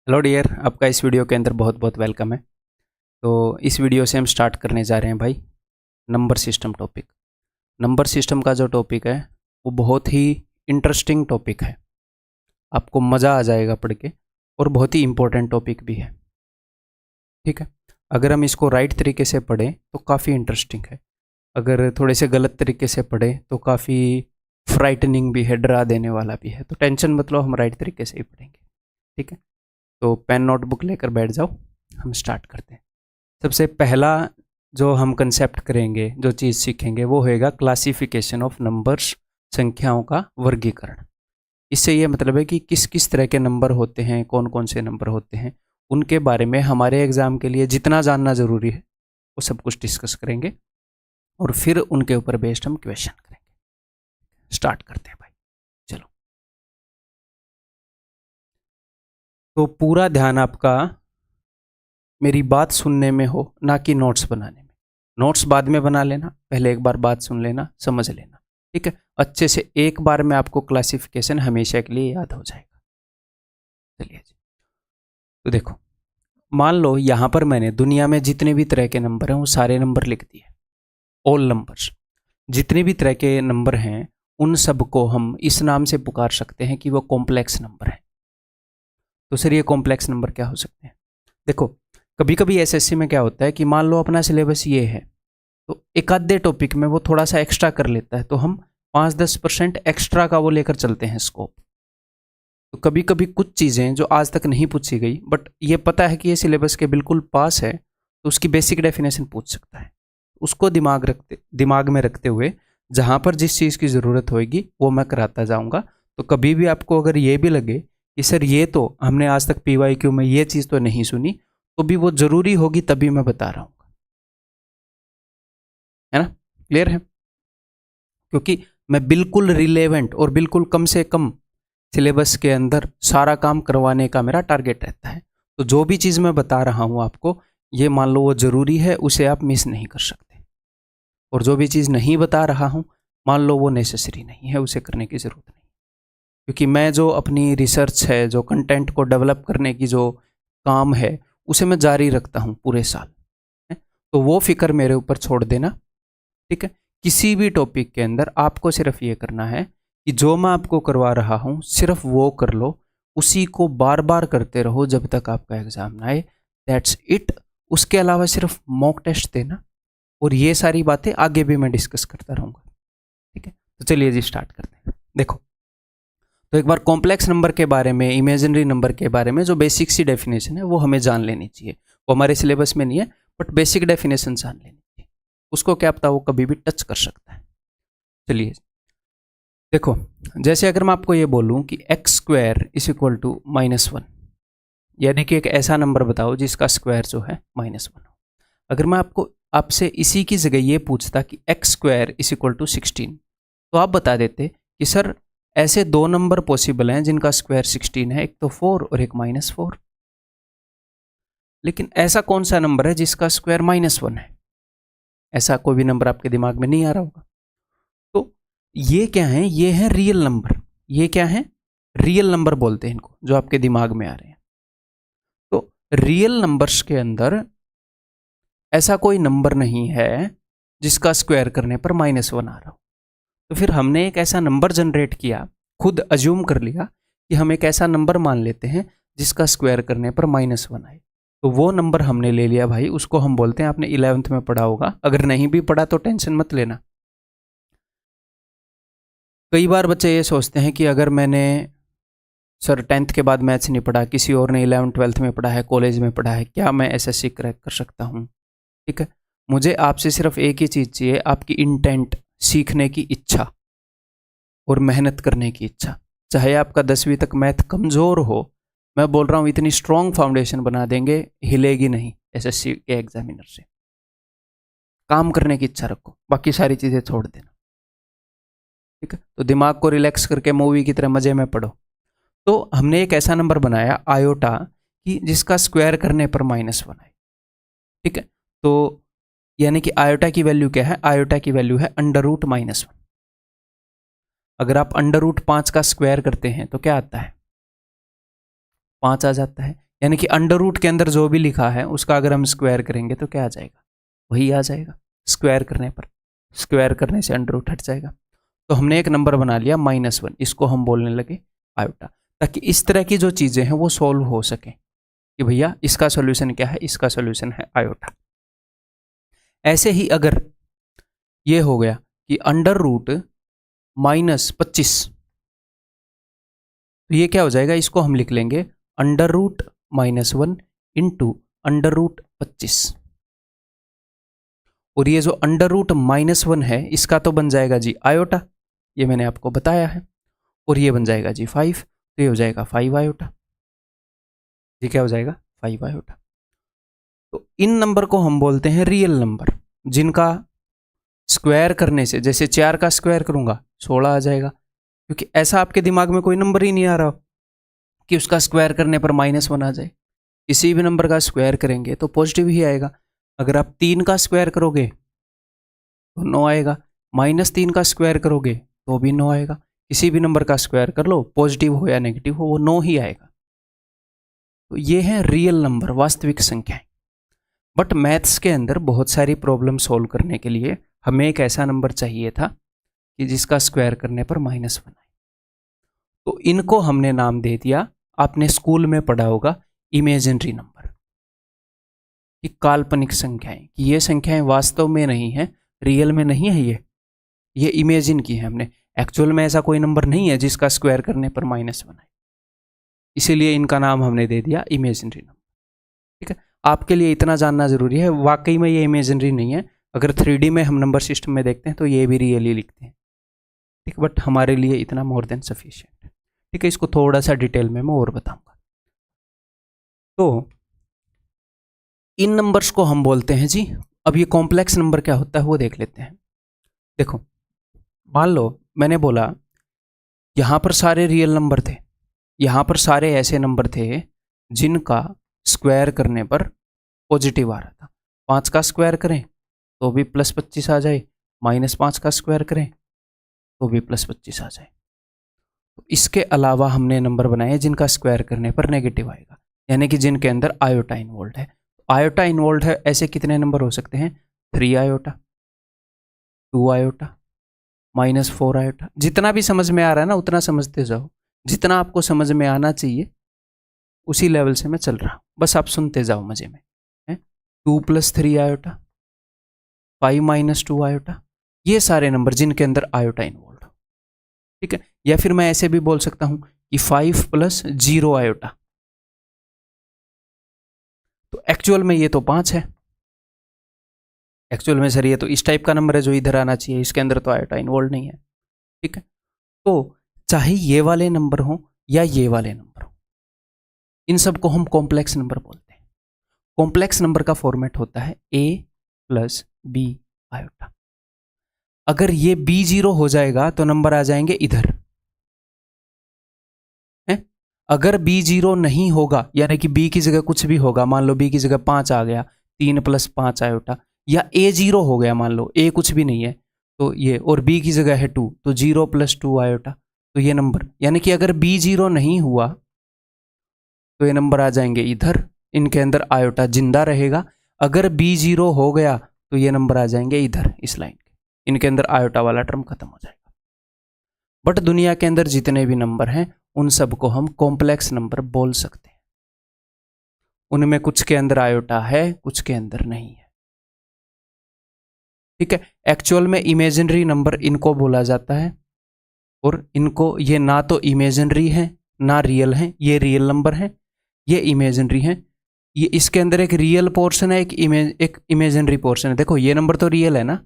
Hello dear, आपका इस video के अंदर बहुत बहुत वेलकम है। तो इस वीडियो से हम स्टार्ट करने जा रहे हैं भाई number system topic. Number system का जो टॉपिक है वो बहुत ही इंटरेस्टिंग टॉपिक है, आपको मज़ा आ जाएगा पढ़ के, और बहुत ही इम्पोर्टेंट टॉपिक भी है। ठीक है, अगर हम इसको राइट तरीके से पढ़ें तो काफ़ी इंटरेस्टिंग है, अगर थोड़े से गलत तरीके से पढ़ें तो काफ़ी फ्राइटनिंग भी है, डरा देने वाला भी है। तो टेंशन मत लो, हम राइट तरीके से ही पढ़ेंगे। ठीक है, तो पेन नोटबुक लेकर बैठ जाओ, हम स्टार्ट करते हैं। सबसे पहला जो हम कंसेप्ट करेंगे, जो चीज़ सीखेंगे, वो होएगा क्लासिफिकेशन ऑफ नंबर्स, संख्याओं का वर्गीकरण। इससे ये मतलब है कि किस किस तरह के नंबर होते हैं, कौन कौन से नंबर होते हैं, उनके बारे में हमारे एग्ज़ाम के लिए जितना जानना ज़रूरी है वो सब कुछ डिस्कस करेंगे, और फिर उनके ऊपर बेस्ड हम क्वेश्चन करेंगे। स्टार्ट करते हैं भाई, चलो। तो पूरा ध्यान आपका मेरी बात सुनने में हो, ना कि नोट्स बनाने में। नोट्स बाद में बना लेना, पहले एक बार बात सुन लेना, समझ लेना। ठीक है, अच्छे से एक बार में आपको क्लासिफिकेशन हमेशा के लिए याद हो जाएगा। चलिए जी, तो देखो, मान लो यहाँ पर मैंने दुनिया में जितने भी तरह के नंबर हैं वो सारे नंबर लिख दिए। ऑल नंबर्स, जितने भी तरह के नंबर हैं उन सब को हम इस नाम से पुकार सकते हैं कि वो कॉम्प्लेक्स नंबर है। तो सर ये कॉम्प्लेक्स नंबर क्या हो सकते हैं? देखो, कभी कभी एसएससी में क्या होता है कि मान लो अपना सिलेबस ये है, तो एक आधे टॉपिक में वो थोड़ा सा एक्स्ट्रा कर लेता है, तो हम 5-10% एक्स्ट्रा का वो लेकर चलते हैं स्कोप। तो कभी कभी कुछ चीज़ें जो आज तक नहीं पूछी गई बट ये पता है कि ये सिलेबस के बिल्कुल पास है, तो उसकी बेसिक डेफिनेशन पूछ सकता है। उसको दिमाग में रखते हुए जहाँ पर जिस चीज़ की ज़रूरत होगी वो मैं कराता जाऊँगा। तो कभी भी आपको अगर ये भी लगे कि सर ये तो हमने आज तक PYQ में ये चीज़ तो नहीं सुनी, तो भी वो ज़रूरी होगी तभी मैं बता रहा हूँ, है ना? क्लियर है? क्योंकि मैं बिल्कुल रिलेवेंट और बिल्कुल कम से कम सिलेबस के अंदर सारा काम करवाने का मेरा टारगेट रहता है। तो जो भी चीज़ मैं बता रहा हूँ आपको, ये मान लो वो ज़रूरी है, उसे आप मिस नहीं कर सकते। और जो भी चीज़ नहीं बता रहा हूँ, मान लो वो नेसेसरी नहीं है, उसे करने की ज़रूरत नहीं। क्योंकि मैं जो अपनी रिसर्च है, जो कंटेंट को डेवलप करने की जो काम है, उसे मैं जारी रखता हूँ पूरे साल। तो वो फिक्र मेरे ऊपर छोड़ देना। ठीक है, किसी भी टॉपिक के अंदर आपको सिर्फ ये करना है कि जो मैं आपको करवा रहा हूँ सिर्फ वो कर लो, उसी को बार बार करते रहो जब तक आपका एग्जाम ना आए। That's it. उसके अलावा सिर्फ मॉक टेस्ट देना, और ये सारी बातें आगे भी मैं डिस्कस करता रहूँगा। ठीक है, तो चलिए जी स्टार्ट करते हैं। देखो, तो एक बार कॉम्प्लेक्स नंबर के बारे में, इमेजिनरी नंबर के बारे में जो बेसिक सी डेफिनेशन है वो हमें जान लेनी चाहिए। वो हमारे सिलेबस में नहीं है बट बेसिक डेफिनेशन जान लेनी चाहिए। उसको क्या पता वो कभी भी टच कर सकता है। चलिए देखो, जैसे अगर मैं आपको ये बोलूं कि x² इज इक्वल टू -1, यानी कि एक ऐसा नंबर बताओ जिसका स्क्वायर जो है -1 हो। अगर मैं आपको आपसे इसी की जगह ये पूछता कि x² इज इक्वल टू 16, तो आप बता देते कि सर ऐसे दो नंबर पॉसिबल हैं जिनका स्क्वायर 16 है, एक तो 4 और एक -4। लेकिन ऐसा कौन सा नंबर है जिसका स्क्वायर -1 है? ऐसा कोई भी नंबर आपके दिमाग में नहीं आ रहा होगा। तो ये क्या है? ये है रियल नंबर। ये क्या है? रियल नंबर बोलते हैं इनको, जो आपके दिमाग में आ रहे हैं। तो रियल नंबर्स के अंदर ऐसा कोई नंबर नहीं है जिसका स्क्वायर करने पर -1 आ रहा हो। तो फिर हमने एक ऐसा नंबर जनरेट किया, खुद अज्यूम कर लिया कि हम एक ऐसा नंबर मान लेते हैं जिसका स्क्वायर करने पर -1 आए। तो वो नंबर हमने ले लिया भाई, उसको हम बोलते हैं, आपने 11th में पढ़ा होगा, अगर नहीं भी पढ़ा तो टेंशन मत लेना। कई बार बच्चे ये सोचते हैं कि अगर मैंने सर 10th के बाद मैथ्स नहीं पढ़ा, किसी और ने 11th-12th में पढ़ा है, कॉलेज में पढ़ा है, क्या मैं एसएससी क्रैक कर सकता हूँ? ठीक है, मुझे आपसे सिर्फ एक ही चीज़ चाहिए, आपकी इंटेंट, सीखने की इच्छा और मेहनत करने की इच्छा। चाहे आपका 10वीं तक मैथ कमज़ोर हो, मैं बोल रहा हूँ इतनी स्ट्रॉन्ग फाउंडेशन बना देंगे, हिलेगी नहीं एसएससी के एग्जामिनर से। काम करने की इच्छा रखो, बाकी सारी चीज़ें छोड़ देना। ठीक है, तो दिमाग को रिलैक्स करके मूवी की तरह मज़े में पढ़ो। तो हमने एक ऐसा नंबर बनाया आयोटा कि जिसका स्क्वायर करने पर -1 आए। ठीक है, तो यानी कि आयोटा की वैल्यू क्या है? आयोटा की वैल्यू है √-1। अगर आप √5 का स्क्वायर करते हैं तो क्या आता है? 5 आ जाता है। यानी कि अंडर रूट के अंदर जो भी लिखा है उसका अगर हम स्क्वायर करेंगे तो क्या आ जाएगा, वही आ जाएगा। स्क्वायर करने पर, स्क्वायर करने से अंडर रूट हट जाएगा। तो हमने एक नंबर बना लिया -1, इसको हम बोलने लगे आयोटा, ताकि इस तरह की जो चीज़ें हैं वो सॉल्व हो सके कि भैया इसका सॉल्यूशन क्या है, इसका सॉल्यूशन है आयोटा। ऐसे ही अगर ये हो गया कि अंडर रूट -25, तो ये क्या हो जाएगा, इसको हम लिख लेंगे under root -1 into under root 25। और ये जो अंडर रूट -1 है इसका तो बन जाएगा जी आयोटा, ये मैंने आपको बताया है। और ये बन जाएगा जी 5, तो ये हो जाएगा 5 आयोटा। ये क्या हो जाएगा, 5 आयोटा। तो इन नंबर को हम बोलते हैं रियल नंबर, जिनका स्क्वायर करने से, जैसे 4 का स्क्वायर करूंगा 16 आ जाएगा, क्योंकि ऐसा आपके दिमाग में कोई नंबर ही नहीं आ रहा कि उसका स्क्वायर करने पर -1 आ जाए। किसी भी नंबर का स्क्वायर करेंगे तो पॉजिटिव ही आएगा। अगर आप 3 का स्क्वायर करोगे तो 9 आएगा, -3 का स्क्वायर करोगे तो भी 9 आएगा। किसी भी नंबर का स्क्वायर कर लो, पॉजिटिव हो या नेगेटिव हो, वो 9 ही आएगा। तो ये है रियल नंबर, वास्तविक संख्याएं। बट मैथ्स के अंदर बहुत सारी प्रॉब्लम सॉल्व करने के लिए हमें एक ऐसा नंबर चाहिए था कि जिसका स्क्वायर करने पर -1 आए। तो इनको हमने नाम दे दिया, आपने स्कूल में पढ़ा होगा, इमेजिनरी नंबर, कि काल्पनिक संख्याएं, कि ये संख्याएं वास्तव में नहीं है, रियल में नहीं है, ये इमेजिन की है हमने। एक्चुअल में ऐसा कोई नंबर नहीं है जिसका स्क्वायर करने पर -1 आए, इसीलिए इनका नाम हमने दे दिया इमेजिनरी नंबर। ठीक है, आपके लिए इतना जानना जरूरी है, वाकई में ये इमेजिनरी नहीं है। अगर 3D में हम नंबर सिस्टम में देखते हैं तो ये भी रियली लिखते हैं, ठीक, बट हमारे लिए इतना मोर देन सफिशिएंट है। ठीक है, इसको थोड़ा सा डिटेल में मैं और बताऊंगा। तो इन नंबर्स को हम बोलते हैं जी, अब ये कॉम्प्लेक्स नंबर क्या होता है वो देख लेते हैं। देखो, मान लो मैंने बोला यहां पर सारे रियल नंबर थे, यहां पर सारे ऐसे नंबर थे जिनका स्क्वायर करने पर पॉजिटिव आ रहा था। 5 का स्क्वायर करें तो भी +25 आ जाए, -5 का स्क्वायर करें तो भी +25 आ जाए। तो इसके अलावा हमने नंबर बनाए जिनका स्क्वायर करने पर नेगेटिव आएगा, यानी कि जिनके अंदर आयोटा इन्वॉल्व है। आयोटा इन्वॉल्व है, ऐसे कितने नंबर हो सकते हैं, 3 आयोटा, 2 आयोटा, -4 आयोटा। जितना भी समझ में आ रहा है ना उतना समझते जाओ, जितना आपको समझ में आना चाहिए उसी लेवल से मैं चल रहा हूं, बस आप सुनते जाओ मजे में। 2 + 3 आयोटा, 5 - 2 आयोटा, ये सारे नंबर जिनके अंदर आयोटा इन्वॉल्व हो। ठीक है, या फिर मैं ऐसे भी बोल सकता हूं कि 5 + 0 आयोटा। तो एक्चुअल में ये तो 5 है, एक्चुअल में सर ये तो इस टाइप का नंबर है जो इधर आना चाहिए, इसके अंदर तो आयोटा इन्वॉल्व नहीं है। ठीक है, तो चाहे ये वाले नंबर हो या ये वाले नंबर हो, इन सब को हम कॉम्प्लेक्स नंबर बोलते हैं। कॉम्प्लेक्स नंबर का फॉर्मेट होता है a + b आयोटा। अगर ये B0 हो जाएगा तो नंबर आ जाएंगे इधर है। अगर B0 नहीं होगा, यानी कि B की जगह कुछ भी होगा, मान लो B की जगह 5 आ गया, 3 + 5 आयोटा, या A0 हो गया, मान लो A कुछ भी नहीं है तो ये, और B की जगह है 2 तो 0 + 2 आयोटा, तो ये नंबर, यानी कि अगर B0 नहीं हुआ तो ये नंबर आ जाएंगे इधर, इनके अंदर आयोटा जिंदा रहेगा। अगर B0 हो गया तो ये नंबर आ जाएंगे इधर, इस लाइन के, इनके अंदर आयोटा वाला टर्म खत्म हो जाएगा। बट दुनिया के अंदर जितने भी नंबर हैं उन सबको हम कॉम्प्लेक्स नंबर बोल सकते हैं। उनमें कुछ के अंदर आयोटा है, कुछ के अंदर नहीं है। ठीक है, एक्चुअल में इमेजिनरी नंबर इनको बोला जाता है, और इनको, ये ना तो इमेजिनरी है ना रियल है, ये रियल नंबर है, ये इमेजिनरी है। ये इसके अंदर एक रियल पोर्शन है, एक इमेजिनरी पोर्शन है। देखो ये नंबर तो रियल है ना,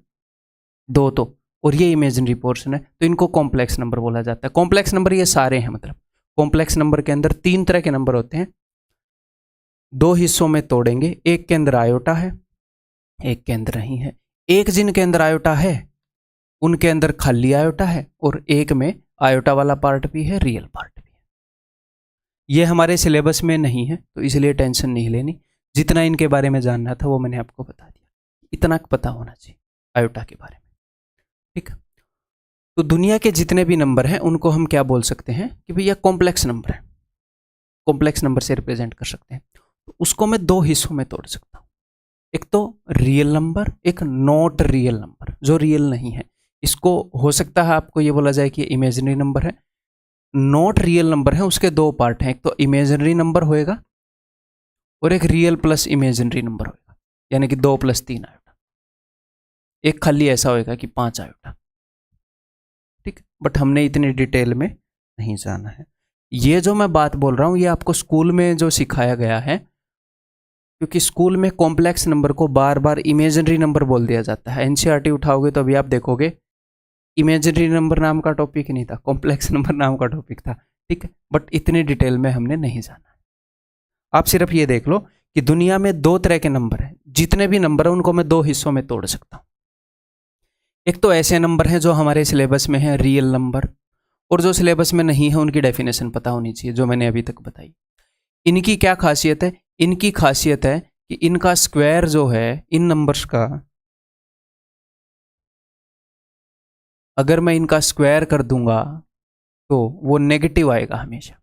2 तो, और ये इमेजिनरी पोर्शन है, तो इनको कॉम्प्लेक्स नंबर बोला जाता है। कॉम्प्लेक्स नंबर ये सारे हैं, मतलब कॉम्प्लेक्स नंबर के अंदर 3 तरह के नंबर होते हैं। 2 हिस्सों में तोड़ेंगे, एक के अंदर आयोटा है, एक के अंदर नहीं है। एक जिनके अंदर आयोटा है उनके अंदर खाली आयोटा है, और एक में आयोटा वाला पार्ट भी है, रियल पार्ट भी है। ये हमारे सिलेबस में नहीं है तो इसलिए टेंशन नहीं लेनी। जितना इनके बारे में जानना था वो मैंने आपको बता दिया, इतना पता होना चाहिए आयोटा के बारे में। ठीक, तो दुनिया के जितने भी नंबर हैं उनको हम क्या बोल सकते हैं कि भैया कॉम्प्लेक्स नंबर है। कॉम्प्लेक्स नंबर से रिप्रेजेंट कर सकते हैं। तो उसको मैं दो हिस्सों में तोड़ सकता हूँ, एक तो रियल नंबर, एक नॉट रियल नंबर जो रियल नहीं है। इसको हो सकता है आपको ये बोला जाए कि इमेजिनरी नंबर है। नॉट रियल नंबर है, उसके दो पार्ट हैं, एक तो इमेजिनरी नंबर होएगा और एक रियल प्लस इमेजिनरी नंबर होएगा, यानी कि 2 + 3 आयोटा। एक खाली ऐसा होएगा कि 5 आयोटा, ठीक है। बट हमने इतनी डिटेल में नहीं जाना है। ये जो मैं बात बोल रहा हूँ ये आपको स्कूल में जो सिखाया गया है, क्योंकि स्कूल में कॉम्प्लेक्स नंबर को बार बार इमेजिनरी नंबर बोल दिया जाता है। एनसीईआरटी उठाओगे तो अभी आप देखोगे इमेजिनरी नंबर नाम का टॉपिक नहीं था, कॉम्प्लेक्स नंबर नाम का टॉपिक था, ठीक है। बट इतनी डिटेल में हमने नहीं जाना है। आप सिर्फ ये देख लो कि दुनिया में 2 तरह के नंबर हैं। जितने भी नंबर हैं उनको मैं 2 हिस्सों में तोड़ सकता हूँ। एक तो ऐसे नंबर हैं जो हमारे सिलेबस में है, रियल नंबर, और जो सिलेबस में नहीं है उनकी डेफिनेशन पता होनी चाहिए, जो मैंने अभी तक बताई। इनकी क्या खासियत है? इनकी खासियत है कि इनका स्क्वायर जो है इन नंबर्स का, अगर मैं इनका स्क्वायर कर दूंगा तो वो नेगेटिव आएगा हमेशा।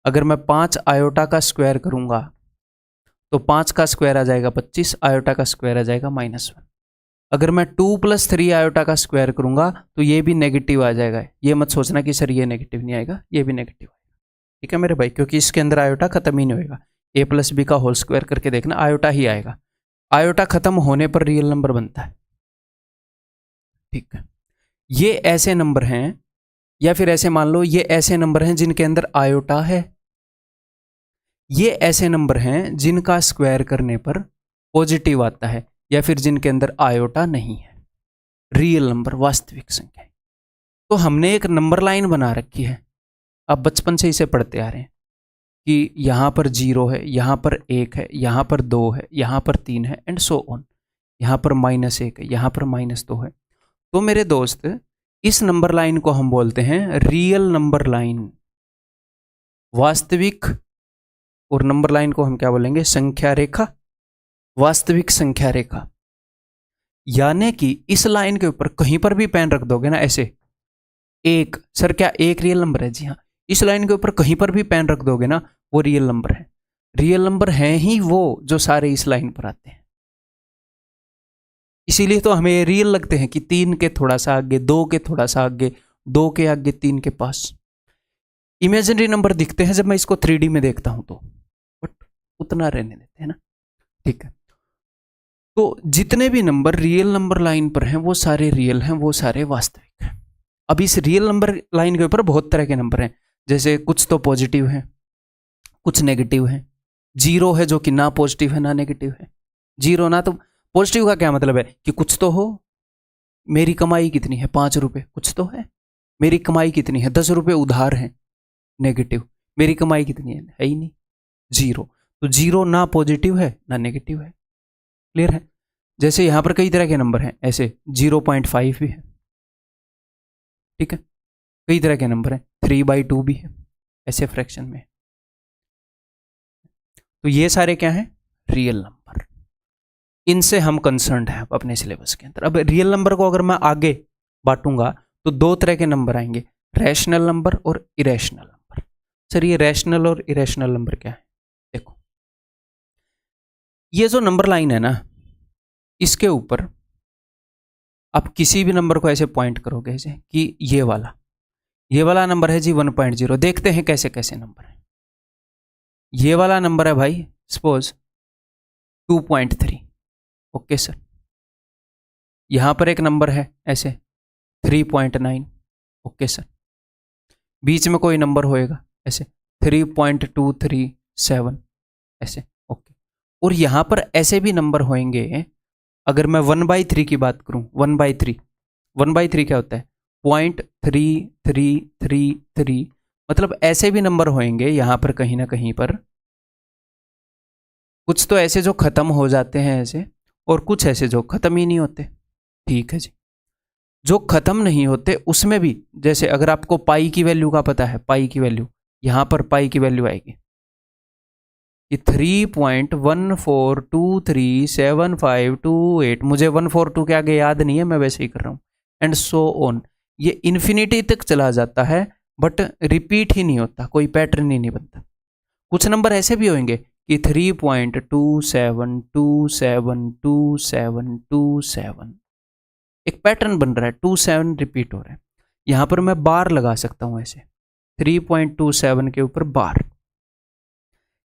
अगर मैं 5 आयोटा का स्क्वायर करूंगा तो 5 का स्क्वायर आ जाएगा 25, आयोटा का स्क्वायर आ जाएगा -1। अगर मैं 2 + 3 आयोटा का स्क्वायर करूंगा तो ये भी नेगेटिव आ जाएगा। ये मत सोचना कि सर ये नेगेटिव नहीं आएगा, ये भी नेगेटिव आएगा, ठीक है मेरे भाई, क्योंकि इसके अंदर आयोटा खत्म ही नहीं होएगा। a + b का होल स्क्वायर करके देखना, आयोटा ही आएगा। आयोटा खत्म होने पर रियल नंबर बनता है, ठीक है। ये ऐसे नंबर हैं, या फिर ऐसे मान लो ये ऐसे नंबर हैं जिनके अंदर आयोटा है। ये ऐसे नंबर हैं जिनका स्क्वायर करने पर पॉजिटिव आता है, या फिर जिनके अंदर आयोटा नहीं है, रियल नंबर, वास्तविक संख्या। तो हमने एक नंबर लाइन बना रखी है, आप बचपन से इसे पढ़ते आ रहे हैं कि यहाँ पर 0 है, यहाँ पर 1 है, यहाँ पर 2 है, यहाँ पर 3 है, एंड सो ऑन। यहाँ पर -1 है, यहाँ पर -2 है। तो मेरे दोस्त, इस नंबर लाइन को हम बोलते हैं रियल नंबर लाइन, वास्तविक। और नंबर लाइन को हम क्या बोलेंगे? संख्या रेखा, वास्तविक संख्या रेखा। यानी कि इस लाइन के ऊपर कहीं पर भी पेन रख दोगे ना, ऐसे एक, सर क्या एक रियल नंबर है? जी हाँ, इस लाइन के ऊपर कहीं पर भी पेन रख दोगे ना, वो रियल नंबर है। रियल नंबर है ही वो जो सारे इस लाइन पर आते हैं। इसीलिए तो हमें रियल लगते हैं कि 3 के थोड़ा सा आगे, 2 के थोड़ा सा आगे, 2 के आगे 3 के पास। इमेजिनरी नंबर दिखते हैं जब मैं इसको 3D में देखता हूं तो, बट उतना रहने देते हैं ना, ठीक है। तो जितने भी नंबर रियल नंबर लाइन पर हैं वो सारे रियल हैं, वो सारे वास्तविक हैं। अब इस रियल नंबर लाइन के ऊपर बहुत तरह के नंबर हैं, जैसे कुछ तो पॉजिटिव हैं, कुछ नेगेटिव हैं। 0 है जो कि ना पॉजिटिव है ना नेगेटिव है। 0 ना, तो पॉजिटिव का क्या मतलब है कि कुछ तो हो। मेरी कमाई कितनी है? 5 रुपए, कुछ तो है। मेरी कमाई कितनी है? 10 रुपए उधार है, नेगेटिव। मेरी कमाई कितनी है ही नहीं, 0। तो 0 ना पॉजिटिव है ना नेगेटिव है, क्लियर है। जैसे यहां पर कई तरह के नंबर हैं, ऐसे 0.5 भी है, ठीक है। कई तरह के नंबर हैं, 3/2 भी है, ऐसे फ्रैक्शन में। तो ये सारे क्या हैं? Real number. इनसे हम कंसर्न्ड हैं अपने सिलेबस के अंदर। अब रियल नंबर को अगर मैं आगे बांटूंगा तो 2 तरह के नंबर आएंगे, रैशनल नंबर और इरेशनल नंबर। सर ये रैशनल और इरेशनल नंबर क्या है? देखो, ये जो नंबर लाइन है ना, इसके ऊपर आप किसी भी नंबर को ऐसे पॉइंट करोगे ऐसे कि ये वाला नंबर है जी 1.0। देखते हैं कैसे कैसे नंबर है। ये वाला नंबर है भाई सपोज 2.3, ओके सर। यहां पर एक नंबर है ऐसे 3.9, ओके सर। बीच में कोई नंबर होएगा ऐसे 3.237, ऐसे, ओके। और यहां पर ऐसे भी नंबर होंगे, अगर मैं 1/3 की बात करूं, 1/3 क्या होता है? 0.3333, मतलब ऐसे भी नंबर होंगे यहां पर कहीं ना कहीं पर। कुछ तो ऐसे जो खत्म हो जाते हैं ऐसे, और कुछ ऐसे जो खत्म ही नहीं होते, ठीक है जी। जो खत्म नहीं होते उसमें भी, जैसे अगर आपको पाई की वैल्यू का पता है, पाई की वैल्यू, यहां पर पाई की वैल्यू आएगी कि 3.14237528। मुझे 142 के आगे याद नहीं है, मैं वैसे ही कर रहा हूं, एंड सो ऑन। ये इन्फिनिटी तक चला जाता है, बट रिपीट ही नहीं होता, कोई पैटर्न ही नहीं बनता। कुछ नंबर ऐसे भी होंगे कि 3.27272727 एक पैटर्न बन रहा है, 27 रिपीट हो रहा है। यहां पर मैं बार लगा सकता हूं ऐसे, 3.27 के ऊपर बार,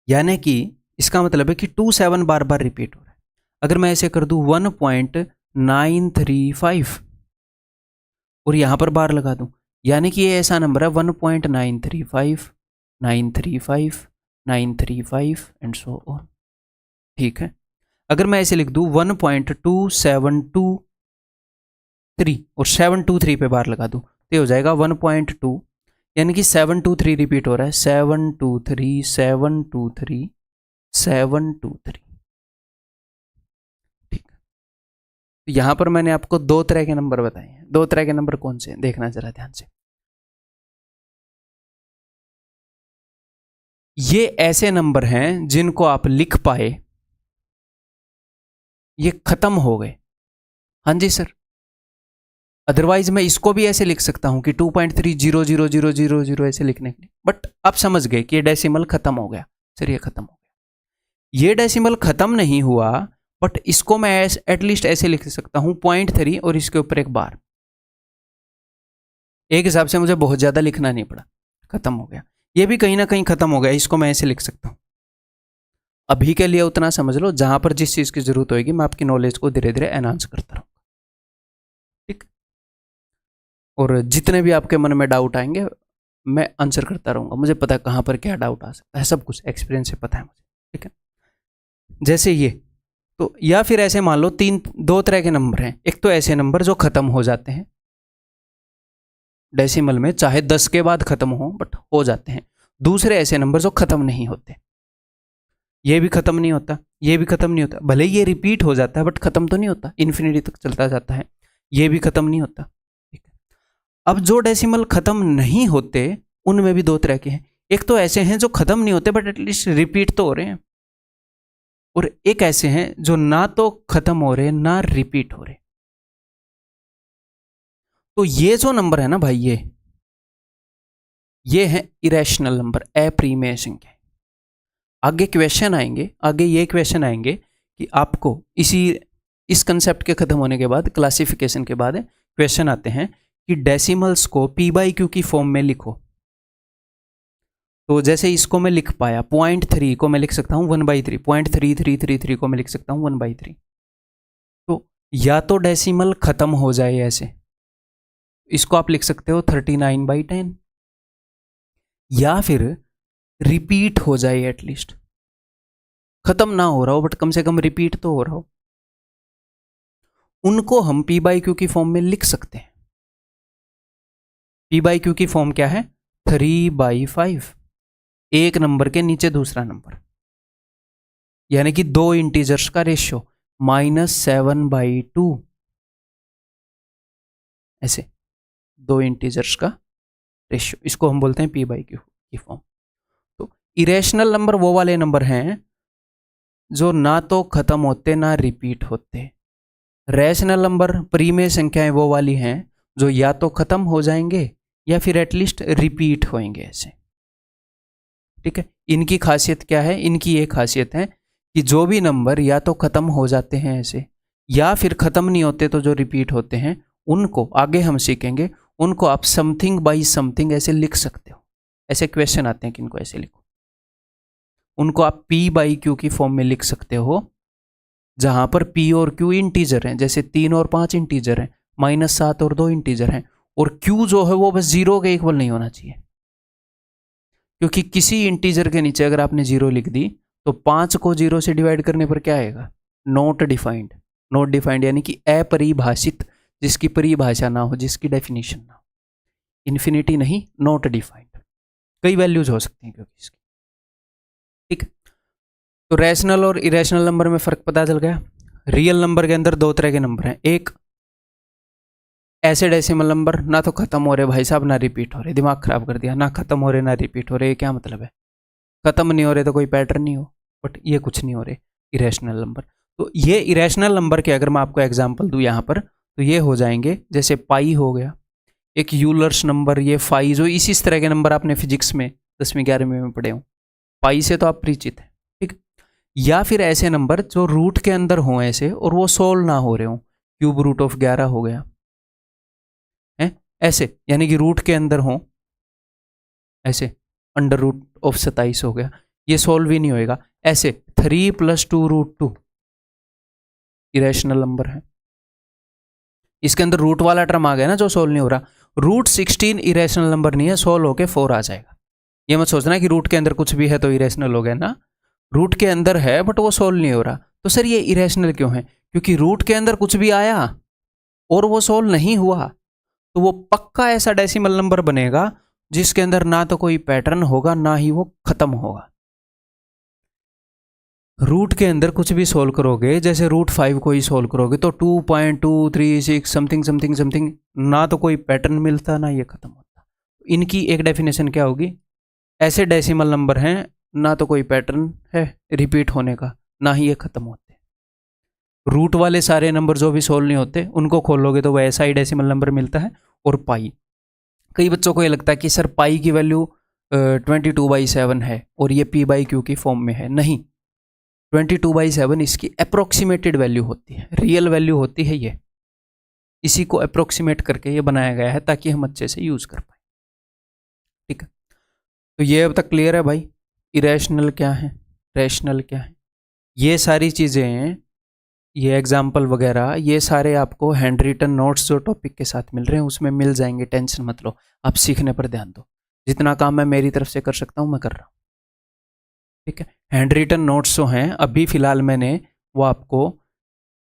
यानी कि इसका मतलब है कि 27 बार बार रिपीट हो रहा है। अगर मैं ऐसे कर दूं 1.935 और यहां पर बार लगा दूं, यानी कि ये ऐसा नंबर है 1.935 935 935 एंड सो ऑन। ठीक है, अगर मैं ऐसे लिख दूं 1.2723 और 723 पे बार लगा दूं तो हो जाएगा 1.2, यानी कि 723 रिपीट हो रहा है, 723 723 723। ठीक है, तो यहां पर मैंने आपको दो तरह के नंबर बताए हैं। दो तरह के नंबर कौन से हैं देखना जरा ध्यान से। ये ऐसे नंबर हैं जिनको आप लिख पाए, ये खत्म हो गए। हाँ जी सर, अदरवाइज मैं इसको भी ऐसे लिख सकता हूं कि 2.300000 ऐसे लिखने के लिए, बट आप समझ गए कि ये डेसिमल खत्म हो गया। सर ये खत्म हो गया, ये डेसिमल खत्म नहीं हुआ, बट इसको मैं एटलीस्ट ऐसे लिख सकता हूं 0.3 और इसके ऊपर एक बार। एक हिसाब से मुझे बहुत ज्यादा लिखना नहीं पड़ा, खत्म हो गया। ये भी कहीं ना कहीं खत्म हो गया, इसको मैं ऐसे लिख सकता हूं। अभी के लिए उतना समझ लो, जहां पर जिस चीज की जरूरत होगी मैं आपकी नॉलेज को धीरे धीरे एनहांस करता रहूंगा। ठीक, और जितने भी आपके मन में डाउट आएंगे मैं आंसर करता रहूंगा। मुझे पता है कहां पर क्या डाउट आ सकता है, सब कुछ एक्सपीरियंस से पता है मुझे। ठीक है, जैसे ये तो, या फिर ऐसे मान लो दो तरह के नंबर हैं। एक तो ऐसे नंबर जो खत्म हो जाते हैं डेसिमल में, चाहे 10 के बाद खत्म हो बट हो जाते हैं। दूसरे ऐसे नंबर जो खत्म नहीं होते, ये भी खत्म नहीं होता, ये भी खत्म नहीं होता, भले ये रिपीट हो जाता है बट खत्म तो नहीं होता, इन्फिनिटी तक चलता जाता है, ये भी खत्म नहीं होता। ठीक है, अब जो डेसिमल खत्म नहीं होते उनमें भी दो तरह के हैं। एक तो ऐसे हैं जो खत्म नहीं होते बट एटलीस्ट रिपीट तो हो रहे हैं, और एक ऐसे हैं जो ना तो खत्म हो रहे ना रिपीट हो रहे। तो ये जो नंबर है ना भाई, ये है इरेशनल नंबर, अप्रिमेय संख्या। आगे क्वेश्चन आएंगे, आगे ये क्वेश्चन आएंगे कि आपको इस कंसेप्ट के खत्म होने के बाद, क्लासिफिकेशन के बाद क्वेश्चन आते हैं कि डेसिमल्स को पी बाई क्यू की फॉर्म में लिखो। तो जैसे इसको मैं लिख पाया, 0.3 को मैं लिख सकता हूं 1/3, 0.3333 को मैं लिख सकता हूं 1/3। तो या तो डेसिमल खत्म हो जाए ऐसे, इसको आप लिख सकते हो 39/10, या फिर रिपीट हो जाए, एटलीस्ट खत्म ना हो रहा हो बट कम से कम रिपीट तो हो रहा हो, उनको हम पी बाई क्यू की फॉर्म में लिख सकते हैं। पी बाई क्यू की फॉर्म क्या है? 3/5, एक नंबर के नीचे दूसरा नंबर, यानी कि दो इंटीजर्स का रेशियो, -7/2, ऐसे दो इंटीजर्स का रेशियो, इसको हम बोलते हैं पी बाई क्यू की फॉर्म। तो इरेशनल नंबर वो वाले नंबर हैं जो ना तो खत्म होते ना रिपीट होते। रैशनल नंबर, परिमेय संख्याएं वो वाली हैं जो या तो खत्म हो जाएंगे या फिर एटलीस्ट रिपीट होंगे ऐसे। ठीक है, इनकी खासियत क्या है? इनकी ये खासियत है कि जो भी नंबर या तो खत्म हो जाते हैं ऐसे, या फिर खत्म नहीं होते तो जो रिपीट होते हैं, उनको आगे हम सीखेंगे, उनको आप समथिंग बाई समथिंग ऐसे लिख सकते हो। ऐसे क्वेश्चन आते हैं कि इनको ऐसे लिखो, उनको आप पी बाई क्यू की फॉर्म में लिख सकते हो, जहां पर पी और क्यू इंटीजर हैं, जैसे 3 और 5 इंटीजर हैं, -7 और 2 इंटीजर हैं, और क्यू जो है वो बस 0 के इक्वल नहीं होना चाहिए, क्योंकि किसी इंटीजर के नीचे अगर आपने 0 लिख दी तो 5 को 0 से डिवाइड करने पर क्या आएगा? Not defined. नॉट डिफाइंड यानी कि अपरिभाषित, जिसकी परिभाषा ना हो, जिसकी डेफिनेशन ना हो। इन्फिनिटी नहीं, नॉट डिफाइंड, कई वैल्यूज हो सकती हैं क्योंकि इसकी। ठीक, तो रैशनल और इरेशनल नंबर में फर्क पता चल गया। रियल नंबर के अंदर दो तरह के नंबर हैं, एक ऐसे डेसिमल नंबर ना तो खत्म हो रहे भाई साहब ना रिपीट हो रहे, दिमाग खराब कर दिया, ना खत्म हो रहे ना रिपीट हो रहे, क्या मतलब है? खत्म नहीं हो रहे तो कोई पैटर्न नहीं हो, बट ये कुछ नहीं हो रहे, इरेशनल नंबर। तो ये इरेशनल नंबर के अगर मैं आपको एग्जांपल दूं यहाँ पर, तो ये हो जाएंगे जैसे पाई हो गया, एक यूलर्स नंबर, ये फाई, जो इसी तरह के नंबर आपने फिजिक्स में 10वीं 11वीं में पढ़े हो, पाई से तो आप परिचित हैं, ठीक। या फिर ऐसे नंबर जो रूट के अंदर हों ऐसे, और वो सोल्व ना हो रहे हो, क्यूब रूट ऑफ 11 हो गया है ऐसे, यानी कि रूट के अंदर हो ऐसे, अंडर रूट ऑफ 27 हो गया, ये सोल्व ही नहीं होएगा। ऐसे 3 + 2 √2 इरेशनल नंबर है। इसके अंदर रूट वाला टर्म आ गया ना, जो सोल्व नहीं हो रहा। √16 इरेशनल नंबर नहीं है, सोल्व होके 4 आ जाएगा। ये मत सोचना कि रूट के अंदर कुछ भी है तो इरेशनल हो गया ना, रूट के अंदर है बट वो सोल्व नहीं हो रहा। तो सर ये इरेशनल क्यों है? क्योंकि रूट के अंदर कुछ भी आया और वो सोल्व नहीं हुआ, तो वो पक्का ऐसा डेसिमल नंबर बनेगा जिसके अंदर ना तो कोई पैटर्न होगा, ना ही वो खत्म होगा। रूट के अंदर कुछ भी सोल्व करोगे, जैसे √5 को ही सोल्व करोगे तो 2.236 समथिंग समथिंग समथिंग, ना तो कोई पैटर्न मिलता, ना ये खत्म होता। इनकी एक डेफिनेशन क्या होगी? ऐसे डेसिमल नंबर हैं ना तो कोई पैटर्न है रिपीट होने का, ना ही ये खत्म होते। रूट वाले सारे नंबर जो भी सोल्व नहीं होते उनको खोलोगे तो वह ऐसा ही डेसिमल नंबर मिलता है। और पाई, कई बच्चों को ये लगता है कि सर पाई की वैल्यू 22/7 है और ये p/q की फॉर्म में है। नहीं, 22/7 इसकी अप्रोक्सीमेटेड वैल्यू होती है, रियल वैल्यू होती है ये। इसी को अप्रोक्सीमेट करके ये बनाया गया है ताकि हम अच्छे से यूज कर पाए, ठीक है। तो ये अब तक क्लियर है भाई, इरेशनल क्या है, रैशनल क्या है। ये सारी चीज़ें, ये एग्जाम्पल वगैरह, ये सारे आपको हैंड रिटन नोट्स जो टॉपिक के साथ मिल रहे हैं उसमें मिल जाएंगे, टेंशन मत लो। आप सीखने पर ध्यान दो, जितना काम मैं मेरी तरफ से कर सकता हूँ मैं कर रहा हूँ, ठीक है। हैंड रिटन नोट्स जो हैं अभी फ़िलहाल मैंने वो आपको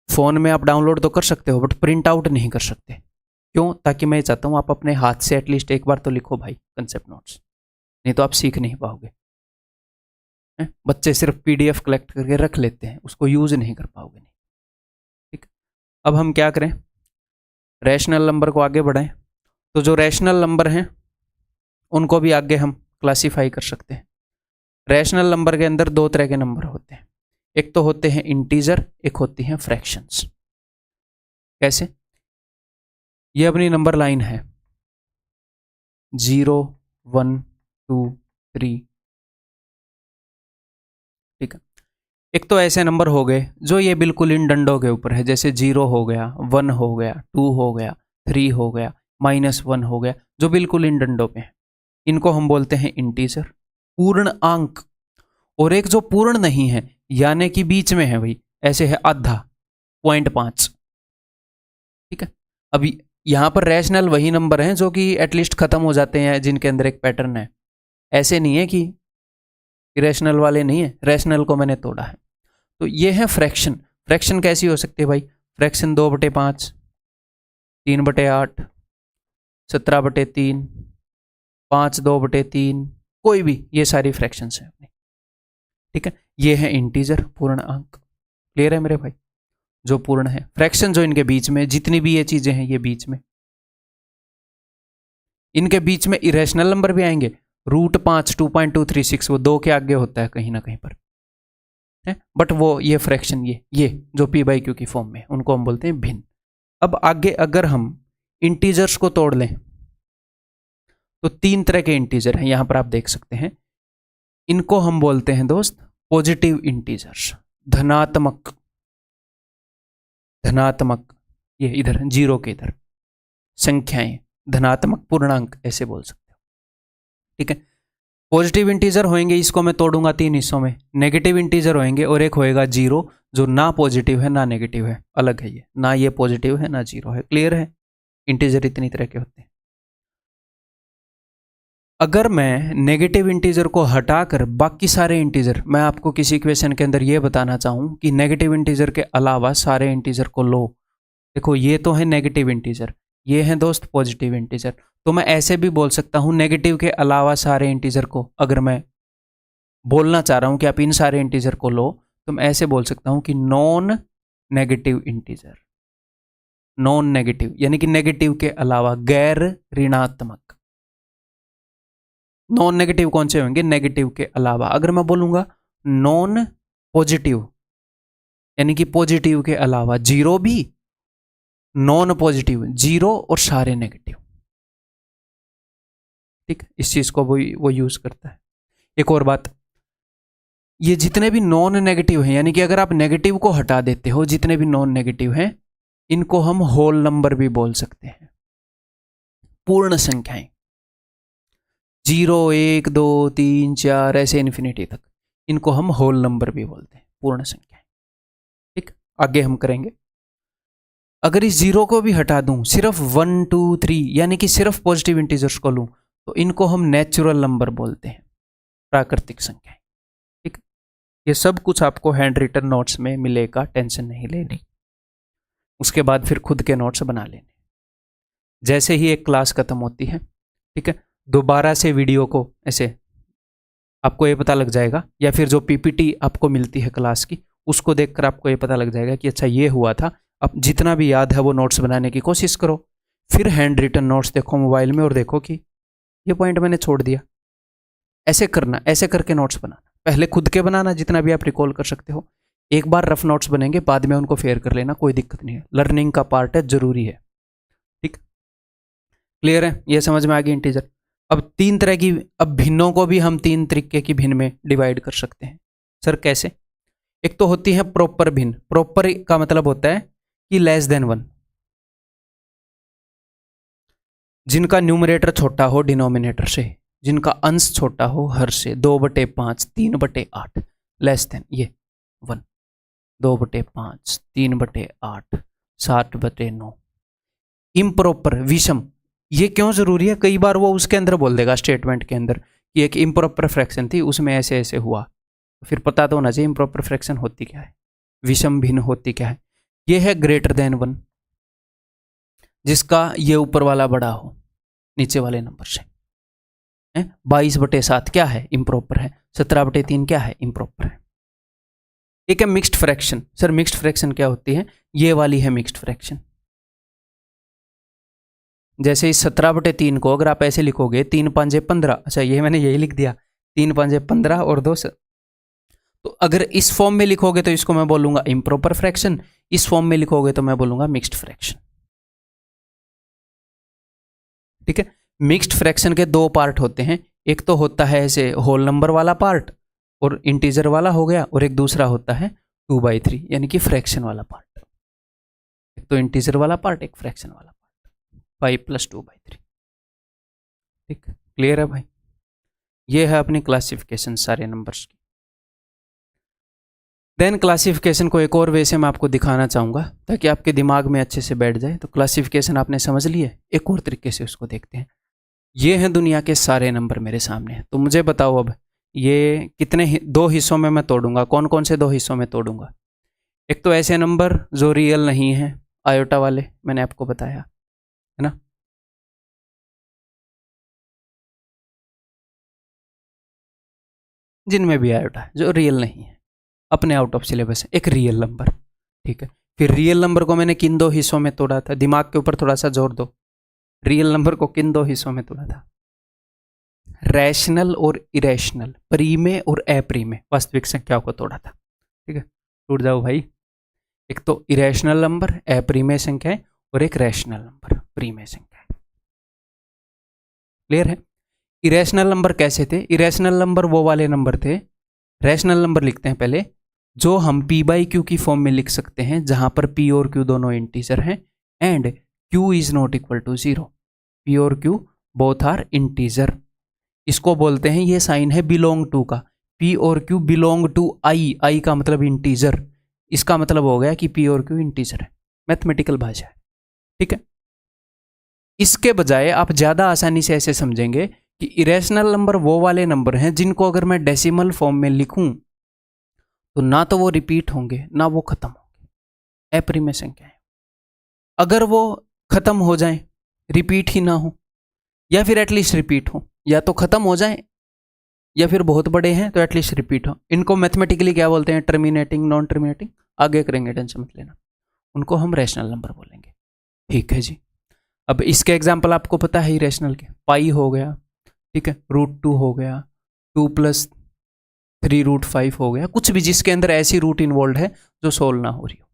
फ़ोन में आप डाउनलोड तो कर सकते हो बट प्रिंट आउट नहीं कर सकते। क्यों? ताकि मैं चाहता हूँ आप अपने हाथ से एटलीस्ट एक बार तो लिखो भाई कंसेप्ट नोट्स, नहीं तो आप सीख नहीं पाओगे। बच्चे सिर्फ PDF कलेक्ट करके रख लेते हैं, उसको यूज़ नहीं कर पाओगे, नहीं, ठीक। अब हम क्या करें, रैशनल नंबर को आगे बढ़ाएं। तो जो रैशनल नंबर हैं उनको भी आगे हम क्लासीफाई कर सकते हैं। रैशनल नंबर के अंदर दो तरह के नंबर होते हैं, एक तो होते हैं इंटीजर, एक होती हैं फ्रैक्शंस। कैसे? ये अपनी नंबर लाइन है 0 1 2 3, ठीक है। एक तो ऐसे नंबर हो गए जो ये बिल्कुल इन डंडों के ऊपर है, जैसे 0 हो गया, 1 हो गया, 2 हो गया, 3 हो गया, -1 हो गया, जो बिल्कुल इन डंडों पे है। इनको हम बोलते हैं इंटीजर, पूर्ण अंक। और एक जो पूर्ण नहीं है, यानी कि बीच में है भाई, ऐसे है आधा, 0.5, ठीक है। अभी यहाँ पर रैशनल वही नंबर हैं जो कि एटलीस्ट खत्म हो जाते हैं, जिनके अंदर एक पैटर्न है। ऐसे नहीं है कि इरेशनल वाले नहीं है, रैशनल को मैंने तोड़ा है। तो ये है फ्रैक्शन। फ्रैक्शन कैसी हो सकती है भाई? फ्रैक्शन 2/5, 3/8, 17/3, 5/2/3, कोई भी, ये सारी फ्रैक्शंस हैं अपनी, ठीक है। ये है इंटीजर, पूर्ण अंक। क्लियर है मेरे भाई? जो पूर्ण है, फ्रैक्शन जो इनके बीच में, जितनी भी ये चीजें हैं ये बीच में, इनके बीच में इरेशनल नंबर भी आएंगे। √5, 2.236 वो 2 के आगे होता है कहीं ना कहीं पर है, बट वो ये फ्रैक्शन, ये जो p/q की फॉर्म में, उनको हम बोलते हैं भिन्न। अब आगे अगर हम इंटीजर्स को तोड़ लें तो 3 तरह के इंटीजर हैं, यहां पर आप देख सकते हैं। इनको हम बोलते हैं दोस्त पॉजिटिव इंटीजर्स, धनात्मक, ये इधर 0 के इधर संख्याएं, धनात्मक पूर्णांक ऐसे बोल सकते हो, ठीक है। पॉजिटिव इंटीजर होंगे, इसको मैं तोड़ूंगा 3 हिस्सों में। नेगेटिव इंटीजर होंगे और एक होएगा 0, जो ना पॉजिटिव है ना नेगेटिव है, अलग है ये, ना ये पॉजिटिव है ना 0 है। क्लियर है? इंटीजर इतनी तरह के होते हैं। अगर मैं नेगेटिव इंटीजर को हटाकर बाकी सारे इंटीजर, मैं आपको किसी इक्वेशन के अंदर ये बताना चाहूँ कि नेगेटिव इंटीजर के अलावा सारे इंटीजर को लो, देखो ये तो है नेगेटिव इंटीजर, ये है दोस्त पॉजिटिव इंटीजर। तो मैं ऐसे भी बोल सकता हूँ नेगेटिव के अलावा सारे इंटीजर को, अगर मैं बोलना चाह रहा हूँ कि आप इन सारे इंटीजर को लो, तो मैं ऐसे बोल सकता हूँ कि non negative integer, non negative यानी कि नेगेटिव के अलावा, गैर ऋणात्मक। नॉन नेगेटिव कौन से होंगे? नेगेटिव के अलावा। अगर मैं बोलूंगा नॉन पॉजिटिव यानी कि पॉजिटिव के अलावा, 0 भी, नॉन पॉजिटिव 0 और सारे नेगेटिव, ठीक है, इस चीज़ को वो यूज़ करता है। एक और बात, ये जितने भी नॉन नेगेटिव हैं, यानी कि अगर आप नेगेटिव को हटा देते हो, जितने भी नॉन नेगेटिव हैं इनको हम होल नंबर भी बोल सकते हैं। पूर्ण संख्याएं 0 1 2 3 4 ऐसे इन्फिनिटी तक, इनको हम होल नंबर भी बोलते हैं, पूर्ण संख्याएं। ठीक, आगे हम करेंगे। अगर इस 0 को भी हटा दूं, सिर्फ 1 2 3 यानी कि सिर्फ पॉजिटिव इंटीजर्स को लूं, तो इनको हम नेचुरल नंबर बोलते हैं, प्राकृतिक संख्याएं। ठीक, ये सब कुछ आपको हैंड रिटन नोट्स में मिलेगा, टेंशन नहीं लेनी। उसके बाद फिर खुद के नोट्स बना लेने। जैसे ही एक क्लास खत्म होती है, ठीक है, दोबारा से वीडियो को ऐसे आपको ये पता लग जाएगा, या फिर जो पीपीटी आपको मिलती है क्लास की, उसको देखकर आपको ये पता लग जाएगा कि अच्छा ये हुआ था। अब जितना भी याद है वो नोट्स बनाने की कोशिश करो, फिर हैंड रिटन नोट्स देखो मोबाइल में और देखो कि ये पॉइंट मैंने छोड़ दिया। ऐसे करना, ऐसे करके नोट्स बनाना। पहले खुद के बनाना जितना भी आप रिकॉल कर सकते हो, एक बार रफ नोट्स बनेंगे, बाद में उनको फेयर कर लेना, कोई दिक्कत नहीं है। लर्निंग का पार्ट है, जरूरी है। ठीक, क्लियर है? ये समझ में आ गई इंटीजर। अब तीन तरह की, अब भिन्नों को भी हम तीन तरीके की भिन्न में डिवाइड कर सकते हैं। सर कैसे? एक तो होती है प्रॉपर भिन्न। प्रॉपर का मतलब होता है कि लेस देन 1, जिनका न्यूमरेटर छोटा हो डिनोमिनेटर से, जिनका अंश छोटा हो हर से, 2/5 3/8, लेस देन ये 1, 2/5 3/8 7/9। इम्प्रॉपर विषम, ये क्यों जरूरी है? कई बार वो उसके अंदर बोल देगा स्टेटमेंट के अंदर कि एक इम्प्रॉपर फ्रैक्शन थी, उसमें ऐसे ऐसे हुआ, फिर पता तो होना चाहिए इम्प्रॉपर फ्रैक्शन होती क्या है, विषम भिन्न होती क्या है। ये है ग्रेटर देन 1, जिसका ये ऊपर वाला बड़ा हो नीचे वाले नंबर से। 22/7 क्या है? इम्प्रॉपर है। 17/3 क्या है? इम्प्रॉपर है। एक है mixed fraction. Sir mixed fraction क्या होती है? ये वाली है मिक्स्ड फ्रैक्शन। जैसे इस 17/3 को अगर आप ऐसे लिखोगे 3 5 15, अच्छा ये मैंने यही लिख दिया 3 5 15 और 2, तो अगर इस फॉर्म में लिखोगे तो इसको मैं बोलूंगा इम्प्रॉपर फ्रैक्शन, इस फॉर्म में लिखोगे तो मैं बोलूंगा मिक्स्ड फ्रैक्शन। ठीक है, मिक्स्ड फ्रैक्शन के दो पार्ट होते हैं, एक तो होता है ऐसे होल नंबर वाला पार्ट और इंटीजर वाला हो गया, और एक दूसरा होता है 2/3 यानी कि फ्रैक्शन वाला पार्ट। एक तो इंटीजर वाला पार्ट, एक फ्रैक्शन वाला पार्ट, 5 + 2/3। ठीक, क्लियर है भाई? ये है अपनी क्लासिफिकेशन सारे नंबर्स की। देन क्लासिफिकेशन को एक और वे से मैं आपको दिखाना चाहूँगा ताकि आपके दिमाग में अच्छे से बैठ जाए। तो क्लासिफिकेशन आपने समझ ली है, एक और तरीके से उसको देखते हैं। ये हैं दुनिया के सारे नंबर मेरे सामने, तो मुझे बताओ अब ये कितने दो हिस्सों में मैं तोड़ूंगा? कौन कौन से दो हिस्सों में तोड़ूंगा? एक तो ऐसे नंबर जो रियल नहीं है, आयोटा वाले, मैंने आपको बताया है ना। जिनमें भी आयोटा है जो रियल नहीं है, अपने आउट ऑफ सिलेबस है, एक रियल नंबर। ठीक है, फिर रियल नंबर को मैंने किन दो हिस्सों में तोड़ा था? दिमाग के ऊपर थोड़ा सा जोर दो। रियल नंबर को किन दो हिस्सों में तोड़ा था? रैशनल और इरेशनल, प्रीमे और अप्रीमे वास्तविक संख्याओं को तोड़ा था। ठीक है, टूट जाओ भाई। एक तो इरेशनल नंबर अप्रीमे संख्याएं, और एक रैशनल नंबर प्रीमे संख्याएं। क्लियर है? इरेशनल नंबर कैसे थे? इरेशनल नंबर वो वाले नंबर थे, रैशनल नंबर लिखते हैं पहले, जो हम p/q की फॉर्म में लिख सकते हैं, जहां पर p और q दोनों इंटीजर हैं and q is not equal to 0। p और q बोथ आर इंटीजर। इसको बोलते हैं, ये साइन है बिलोंग टू का। p और q बिलोंग टू i का मतलब इंटीजर। इसका मतलब हो गया कि p और q इंटीजर है, मैथमेटिकल भाषा है। ठीक है, इसके बजाय आप ज्यादा आसानी से ऐसे समझेंगे कि इरेशनल नंबर वो वाले नंबर हैं जिनको अगर मैं डेसिमल फॉर्म में लिखूं तो ना तो वो रिपीट होंगे ना वो खत्म होंगे, अप्रीमे संख्याएं। अगर वो खत्म हो जाएं, रिपीट ही ना हो, या फिर एटलीस्ट रिपीट हो, या तो खत्म हो जाएं या फिर बहुत बड़े हैं तो एटलीस्ट रिपीट हो, इनको मैथमेटिकली क्या बोलते हैं? टर्मिनेटिंग, नॉन टर्मिनेटिंग, आगे करेंगे, टेंशन मत लेना। उनको हम रैशनल नंबर बोलेंगे। ठीक है जी, अब इसके एग्जाम्पल आपको पता है ही रैशनल के, पाई हो गया, ठीक है, √2 हो गया, 2 + 3√5 हो गया, कुछ भी जिसके अंदर ऐसी रूट इन्वॉल्व है जो सोल्व ना हो रही हो।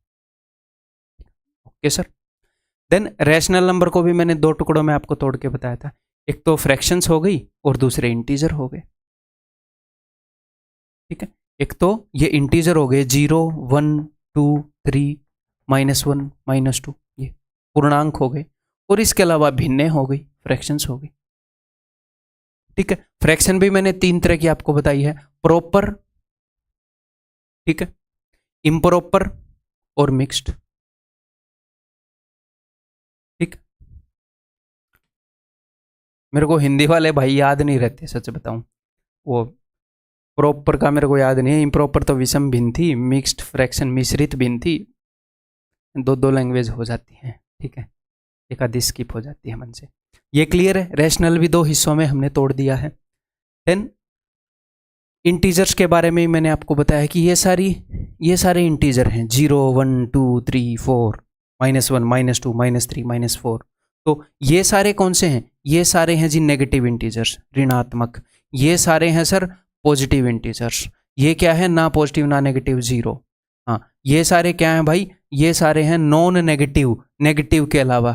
Okay sir. Then rational number को भी मैंने दो टुकड़ों में आपको तोड़ के बताया था, एक तो फ्रैक्शंस हो गई और दूसरे इंटीजर हो गए। ठीक है, एक तो ये इंटीजर हो गए 0 1 2 3 -1 -2, ये पूर्णांक हो गए, और इसके अलावा भिन्ने हो गई, फ्रैक्शंस हो गई। ठीक है, फ्रैक्शन भी मैंने 3 तरह की आपको बताई है, प्रॉपर, ठीक है, इम्प्रॉपर और मिक्स्ड। ठीक, मेरे को हिंदी वाले भाई याद नहीं रहते सच बताऊं, वो प्रॉपर का मेरे को याद नहीं है, इम्प्रॉपर तो विषम भिन्न थी, मिक्स्ड फ्रैक्शन मिश्रित भिन्न थी, दो लैंग्वेज हो जाती हैं। ठीक है, एक आधी स्किप हो जाती है मन से। ये क्लियर है, रैशनल भी 2 हिस्सों में हमने तोड़ दिया है। देन इंटीजर्स के बारे में मैंने आपको बताया कि ये सारे इंटीजर हैं 0 1 2 3 4 -1 -2 -3 -4। तो ये सारे कौन से हैं? ये सारे हैं जी नेगेटिव इंटीजर्स, ऋणात्मक। ये सारे हैं सर पॉजिटिव इंटीजर्स। ये क्या है? ना पॉजिटिव ना नेगेटिव, 0। हाँ, ये सारे क्या हैं भाई? ये सारे हैं नॉन नेगेटिव, नेगेटिव के अलावा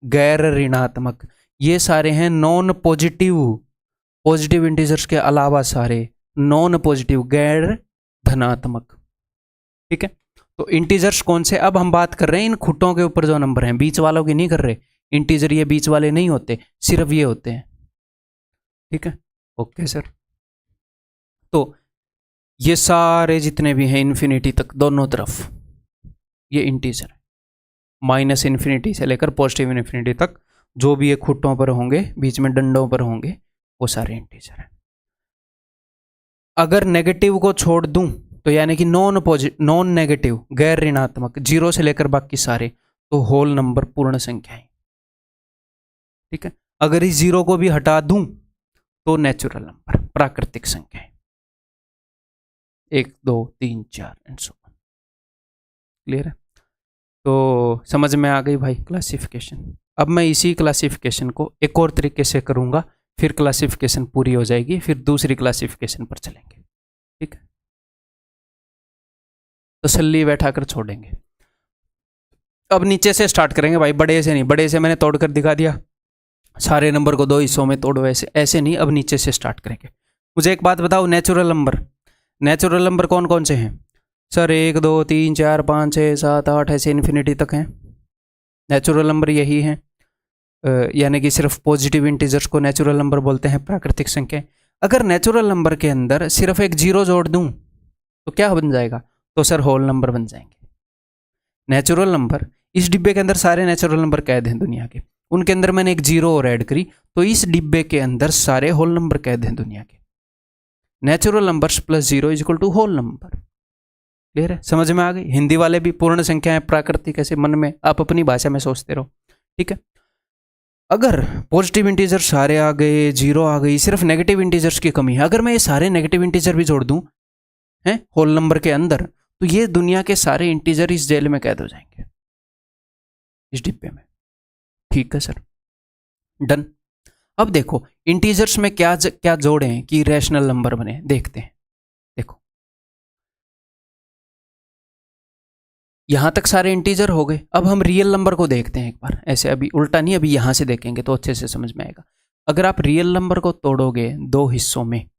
गैर ऋणात्मक। ये सारे हैं नॉन पॉजिटिव, पॉजिटिव इंटीजर्स के अलावा सारे नॉन पॉजिटिव, गैर धनात्मक। ठीक है, तो इंटीजर्स कौन से? अब हम बात कर रहे हैं इन खुटों के ऊपर जो नंबर हैं, बीच वालों की नहीं कर रहे। इंटीजर ये बीच वाले नहीं होते, सिर्फ ये होते हैं। ठीक है, ओके सर। तो ये सारे जितने भी हैं इन्फिनिटी तक दोनों तरफ ये इंटीजर है, माइनस इन्फिनिटी से लेकर पॉजिटिव इन्फिनिटी तक जो भी ये खुटों पर होंगे, बीच में डंडों पर होंगे, वो सारे इंटीजर हैं। अगर नेगेटिव को छोड़ दूं तो यानी कि नॉन नेगेटिव, गैर ऋणात्मक, 0 से लेकर बाकी सारे, तो होल नंबर, पूर्ण संख्याएं। ठीक है, अगर इस 0 को भी हटा दूं तो नेचुरल नंबर, प्राकृतिक संख्याएं, 1 2 3 4 एंड सो ऑन। क्लियर है? तो समझ में आ गई भाई क्लासिफिकेशन। अब मैं इसी क्लासिफिकेशन को एक और तरीके से करूंगा, फिर क्लासिफिकेशन पूरी हो जाएगी, फिर दूसरी क्लासिफिकेशन पर चलेंगे। ठीक है, तसल्ली बैठाकर छोड़ेंगे। अब नीचे से स्टार्ट करेंगे भाई, बड़े से नहीं। बड़े से मैंने तोड़कर दिखा दिया, सारे नंबर को 2 हिस्सों में तोड़ो, ऐसे नहीं। अब नीचे से स्टार्ट करेंगे। मुझे एक बात बताओ, नेचुरल नंबर कौन कौन से हैं सर? 1 2 3 4 5 6 7 8 ऐसे इन्फिनिटी तक हैं। नेचुरल नंबर यही हैं, यानी कि सिर्फ पॉजिटिव इंटीजर्स को नेचुरल नंबर बोलते हैं, प्राकृतिक संख्या। अगर नेचुरल नंबर के अंदर सिर्फ एक 0 जोड़ दूं तो क्या बन जाएगा? तो सर होल नंबर बन जाएंगे। नेचुरल नंबर, इस डिब्बे के अंदर सारे नेचुरल नंबर कैद हैं दुनिया के, उनके अंदर मैंने एक 0 और ऐड करी, तो इस डिब्बे के अंदर सारे होल नंबर कैद हैं दुनिया के। Natural numbers plus 0 is equal to whole number. Clear है? समझ में आ गई? हिंदी वाले भी पूर्ण संख्याएं, प्राकृतिक, ऐसे मन में आप अपनी भाषा में सोचते रहो। ठीक है, अगर पॉजिटिव इंटीजर सारे आ गए, 0 आ गई, सिर्फ नेगेटिव इंटीजर्स की कमी है, अगर मैं ये सारे नेगेटिव इंटीजर भी जोड़ दूं हैं होल नंबर के अंदर, तो ये दुनिया के सारे इंटीजर इस जेल में कैद हो जाएंगे, इस डिब्बे में। ठीक है सर, डन। अब देखो इंटीजर्स में क्या क्या जोड़ें कि रैशनल नंबर बने, देखते हैं। देखो यहां तक सारे इंटीजर हो गए। अब हम रियल नंबर को देखते हैं एक बार, ऐसे अभी उल्टा नहीं, अभी यहां से देखेंगे तो अच्छे से समझ में आएगा। अगर आप रियल नंबर को तोड़ोगे 2 हिस्सों में,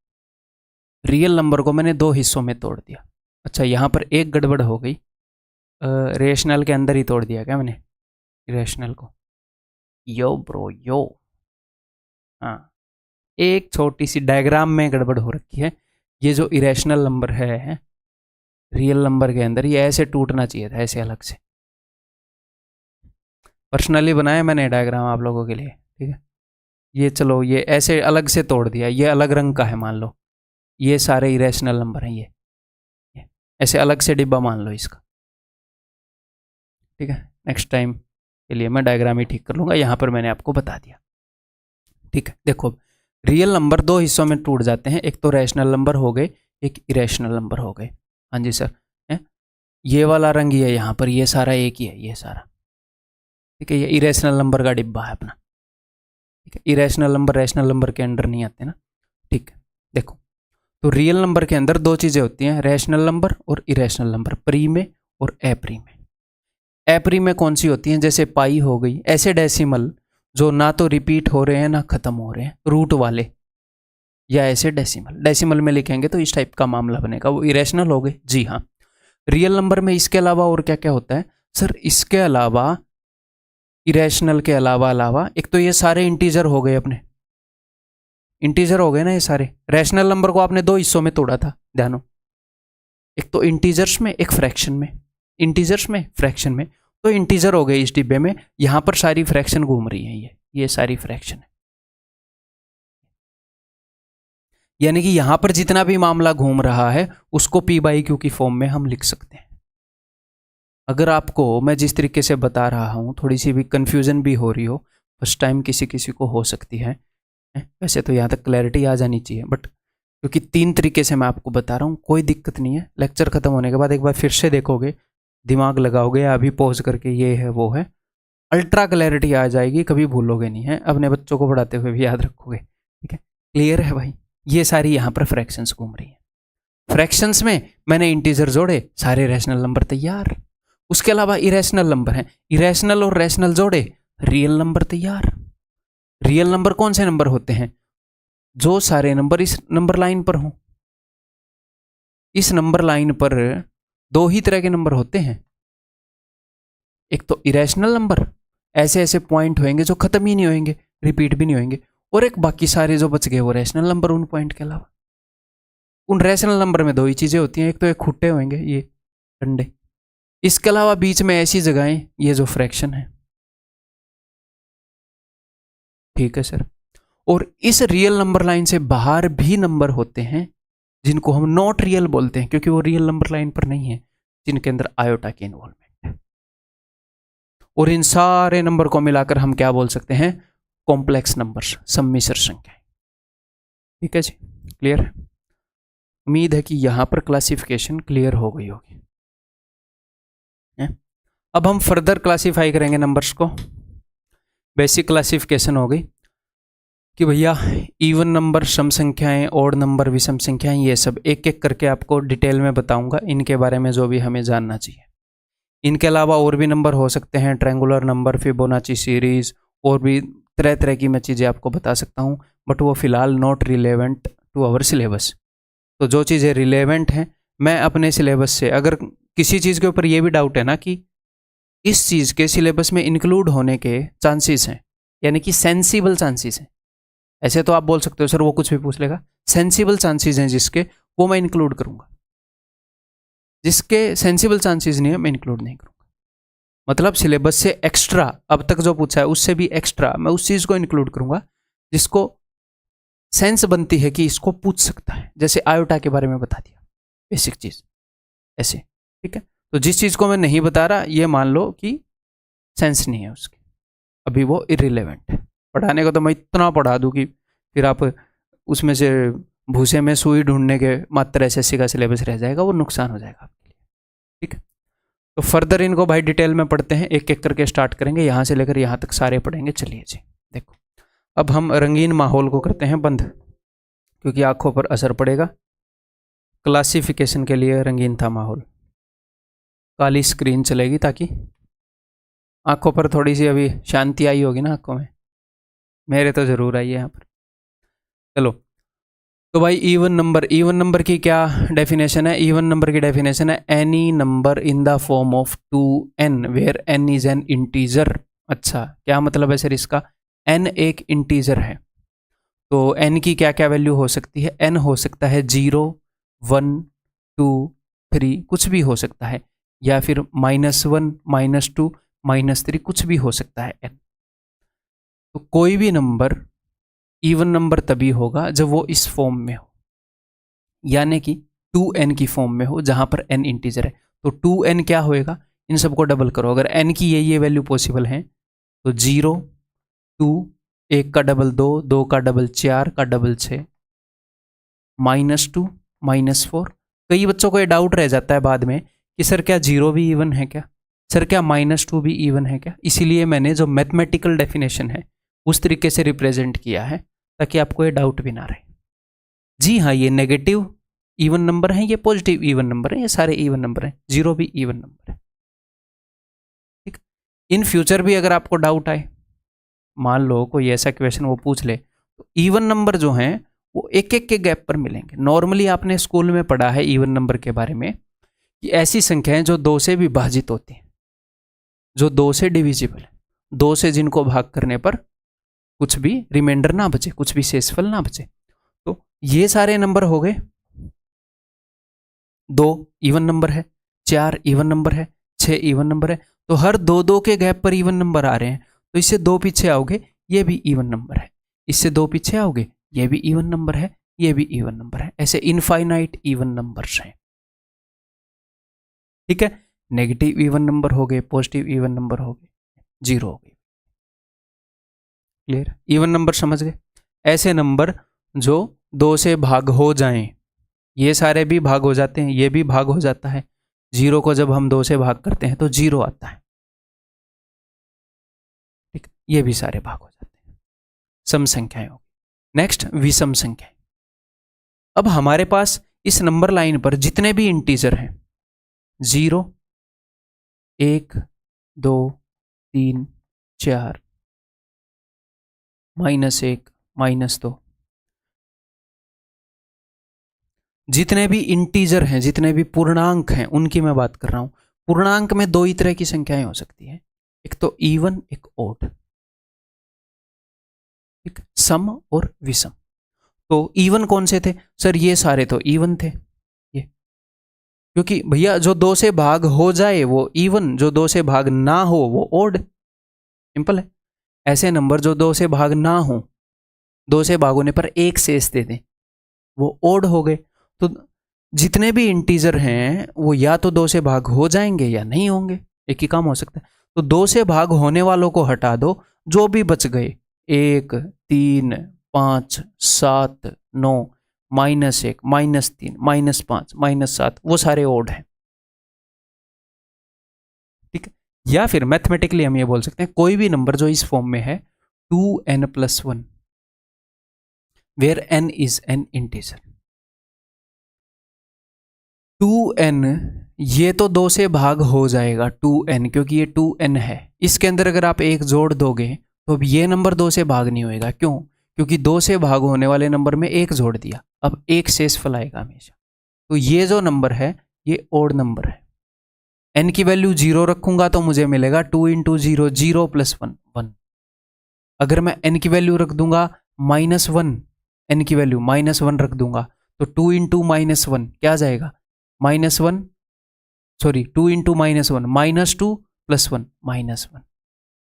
रियल नंबर को मैंने 2 हिस्सों में तोड़ दिया। अच्छा, यहां पर एक गड़बड़ हो गई, रेशनल के अंदर ही तोड़ दिया क्या मैंने इरेशनल को? यो ब्रो यो, हाँ, एक छोटी सी डायग्राम में गड़बड़ हो रखी है। ये जो इरेशनल नंबर है रियल नंबर के अंदर, ये ऐसे टूटना चाहिए था, ऐसे अलग से। पर्सनली बनाया मैंने डायग्राम आप लोगों के लिए। ठीक है, ये चलो ये ऐसे अलग से तोड़ दिया, ये अलग रंग का है मान लो, ये सारे इरेशनल नंबर हैं, ये ऐसे अलग से डिब्बा मान लो इसका। ठीक है, नेक्स्ट टाइम के लिए मैं डायग्राम ही ठीक कर लूँगा, यहाँ पर मैंने आपको बता दिया। ठीक है, देखो रियल नंबर 2 हिस्सों में टूट जाते हैं, एक तो रैशनल नंबर हो गए, एक इरेशनल नंबर हो गए। हाँ जी सर, है ये वाला रंग ही है यहाँ पर, ये सारा एक ही है, ये सारा। ठीक है, ये इरेशनल नंबर का डिब्बा है अपना। ठीक है, इरेशनल नंबर रैशनल नंबर के अंडर नहीं आते ना। ठीक है, देखो तो रियल नंबर के अंदर 2 चीज़ें होती हैं, रैशनल नंबर और इरेशनल नंबर, प्री में और एप्री में। एप्री में कौन सी होती हैं? जैसे पाई हो गई, ऐसे डेसिमल जो ना तो रिपीट हो रहे हैं ना खत्म हो रहे हैं, रूट वाले, या ऐसे डेसिमल में लिखेंगे तो इस टाइप का मामला बनेगा, वो इरेशनल हो गए। जी हाँ। रियल नंबर में इसके अलावा और क्या क्या होता है सर? इसके अलावा, इरेशनल के अलावा एक तो ये सारे इंटीजर हो गए, अपने इंटीजर हो गए ना ये सारे। रैशनल नंबर को आपने दो हिस्सों में तोड़ा था, ध्यान हो, एक तो इंटीजर्स में, एक फ्रैक्शन में। इंटीजर्स में, फ्रैक्शन में, तो इंटीजर हो गए इस डिब्बे में। यहां पर सारी फ्रैक्शन घूम रही है, ये सारी फ्रैक्शन है। यानी कि यहां पर जितना भी मामला घूम रहा है उसको पी बाई क्यू की फॉर्म में हम लिख सकते हैं। अगर आपको मैं जिस तरीके से बता रहा हूं थोड़ी सी भी कंफ्यूजन भी हो रही हो, फर्स्ट टाइम किसी किसी को हो सकती है, वैसे तो यहाँ तक क्लैरिटी आ जानी चाहिए, बट क्योंकि 3 तरीके से मैं आपको बता रहा हूँ, कोई दिक्कत नहीं है। लेक्चर खत्म होने के बाद एक बार फिर से देखोगे, दिमाग लगाओगे, अभी पॉज करके ये है वो है, अल्ट्रा क्लैरिटी आ जाएगी, कभी भूलोगे नहीं है। अपने बच्चों को पढ़ाते हुए भी याद रखोगे, ठीक है? क्लियर है भाई? ये सारी यहाँ पर फ्रैक्शंस घूम रही है। फ्रैक्शंस में मैंने इंटीजर जोड़े, सारे रैशनल नंबर तैयार। उसके अलावा इरेशनल नंबर हैं, इरेशनल और रैशनल जोड़े, रियल नंबर तैयार। रियल नंबर कौन से नंबर होते हैं? जो सारे नंबर इस नंबर लाइन पर हों। इस नंबर लाइन पर 2 ही तरह के नंबर होते हैं, एक तो इरेशनल नंबर, ऐसे ऐसे पॉइंट होंगे जो खत्म ही नहीं होंगे, रिपीट भी नहीं होंगे, और एक बाकी सारे जो बच गए वो रैशनल नंबर, उन पॉइंट के अलावा। उन रैशनल नंबर में 2 ही चीजें होती हैं, एक तो एक खुट्टे होंगे ये डंडे, इसके अलावा बीच में ऐसी जगहें ये जो फ्रैक्शन है, ठीक है सर। और इस रियल नंबर लाइन से बाहर भी नंबर होते हैं जिनको हम नॉट रियल बोलते हैं, क्योंकि वो रियल नंबर लाइन पर नहीं है, जिनके अंदर आयोटा की इन्वॉल्वमेंट है। और इन सारे नंबर को मिलाकर हम क्या बोल सकते हैं? कॉम्प्लेक्स नंबर्स, सम्मिश्र संख्याएं। ठीक है जी, क्लियर है? उम्मीद है कि यहां पर क्लासिफिकेशन क्लियर हो गई होगी। अब हम फर्दर क्लासिफाई करेंगे नंबर्स को। बेसिक क्लासिफिकेशन हो गई कि भैया इवन नंबर सम संख्याएं, ऑड नंबर विषम संख्याएं, ये सब एक एक करके आपको डिटेल में बताऊंगा, इनके बारे में जो भी हमें जानना चाहिए। इनके अलावा और भी नंबर हो सकते हैं, ट्रायंगुलर नंबर, फिबोनाची सीरीज, और भी तरह तरह की मैं चीज़ें आपको बता सकता हूँ, बट वो फिलहाल not relevant to our syllabus. तो जो चीज़ें रिलेवेंट हैं, मैं अपने सिलेबस से, अगर किसी चीज़ के ऊपर ये भी डाउट है ना कि इस चीज़ के सिलेबस में इंक्लूड होने के चांसेस हैं, यानी कि सेंसिबल चांसेस हैं, ऐसे तो आप बोल सकते हो सर वो कुछ भी पूछ लेगा, सेंसिबल चांसेस हैं जिसके, वो मैं इंक्लूड करूंगा। जिसके सेंसिबल चांसेस नहीं है मैं इंक्लूड नहीं करूंगा। मतलब सिलेबस से एक्स्ट्रा अब तक जो पूछा है उससे भी एक्स्ट्रा मैं उस चीज को इंक्लूड करूंगा जिसको सेंस बनती है कि इसको पूछ सकता है। जैसे आयोटा के बारे में बता दिया, बेसिक चीज ऐसे, ठीक है? तो जिस चीज को मैं नहीं बता रहा ये मान लो कि सेंस नहीं है उसकी, अभी वो इररिलेवेंट है। पढ़ाने को तो मैं इतना पढ़ा दूं कि फिर आप उसमें से भूसे में सुई ढूंढने के मात्र एसएससी का सिलेबस रह जाएगा, वो नुकसान हो जाएगा आपके लिए, ठीक है? तो फर्दर इनको भाई डिटेल में पढ़ते हैं, एक एक करके स्टार्ट करेंगे, यहाँ से लेकर यहाँ तक सारे पढ़ेंगे। चलिए जी, देखो अब हम रंगीन माहौल को करते हैं बंद, क्योंकि आंखों पर असर पड़ेगा। क्लासिफिकेशन के लिए रंगीन था माहौल, काली स्क्रीन चलेगी ताकि आंखों पर थोड़ी सी अभी शांति आई होगी ना आंखों में, मेरे तो जरूर आई है यहाँ पर। चलो तो भाई इवन नंबर की क्या डेफिनेशन है? इवन नंबर की डेफिनेशन है any number in the form of 2n where n is an integer. अच्छा, क्या मतलब है सर इसका? n एक इंटीजर है, तो n की क्या क्या वैल्यू हो सकती है? n हो सकता है 0, 1, 2, 3, कुछ भी हो सकता है, या फिर -1, -2, -3, कुछ भी हो सकता है n। तो कोई भी नंबर इवन नंबर तभी होगा जब वो इस फॉर्म में हो, यानी कि 2n की फॉर्म में हो जहां पर n इंटीजर है। तो 2n क्या होएगा? इन सबको डबल करो, अगर n की ये वैल्यू पॉसिबल है तो 0, 2, 1 का डबल 2, 2 का डबल 4 का डबल 6, -2, -4। कई बच्चों को ये डाउट रह जाता है बाद में कि सर क्या 0 भी इवन है क्या, सर क्या -2 भी इवन है क्या? इसीलिए मैंने जो मैथमेटिकल डेफिनेशन है उस तरीके से रिप्रेजेंट किया है ताकि आपको ये डाउट भी ना रहे। जी हाँ, ये नेगेटिव इवन नंबर है, ये पॉजिटिव इवन नंबर है, ये सारे इवन नंबर हैं, 0 भी इवन नंबर है, ठीक। इन फ्यूचर भी अगर आपको डाउट आए, मान लो कोई ऐसा क्वेश्चन वो पूछ ले तो इवन नंबर जो हैं वो एक एक के गैप पर मिलेंगे। नॉर्मली आपने स्कूल में पढ़ा है इवन नंबर के बारे में कि ऐसी संख्याएं जो 2 से विभाजित होती हैं, जो 2 से डिविजिबल है, 2 से जिनको भाग करने पर कुछ भी रिमाइंडर ना बचे, कुछ भी शेषफल ना बचे। तो ये सारे नंबर हो गए। 2 इवन नंबर है, 4 इवन नंबर है, 6 इवन नंबर है। तो हर 2-2 के गैप पर इवन नंबर आ रहे हैं। तो इससे 2 पीछे आओगे, ये भी इवन नंबर है। इससे 2 पीछे आओगे, ये भी इवन नंबर है, ये भी इवन नंबर है। ऐसे इनफाइनाइट इवन नंबर्स हैं। ठीक है, नेगेटिव इवन नंबर हो गए, पॉजिटिव इवन नंबर हो गए, 0 हो गए। क्लियर? इवन नंबर समझ गए? ऐसे नंबर जो 2 से भाग हो जाएं, ये सारे भी भाग हो जाते हैं, ये भी भाग हो जाता है। 0 को जब हम 2 से भाग करते हैं तो 0 आता है। ठीक, ये भी सारे भाग हो जाते हैं। सम संख्याएं होगी। नेक्स्ट विषम संख्याएं। अब हमारे पास इस नंबर लाइन पर जितने भी इंटीजर हैं 0, 1, 2, 3, 4, -1, -2, जितने भी इंटीजर हैं, जितने भी पूर्णांक हैं, उनकी मैं बात कर रहा हूं। पूर्णांक में 2 ही तरह की संख्याएं हो सकती हैं, एक तो इवन, एक ओड। ठीक, सम और विषम। तो इवन कौन से थे सर? ये सारे तो इवन थे, ये, क्योंकि भैया जो 2 से भाग हो जाए वो इवन, जो 2 से भाग ना हो वो ओड। सिंपल है। ऐसे नंबर जो 2 से भाग ना हो, 2 से भाग होने पर एक शेष दे दें, वो ओड हो गए। तो जितने भी इंटीजर हैं वो या तो 2 से भाग हो जाएंगे या नहीं होंगे, एक ही काम हो सकता है। तो 2 से भाग होने वालों को हटा दो, जो भी बच गए 1, 3, 5, 7, 9, -1, -3, -5, -7, वो सारे ओड हैं। ठीक है, या फिर मैथमेटिकली हम ये बोल सकते हैं कोई भी नंबर जो इस फॉर्म में है 2n+1 where n is an integer. 2n ये तो 2 से भाग हो जाएगा 2n, क्योंकि ये 2n है। इसके अंदर अगर आप 1 जोड़ दोगे तो अब ये नंबर 2 से भाग नहीं होएगा। क्यों? क्योंकि 2 से भाग होने वाले नंबर में 1 जोड़ दिया, अब एक शेषफल आएगा हमेशा। तो ये जो नंबर है ये ओड नंबर है। n की वैल्यू 0 रखूंगा तो मुझे मिलेगा 2 × 0, 0 + 1, 1। अगर मैं n की वैल्यू रख दूंगा -1, n की वैल्यू -1 रख दूंगा तो 2 × -1 क्या आ जाएगा? -1, सॉरी 2 × -1, -2 + 1, -1।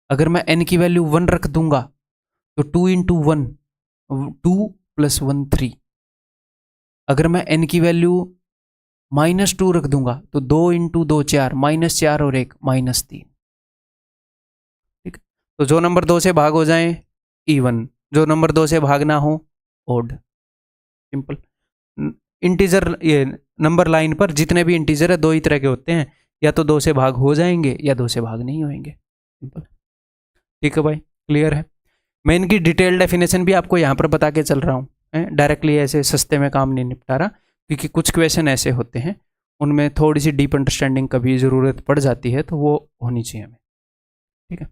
अगर मैं n की वैल्यू 1 रख दूंगा तो 2 × 1, 2 + 1, 3। अगर मैं n की वैल्यू -2 रख दूंगा तो 2 × 2, 4, -4 और 1, -3। ठीक, तो जो नंबर 2 से भाग हो जाए इवन, जो नंबर 2 से भाग ना हो ओड। सिंपल। इंटीजर, ये नंबर लाइन पर जितने भी इंटीजर है 2 ही तरह के होते हैं, या तो 2 से भाग हो जाएंगे या 2 से भाग नहीं होंगे। सिंपल। ठीक है भाई, क्लियर है? मैं इनकी डिटेल डेफिनेशन भी आपको यहाँ पर बता के चल रहा हूँ, डायरेक्टली ऐसे सस्ते में काम नहीं निपटा रहा, क्योंकि कुछ क्वेश्चन ऐसे होते हैं उनमें थोड़ी सी डीप अंडरस्टैंडिंग कभी ज़रूरत पड़ जाती है, तो वो होनी चाहिए हमें। ठीक है,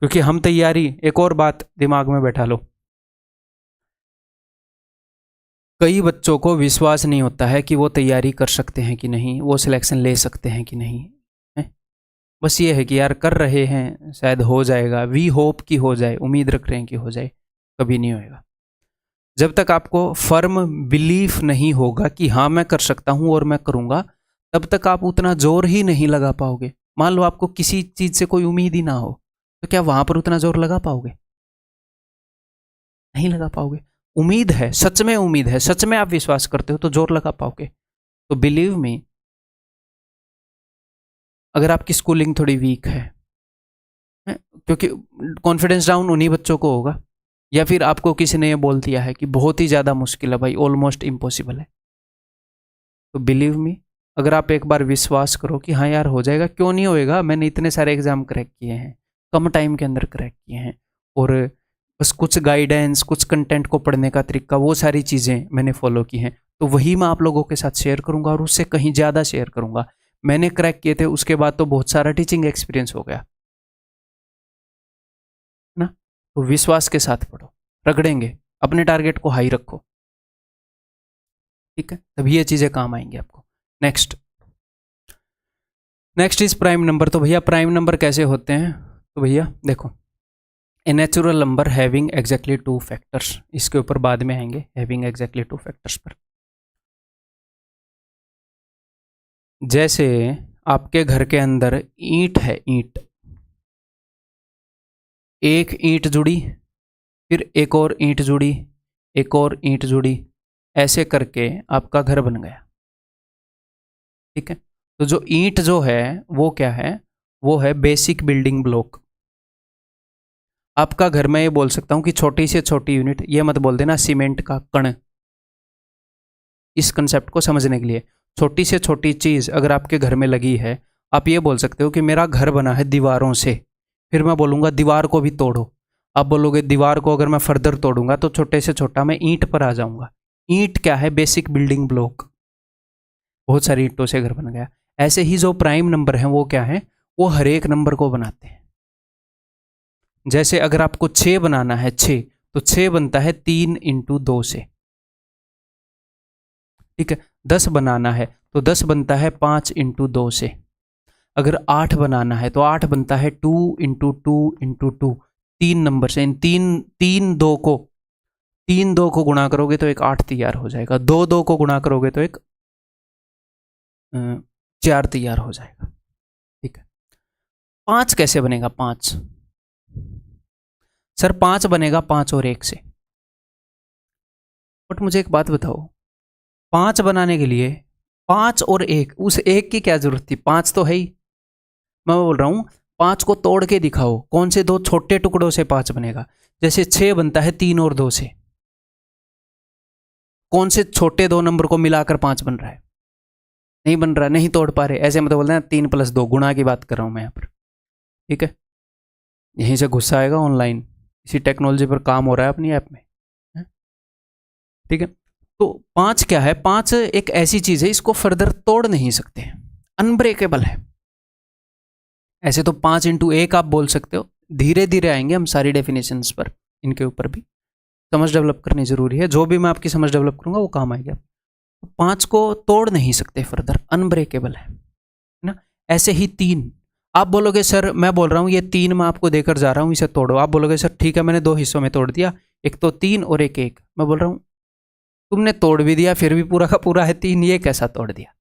क्योंकि हम तैयारी, एक और बात दिमाग में बैठा लो, कई बच्चों को विश्वास नहीं होता है कि वो तैयारी कर सकते हैं कि नहीं, वो सिलेक्शन ले सकते हैं कि नहीं है? बस ये है कि यार कर रहे हैं, शायद हो जाएगा, वी होप कि हो जाए, उम्मीद रख रहे हैं कि हो जाए। कभी नहीं होएगा। जब तक आपको फर्म बिलीफ नहीं होगा कि हाँ मैं कर सकता हूँ और मैं करूँगा, तब तक आप उतना जोर ही नहीं लगा पाओगे। मान लो आपको किसी चीज़ से कोई उम्मीद ही ना हो, तो क्या वहाँ पर उतना जोर लगा पाओगे? नहीं लगा पाओगे। उम्मीद है, सच में उम्मीद है, सच में आप विश्वास करते हो तो जोर लगा पाओगे। तो बिलीव मी, अगर आपकी स्कूलिंग थोड़ी वीक है, क्योंकि कॉन्फिडेंस डाउन उन्हीं बच्चों को होगा, या फिर आपको किसी ने ये बोल दिया है कि बहुत ही ज़्यादा मुश्किल है भाई, ऑलमोस्ट इम्पॉसिबल है, तो बिलीव मी, अगर आप एक बार विश्वास करो कि हाँ यार हो जाएगा, क्यों नहीं होएगा, मैंने इतने सारे एग्जाम क्रैक किए हैं, कम टाइम के अंदर क्रैक किए हैं, और बस कुछ गाइडेंस, कुछ कंटेंट को पढ़ने का तरीका, वो सारी चीज़ें मैंने फॉलो की हैं, तो वही मैं आप लोगों के साथ शेयर करूंगा, और उससे कहीं ज़्यादा शेयर करूंगा। मैंने क्रैक किए थे, उसके बाद तो बहुत सारा टीचिंग एक्सपीरियंस हो गया ना, तो विश्वास के साथ पढ़ो, रगड़ेंगे, अपने टारगेट को हाई रखो, ठीक है, तभी ये चीजें काम आएंगी आपको। Next is prime number. तो भैया प्राइम नंबर कैसे होते हैं? तो भैया देखो, ए natural number having exactly 2 factors, इसके ऊपर बाद में आएंगे, हैविंग एग्जैक्टली 2 फैक्टर्स पर। जैसे आपके घर के अंदर ईंट है, ईंट, एक ईंट जुड़ी, फिर एक और ईंट जुड़ी, एक और ईंट जुड़ी, ऐसे करके आपका घर बन गया, ठीक है। तो जो ईंट जो है वो क्या है? वो है बेसिक बिल्डिंग ब्लॉक। आपका घर में ये बोल सकता हूं कि छोटी से छोटी यूनिट, ये मत बोल देना सीमेंट का कण। इस कंसेप्ट को समझने के लिए, छोटी से छोटी चीज अगर आपके घर में लगी है, आप ये बोल सकते हो कि मेरा घर बना है दीवारों से, फिर मैं बोलूंगा दीवार को भी तोड़ो। आप बोलोगे दीवार को अगर मैं फर्दर तोड़ूंगा तो छोटे से छोटा मैं ईंट पर आ जाऊंगा। ईंट क्या है? Basic building block. बहुत सारी ईंटों से घर बन गया। ऐसे ही जो प्राइम नंबर है वो क्या है? वो हर एक नंबर को बनाते हैं। जैसे अगर आपको 6 बनाना है, 6, तो 6 बनता है 3 × 2 से, ठीक है। 10 बनाना है तो 10 बनता है 5 × 2 से। अगर 8 बनाना है तो 8 बनता है 2 × 2 × 2, 3 नंबर से। इन तीन दो को गुणा करोगे तो एक 8 तैयार हो जाएगा, 2 को गुणा करोगे तो एक 4 तैयार हो जाएगा, ठीक है। 5 कैसे बनेगा? 5 सर 5 बनेगा 5 और 1 से। बट मुझे एक बात बताओ, 5 बनाने के लिए 5 और 1, उस 1 की क्या जरूरत थी? 5 तो है ही। मैं बोल रहा हूं 5 को तोड़ के दिखाओ, कौन से 2 छोटे टुकड़ों से 5 बनेगा? जैसे 6 बनता है 3 और 2 से, कौन से छोटे 2 नंबर को मिलाकर 5 बन रहा है? नहीं बन रहा, नहीं तोड़ पा रहे। ऐसे मतलब बोलते हैं 3 + 2 गुणा की बात कर रहा हूं मैं यहाँ पर, ठीक है। यहीं से गुस्सा आएगा ऑनलाइन, इसी टेक्नोलॉजी पर काम हो रहा है अपनी ऐप में, ठीक है। तो 5 क्या है? 5 एक ऐसी चीज है, इसको फर्दर तोड़ नहीं सकते, अनब्रेकेबल है। ऐसे तो 5 × 1 आप बोल सकते हो। धीरे धीरे आएंगे हम सारी डेफिनेशंस पर, इनके ऊपर भी समझ डेवलप करनी जरूरी है। जो भी मैं आपकी समझ डेवलप करूंगा वो काम आएगा। 5 को तोड़ नहीं सकते फर्दर, अनब्रेकेबल है ना। ऐसे ही 3, आप बोलोगे सर मैं बोल रहा हूँ ये 3 मैं आपको देकर जा रहा हूँ, इसे तोड़ो। आप बोलोगे सर ठीक है मैंने 2 हिस्सों में तोड़ दिया, एक तो 3 और एक 1। मैं बोल रहा हूँ तुमने तोड़ भी दिया फिर भी पूरा का पूरा है 3, ये कैसा तोड़ दिया?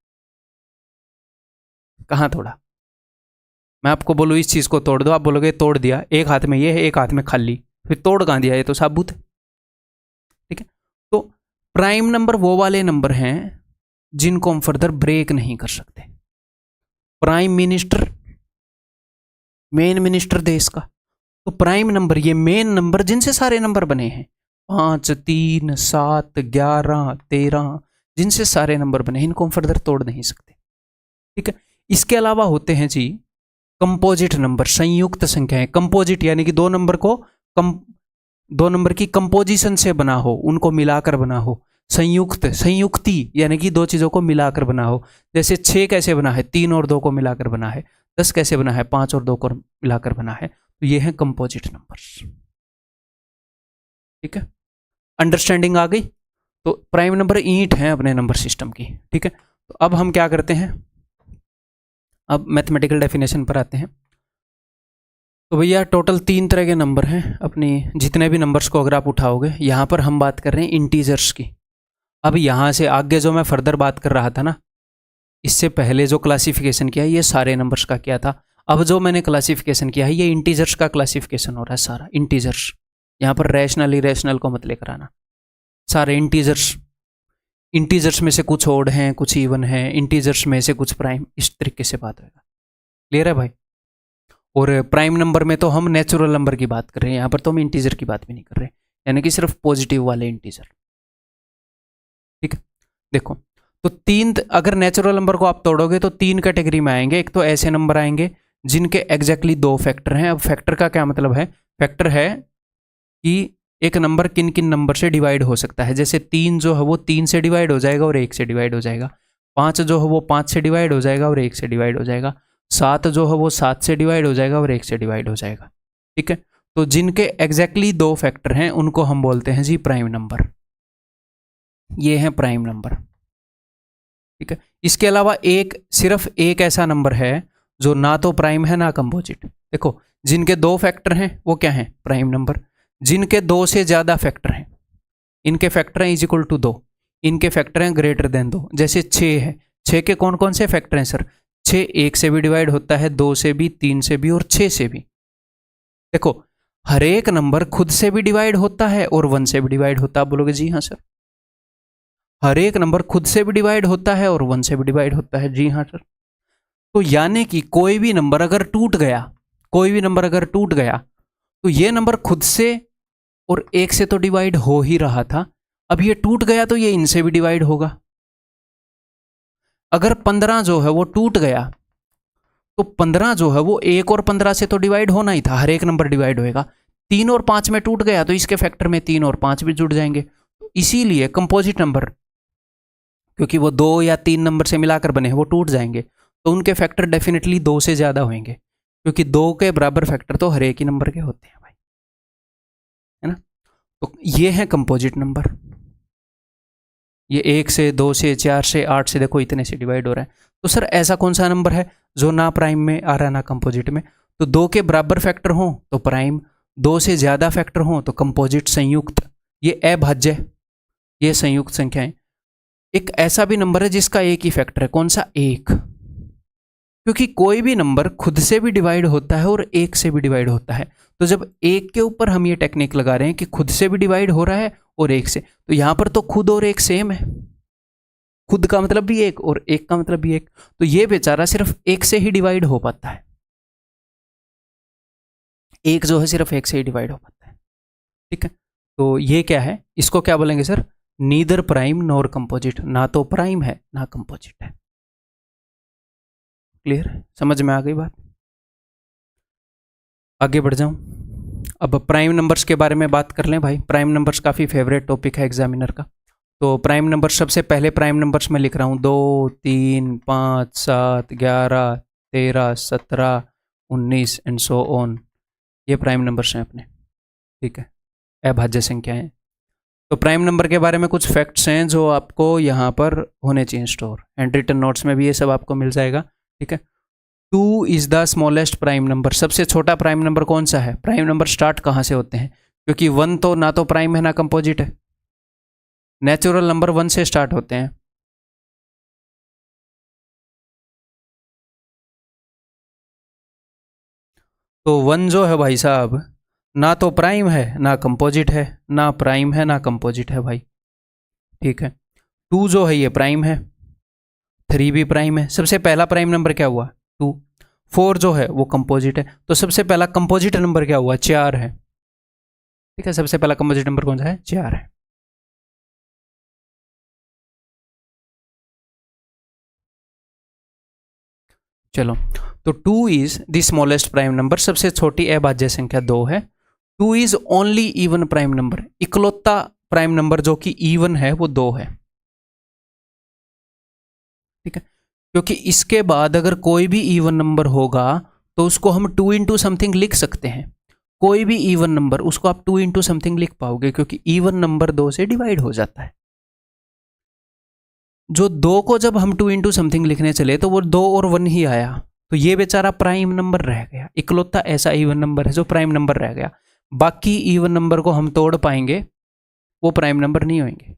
कहाँ तोड़ा? मैं आपको बोलूँ इस चीज को तोड़ दो, आप बोलोगे तोड़ दिया, एक हाथ में ये है एक हाथ में खाली, फिर तोड़ कहाँ दिया? ये तो साबुत है, ठीक है। तो प्राइम नंबर वो वाले नंबर हैं जिनको हम फर्दर ब्रेक नहीं कर सकते। प्राइम मिनिस्टर, मेन मिनिस्टर देश का, तो प्राइम नंबर ये मेन नंबर जिनसे सारे नंबर बने हैं, 5, 3, 7, 11, 13, जिनसे सारे नंबर बने हैं, इनको हम फर्दर तोड़ नहीं सकते, ठीक है। इसके अलावा होते हैं जी कंपोजिट नंबर, संयुक्त संख्याएं। कंपोजिट यानी कि 2 नंबर को 2 नंबर की कंपोजिशन से बना हो, उनको मिलाकर बना हो। संयुक्त, संयुक्ति यानी कि 2 चीजों को मिलाकर बना हो। जैसे 6 कैसे बना है? 3 और 2 को मिलाकर बना है। 10 कैसे बना है? 5 और 2 को मिलाकर बना है। तो ये है कंपोजिट नंबर्स, ठीक है। अंडरस्टैंडिंग आ गई? तो प्राइम नंबर ईंट है अपने नंबर सिस्टम की, ठीक है। तो अब हम क्या करते हैं, अब मैथमेटिकल डेफिनेशन पर आते हैं। तो भैया टोटल 3 तरह के नंबर हैं अपनी, जितने भी नंबर्स को अगर आप उठाओगे, यहाँ पर हम बात कर रहे हैं इंटीजर्स की। अब यहाँ से आगे जो मैं फर्दर बात कर रहा था ना, इससे पहले जो क्लासिफिकेशन किया ये सारे नंबर्स का किया था। अब जो मैंने क्लासिफिकेशन किया है ये इंटीजर्स का क्लासिफिकेशन हो रहा है सारा, इंटीजर्स। यहाँ पर रैशनल इरेशनल को मत लेकर आना, सारे इंटीजर्स। इंटीजर्स में से कुछ ओड हैं, कुछ इवन हैं, इंटीजर्स में से कुछ प्राइम, इस तरीके से बात होगा। क्लियर है भाई? और प्राइम नंबर में तो हम नेचुरल नंबर की बात कर रहे हैं, यहाँ पर तो हम इंटीजर की बात भी नहीं कर रहे, यानी कि सिर्फ पॉजिटिव वाले इंटीजर, ठीक है। देखो तो 3, अगर नेचुरल नंबर को आप तोड़ोगे तो 3 कैटेगरी में आएंगे। एक तो ऐसे नंबर आएंगे जिनके एग्जैक्टली 2 फैक्टर हैं। अब फैक्टर का क्या मतलब है? फैक्टर है कि एक नंबर किन किन नंबर से डिवाइड हो सकता है। जैसे 3 जो है वो 3 से डिवाइड हो जाएगा और 1 से डिवाइड हो जाएगा। 5 जो है वो 5 से डिवाइड हो जाएगा और 1 से डिवाइड हो जाएगा। 7 जो है वो 7 से डिवाइड हो जाएगा और 1 से डिवाइड हो जाएगा, ठीक है। तो जिनके एग्जैक्टली दो फैक्टर हैं उनको हम बोलते हैं जी प्राइम नंबर। ये है प्राइम नंबर, ठीक है। इसके अलावा सिर्फ एक ऐसा नंबर है जो ना तो प्राइम है ना कंपोजिट। देखो, जिनके दो फैक्टर हैं वो क्या है, प्राइम नंबर। जिनके दो से ज्यादा फैक्टर हैं, इनके फैक्टर हैं इज इक्वल टू 2, इनके फैक्टर हैं ग्रेटर देन 2। जैसे 6 है, 6 के कौन कौन से फैक्टर हैं सर? 6 1 से भी डिवाइड होता है, 2 से भी, 3 से भी और 6 से भी। देखो, हर एक नंबर खुद से भी डिवाइड होता है और 1 से भी डिवाइड होता है। आप बोलोगे जी हाँ सर। हर एक नंबर खुद से भी डिवाइड होता है और 1 से भी डिवाइड होता है, जी हाँ सर। तो यानी कि कोई भी नंबर अगर टूट गया, कोई भी नंबर अगर टूट गया, तो ये नंबर खुद से और 1 से तो डिवाइड हो ही रहा था, अब ये टूट गया तो ये इनसे भी डिवाइड होगा। अगर 15 जो है वो टूट गया, तो 15 जो है वो 1 और 15 से तो डिवाइड होना ही था, हर एक नंबर डिवाइड होएगा। 3 और 5 में टूट गया तो इसके फैक्टर में 3 और 5 भी जुड़ जाएंगे। इसीलिए कंपोजिट नंबर, क्योंकि वो 2 या 3 नंबर से मिलाकर बने हैं, वो टूट जाएंगे, तो उनके फैक्टर डेफिनेटली 2 से ज़्यादा होंगे, क्योंकि 2 के बराबर फैक्टर तो हर एक ही नंबर के होते हैं भाई, है ना। तो ये है कंपोजिट नंबर। ये 1 से, 2 से, 4 से, 8 से, देखो इतने से डिवाइड हो रहा है। तो सर ऐसा कौन सा नंबर है जो ना प्राइम में आ रहा है ना कंपोजिट में? तो 2 के बराबर फैक्टर हो तो प्राइम, 2 से ज़्यादा फैक्टर हो तो कंपोजिट, संयुक्त। ये अभाज्य, ये संयुक्त संख्याएं। एक ऐसा भी नंबर है जिसका एक ही फैक्टर है, कौन सा? 1। क्योंकि कोई भी नंबर खुद से भी डिवाइड होता है और 1 से भी डिवाइड होता है। तो जब 1 के ऊपर हम ये टेक्निक लगा रहे हैं कि खुद से भी डिवाइड हो रहा है और 1 से, तो यहां पर तो खुद और 1 सेम है। खुद का मतलब भी 1 और 1 का मतलब भी 1, तो ये बेचारा सिर्फ 1 से ही डिवाइड हो पाता है। 1 जो है सिर्फ 1 से ही डिवाइड हो पाता है, ठीक है। तो ये क्या है, इसको क्या बोलेंगे sir? Neither prime nor composite, ना तो प्राइम है ना कंपोजिट है। क्लियर, समझ में आ गई बात? आगे बढ़ जाऊं, अब प्राइम नंबर्स के बारे में बात कर लें भाई। प्राइम नंबर्स काफ़ी फेवरेट टॉपिक है एग्जामिनर का। तो प्राइम नंबर, सबसे पहले प्राइम नंबर्स में लिख रहा हूँ 2, 3, 5, 7, 11, 13, 17, 19 एंड सो ऑन। ये प्राइम नंबर्स हैं अपने, ठीक है, अभाज्य संख्याएं। तो प्राइम नंबर के बारे में कुछ फैक्ट्स हैं जो आपको यहाँ पर होने चाहिए स्टोर, एंड रिटन नोट्स में भी ये सब आपको मिल जाएगा, ठीक है। 2 is the smallest prime number. सबसे छोटा प्राइम नंबर कौन सा है? प्राइम नंबर स्टार्ट कहाँ से होते हैं? क्योंकि 1 तो ना तो प्राइम है ना कंपोजिट है, नेचुरल नंबर 1 से स्टार्ट होते हैं। तो 1 जो है भाई साहब, ना तो प्राइम है ना कंपोजिट है, ना प्राइम है ना कंपोजिट है भाई, ठीक है। 2 जो है ये प्राइम है, 3 भी प्राइम है। सबसे पहला प्राइम नंबर क्या हुआ? 2। 4 जो है वो कंपोजिट है, तो सबसे पहला कंपोजिट नंबर क्या हुआ? 4 है, ठीक है। सबसे पहला कंपोजिट नंबर कौन सा है? 4 है। चलो, तो 2 is the smallest prime number, सबसे छोटी अभाज्य संख्या 2 है। 2 is only even prime number, इकलौता प्राइम नंबर जो कि इवन है वो 2 है, ठीक है। क्योंकि इसके बाद अगर कोई भी इवन नंबर होगा तो उसको हम 2 इंटू समथिंग लिख सकते हैं। कोई भी इवन नंबर, उसको आप 2 इंटू समथिंग लिख पाओगे, क्योंकि इवन नंबर 2 से डिवाइड हो जाता है। जो 2 को जब हम 2 इंटू समथिंग लिखने चले तो वो 2 और 1 ही आया, तो ये बेचारा प्राइम नंबर रह गया। इकलौता ऐसा इवन नंबर है जो प्राइम नंबर रह गया। बाकी इवन नंबर को हम तोड़ पाएंगे, वो प्राइम नंबर नहीं होंगे।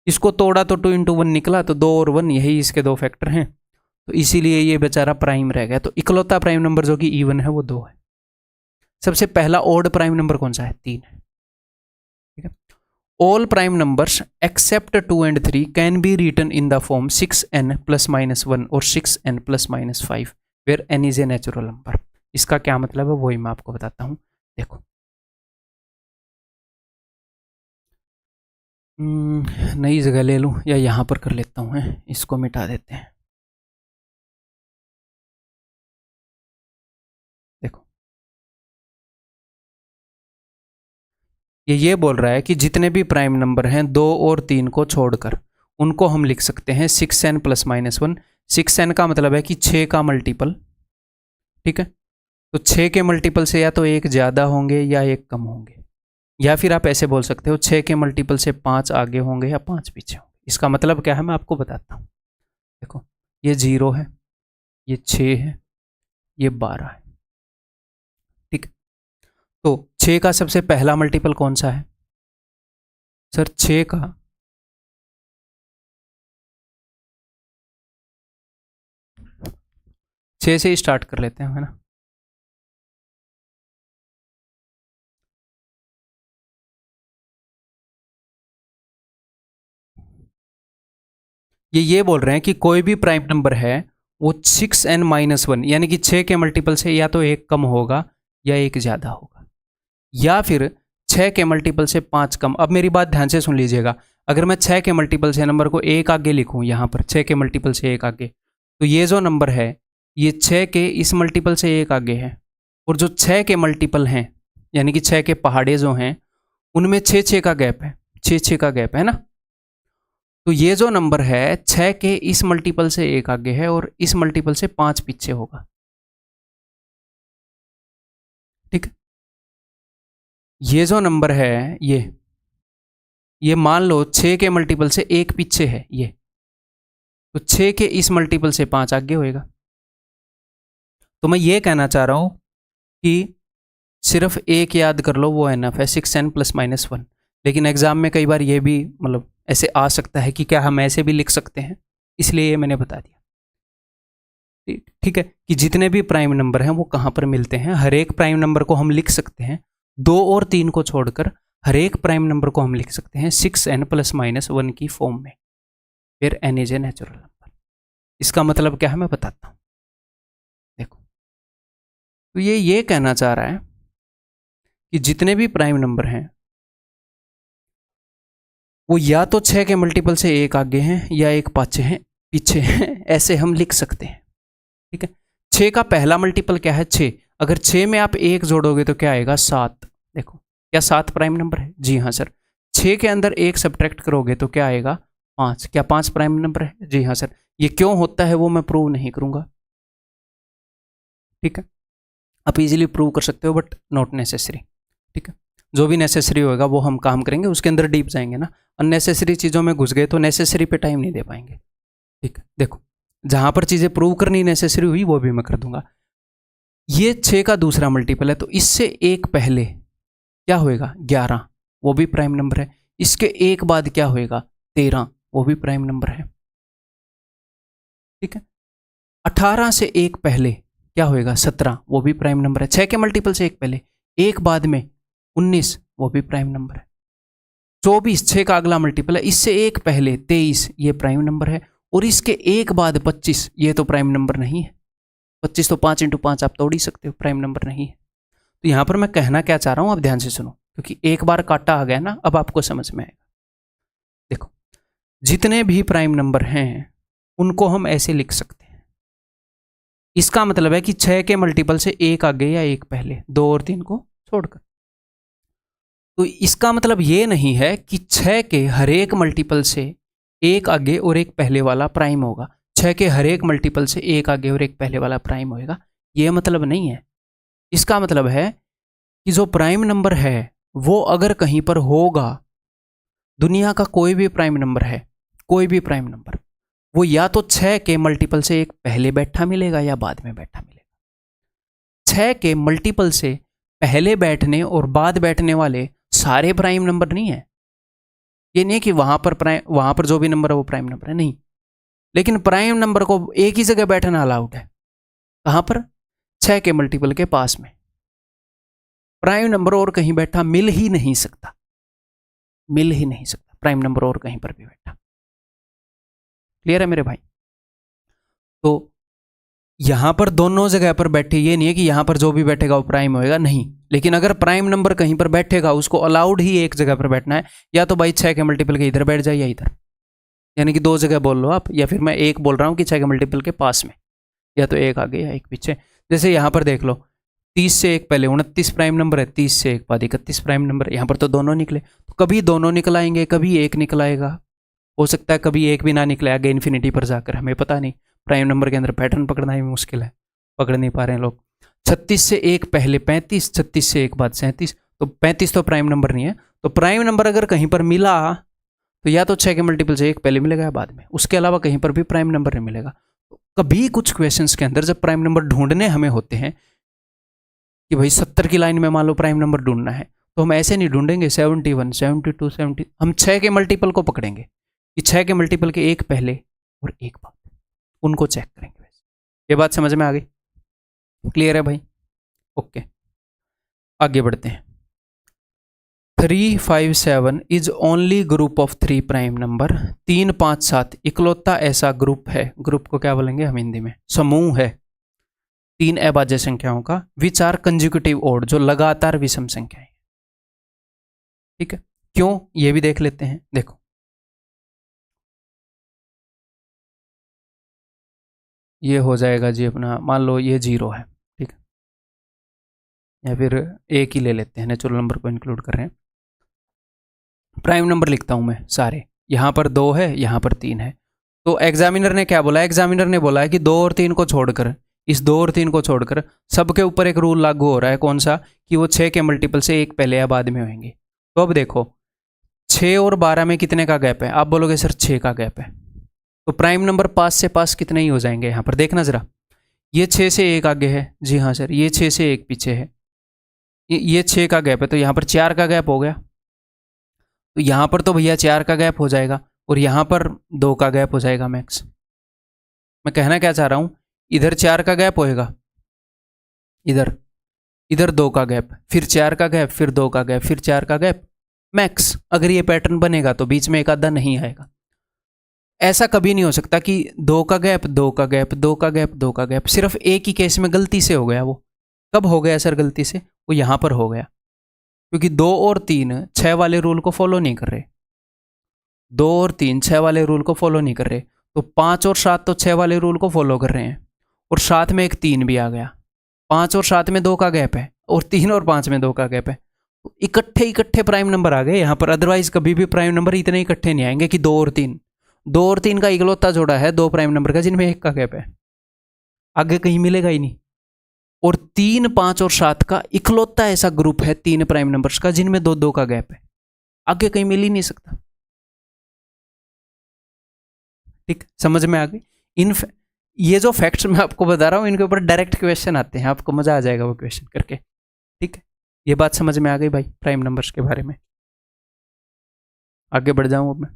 इसको तोड़ा तो 2 इंटू 1 निकला, तो 2 और 1 यही इसके दो फैक्टर हैं, तो इसीलिए ये बेचारा प्राइम रह गया। तो इकलौता प्राइम नंबर जो कि इवन है वो 2 है। सबसे पहला ऑड प्राइम नंबर कौन सा है? 3 है, ठीक है। All prime numbers except 2 and 3 can be written in the form 6n ± 1 और 6n ± 5 where n is a natural number. इसका क्या मतलब है वही मैं आपको बताता हूं। देखो, नई जगह ले लूं या यहां पर कर लेता हूं, इसको मिटा देते हैं। देखो, ये बोल रहा है कि जितने भी प्राइम नंबर हैं 2 और 3 को छोड़कर, उनको हम लिख सकते हैं 6n ± 1। 6n का मतलब है कि 6 का मल्टीपल, ठीक है। तो 6 के मल्टीपल से या तो एक ज़्यादा होंगे या एक कम होंगे, या फिर आप ऐसे बोल सकते हो 6 के मल्टीपल से 5 आगे होंगे या 5 पीछे होंगे। इसका मतलब क्या है मैं आपको बताता हूँ। देखो ये 0 है, ये 6 है, ये 12 है, ठीक। तो 6 का सबसे पहला मल्टीपल कौन सा है सर? 6 का 6 से ही स्टार्ट कर लेते हैं, है ना। ये बोल रहे हैं कि कोई भी प्राइम नंबर है वो 6n-1 यानी कि 6 के मल्टीपल से या तो एक कम होगा या एक ज़्यादा होगा, या फिर 6 के मल्टीपल से 5 कम। अब मेरी बात ध्यान से सुन लीजिएगा, अगर मैं 6 के मल्टीपल से नंबर को एक आगे लिखूं, यहाँ पर 6 के मल्टीपल से एक आगे, तो ये जो नंबर है ये 6 के इस मल्टीपल से एक आगे है, और जो 6 के मल्टीपल हैं यानी कि 6 के पहाड़े जो हैं उनमें 6-6 का गैप है, 6-6 का गैप है ना। तो ये जो नंबर है 6 के इस मल्टीपल से एक आगे है और इस मल्टीपल से 5 पीछे होगा, ठीक है। ये जो नंबर है ये मान लो 6 के मल्टीपल से एक पीछे है ये, तो 6 के इस मल्टीपल से 5 आगे होएगा। तो मैं ये कहना चाह रहा हूं कि सिर्फ एक याद कर लो वो एनफ है, 6n+-1। लेकिन एग्जाम में कई बार ये भी मतलब ऐसे आ सकता है कि क्या हम ऐसे भी लिख सकते हैं, इसलिए ये मैंने बता दिया, ठीक है, कि जितने भी प्राइम नंबर हैं वो कहाँ पर मिलते हैं। हर एक प्राइम नंबर को हम लिख सकते हैं, 2 और 3 को छोड़कर हर एक प्राइम नंबर को हम लिख सकते हैं 6n+-1 की फॉर्म में, फिर n is a natural number. इसका मतलब क्या है मैं बताता हूँ। देखो तो ये कहना चाह रहा है कि जितने भी प्राइम नंबर हैं वो या तो 6 के मल्टीपल से एक आगे हैं या एक पीछे हैं, ऐसे हम लिख सकते हैं, ठीक है। 6 का पहला मल्टीपल क्या है? 6। अगर 6 में आप एक जोड़ोगे तो क्या आएगा? 7। देखो क्या 7 प्राइम नंबर है? जी हाँ सर। 6 के अंदर एक सब्ट्रैक्ट करोगे तो क्या आएगा? 5। क्या 5 प्राइम नंबर है? जी हाँ सर। ये क्यों होता है वो मैं प्रूव नहीं करूंगा, ठीक है। आप इजीली प्रूव कर सकते हो बट नॉट नेसेसरी, ठीक है। जो भी नेसेसरी होगा वो हम काम करेंगे, उसके अंदर डीप जाएंगे ना। अननेसेसरी चीज़ों में घुस गए तो नेसेसरी पे टाइम नहीं दे पाएंगे, ठीक है। देखो जहाँ पर चीज़ें प्रूव करनी नेसेसरी हुई वो भी मैं कर दूंगा। ये 6 का दूसरा मल्टीपल है तो इससे एक पहले क्या होएगा? 11, वो भी प्राइम नंबर है। इसके एक बाद क्या होएगा? 13, वो भी प्राइम नंबर है, ठीक है। 18 से एक पहले क्या होएगा? 17, वो भी प्राइम नंबर है। 6 के मल्टीपल से एक पहले, एक बाद में 19, वो भी प्राइम नंबर है। 24 6 का अगला मल्टीपल है, इससे एक पहले 23, ये प्राइम नंबर है। और इसके एक बाद 25, ये तो प्राइम नंबर नहीं है। 25 तो 5 × 5 आप तोड़ ही सकते हो, प्राइम नंबर नहीं है। तो यहां पर मैं कहना क्या चाह रहा हूं, आप ध्यान से सुनो, क्योंकि एक बार काटा आ गया ना, अब आपको समझ में आएगा। देखो जितने भी प्राइम नंबर हैं उनको हम ऐसे लिख सकते हैं। इसका मतलब है कि 6 के मल्टीपल से एक आगे या एक पहले, 2 और 3 को छोड़कर। तो इसका मतलब ये नहीं है कि 6 के हर एक मल्टीपल से एक आगे और एक पहले वाला प्राइम होगा। 6 के हर एक मल्टीपल से एक आगे और एक पहले वाला प्राइम होएगा, ये मतलब नहीं है। इसका मतलब है कि जो प्राइम नंबर है वो अगर कहीं पर होगा, दुनिया का कोई भी प्राइम नंबर है, कोई भी प्राइम नंबर, वो या तो 6 के मल्टीपल से एक पहले बैठा मिलेगा या बाद में बैठा मिलेगा। 6 के मल्टीपल से पहले बैठने और बाद बैठने वाले सारे प्राइम नंबर नहीं है। ये नहीं है कि वहां पर जो भी नंबर है वो प्राइम नंबर है, नहीं। लेकिन प्राइम नंबर को एक ही जगह बैठना अलाउड है। कहां पर? 6 के मल्टीपल के पास में। प्राइम नंबर और कहीं बैठा मिल ही नहीं सकता, मिल ही नहीं सकता प्राइम नंबर और कहीं पर भी बैठा। क्लियर है मेरे भाई? तो यहां पर दोनों जगह पर बैठे, ये नहीं है कि यहां पर जो भी बैठेगा वो प्राइम होएगा, नहीं। लेकिन अगर प्राइम नंबर कहीं पर बैठेगा उसको अलाउड ही एक जगह पर बैठना है, या तो भाई 6 के मल्टीपल के इधर बैठ जाए या इधर, यानी कि 2 जगह बोल लो आप, या फिर मैं एक बोल रहा हूं कि 6 के मल्टीपल के पास में, या तो एक आगे या एक पीछे। जैसे यहां पर देख लो, 30 से एक पहले 29 प्राइम नंबर है, 30 से एक बाद 31 प्राइम नंबर। यहां पर तो दोनों निकले, तो कभी दोनों निकल आएंगे, कभी एक निकल आएगा, हो सकता है कभी एक भी ना निकले आगे इन्फिनिटी पर जाकर, हमें पता नहीं। प्राइम नंबर के अंदर पैटर्न पकड़ना ही मुश्किल है, पकड़ नहीं पा रहे हैं लोग। 36 से एक पहले 35, 36 से एक बाद 37, तो 35 तो प्राइम नंबर नहीं है। तो प्राइम नंबर अगर कहीं पर मिला तो या तो 6 के मल्टीपल से एक पहले मिलेगा या बाद में, उसके अलावा कहीं पर भी प्राइम नंबर नहीं मिलेगा। तो कभी कुछ क्वेश्चंस के अंदर जब प्राइम नंबर ढूंढने हमें होते हैं कि भाई 70 की लाइन में मान लो प्राइम नंबर ढूंढना है, तो हम ऐसे नहीं ढूंढेंगे 71, 72, 70, हम 6 के मल्टीपल को पकड़ेंगे कि 6 के मल्टीपल के एक पहले और एक बाद, उनको चेक करेंगे। ये बात समझ में आ गई? क्लियर है भाई? ओके, आगे बढ़ते हैं। 357 is only group of 3 prime number. 3, 5, 7 इकलौता ऐसा ग्रुप है, ग्रुप को क्या बोलेंगे हम हिंदी में? समूह है 3 अभाज्य संख्याओं का, विच आर कंज्यूकेटिव ओड, जो लगातार विषम संख्याएं। ठीक है, क्यों ये भी देख लेते हैं। देखो ये हो जाएगा जी अपना, मान लो ये 0 है, ठीक है, या फिर एक ही ले लेते हैं, नेचुरल नंबर को इंक्लूड कर रहे हैं। प्राइम नंबर लिखता हूं मैं सारे, यहां पर 2 है, यहां पर 3 है। तो एग्जामिनर ने क्या बोला? एग्जामिनर ने बोला है कि 2 और 3 को छोड़कर, इस 2 और 3 को छोड़कर सबके ऊपर एक रूल लागू हो रहा है। कौन सा? कि वो 6 के मल्टीपल से एक पहले या बाद में होंगे। तो अब देखो 6 और 12 में कितने का गैप है? आप बोलोगे सर 6 का गैप है, तो प्राइम नंबर पास से पास कितने ही हो जाएंगे? यहां पर देखना जरा, ये 6 से 1 आगे है, जी हाँ सर, ये 6 से 1 पीछे है, ये 6 का गैप है, तो यहां पर 4 का गैप हो गया। तो यहां पर तो भैया 4 का गैप हो जाएगा, और यहां पर 2 का गैप हो जाएगा मैक्स। मैं कहना क्या चाह रहा हूं, इधर 4 का गैप होएगा, इधर इधर 2 का गैप, फिर 4 का गैप, फिर 2 का गैप, फिर 4 का गैप मैक्स। अगर ये पैटर्न बनेगा तो बीच में एक आधा नहीं आएगा। ऐसा कभी नहीं हो सकता कि 2 का गैप, 2 का गैप, 2 का गैप, 2 का गैप। सिर्फ एक ही केस में गलती से हो गया। वो कब हो गया सर गलती से? वो यहां पर हो गया क्योंकि 2 और 3 6 वाले रूल को फॉलो नहीं कर रहे। 2 और 3 6 वाले रूल को फॉलो नहीं कर रहे, तो 5 और 7 तो 6 वाले रूल को फॉलो कर रहे हैं, और साथ में एक 3 भी आ गया। 5 और 7 में 2 का गैप है, और 3 और 5 में 2 का गैप है। तो इकट्ठे इकट्ठे प्राइम नंबर आ गए यहाँ पर। अदरवाइज कभी भी प्राइम नंबर इतने इकट्ठे नहीं आएंगे कि 2 और 3। 2 और 3 का इकलौता जोड़ा है 2 प्राइम नंबर का जिनमें 1 का गैप है, आगे कहीं मिलेगा ही नहीं। और 3, 5 और 7 का इकलौता ऐसा ग्रुप है 3 प्राइम नंबर्स का जिनमें 2-2 का गैप है, आगे कहीं मिल ही नहीं सकता। ठीक, समझ में आ गई? ये जो फैक्ट्स मैं आपको बता रहा हूं, इनके ऊपर डायरेक्ट क्वेश्चन आते हैं, आपको मजा आ जाएगा वो क्वेश्चन करके। ठीक है, ये बात समझ में आ गई भाई प्राइम नंबर्स के बारे में? आगे बढ़ जाऊं अब मैं।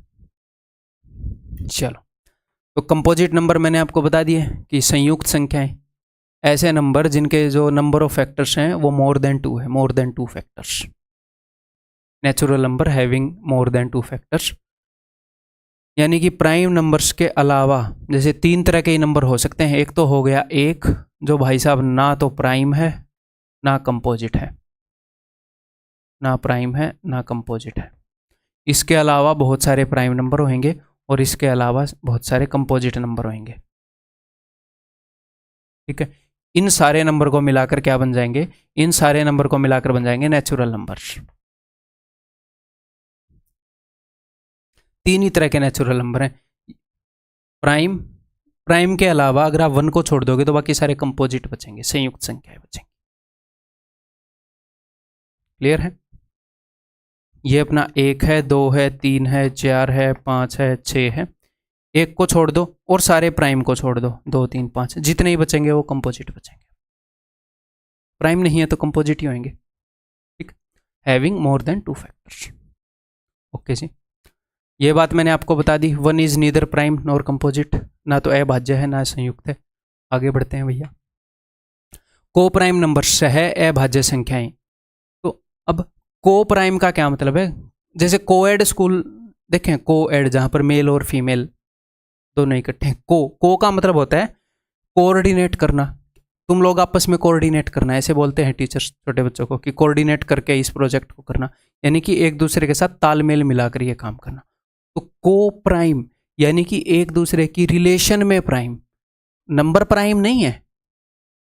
चलो, तो कंपोजिट नंबर मैंने आपको बता दिए कि संयुक्त संख्याएं, ऐसे नंबर जिनके जो नंबर ऑफ फैक्टर्स हैं वो मोर देन 2 है, मोर than 2 factors. Natural number having more than 2 factors, यानी कि प्राइम नंबर्स के अलावा जैसे 3 तरह के नंबर हो सकते हैं। एक तो हो गया 1, जो भाई साहब ना तो प्राइम है ना कंपोजिट है, ना प्राइम है ना कंपोजिट है। इसके अलावा बहुत सारे प्राइम नंबर होंगे, और इसके अलावा बहुत सारे कंपोजिट नंबर होंगे। ठीक है, इन सारे नंबर को मिलाकर क्या बन जाएंगे? इन सारे नंबर को मिलाकर बन जाएंगे नेचुरल नंबर्स। 3 ही तरह के नेचुरल नंबर हैं। प्राइम के अलावा अगर आप 1 को छोड़ दोगे तो बाकी सारे कंपोजिट बचेंगे, संयुक्त संख्याएं बचेंगी। क्लियर है? ये अपना 1 है, 2 है, 3 है, 4 है, 5 है, 6 है। 1 को छोड़ दो और सारे प्राइम को छोड़ दो, 2, 3, 5 जितने ही बचेंगे वो कंपोजिट बचेंगे। प्राइम नहीं है तो कंपोजिट ही होंगे। ठीक, having more than 2 factors. Okay जी, ये बात मैंने आपको बता दी। 1 is neither prime nor composite, ना तो अभाज्य है ना संयुक्त है। आगे बढ़ते हैं भैया। को प्राइम नंबर सह अभाज्य संख्याएं। तो अब को प्राइम का क्या मतलब है? जैसे कोएड स्कूल देखें, कोएड जहां पर मेल और फीमेल दोनों इकट्ठे हैं। को का मतलब होता है कोऑर्डिनेट करना, तुम लोग आपस में कोऑर्डिनेट करना, ऐसे बोलते हैं टीचर्स छोटे बच्चों को कि कोऑर्डिनेट करके इस प्रोजेक्ट को करना, यानी कि एक दूसरे के साथ तालमेल मिलाकर ये काम करना। तो को प्राइम यानी कि एक दूसरे की रिलेशन में प्राइम, नंबर प्राइम नहीं है,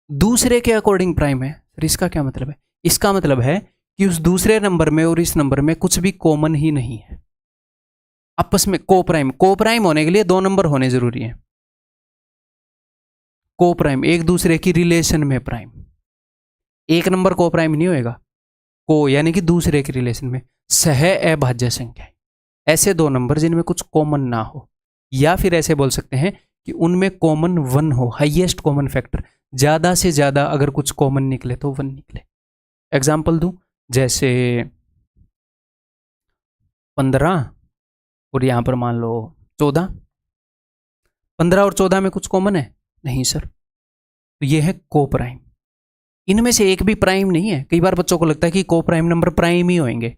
दूसरे के अकॉर्डिंग प्राइम है। फिर इसका क्या मतलब है? इसका मतलब है कि उस दूसरे नंबर में और इस नंबर में कुछ भी कॉमन ही नहीं है आपस में। को प्राइम होने के लिए 2 नंबर होने जरूरी है। को प्राइम एक दूसरे की रिलेशन में प्राइम, एक नंबर को प्राइम नहीं होएगा। को यानी कि दूसरे के रिलेशन में सह अभाज्य संख्या, ऐसे दो नंबर जिनमें कुछ कॉमन ना हो, या फिर ऐसे बोल सकते हैं कि उनमें कॉमन 1 हो, हाईएस्ट कॉमन फैक्टर, ज़्यादा से ज़्यादा अगर कुछ कॉमन निकले तो 1 निकले। एग्जाम्पल दूं, जैसे 15 और यहाँ पर मान लो 14। 15 और 14 में कुछ कॉमन है? नहीं सर। तो ये है को प्राइम। इनमें से एक भी प्राइम नहीं है। कई बार बच्चों को लगता है कि को प्राइम नंबर प्राइम ही होंगे।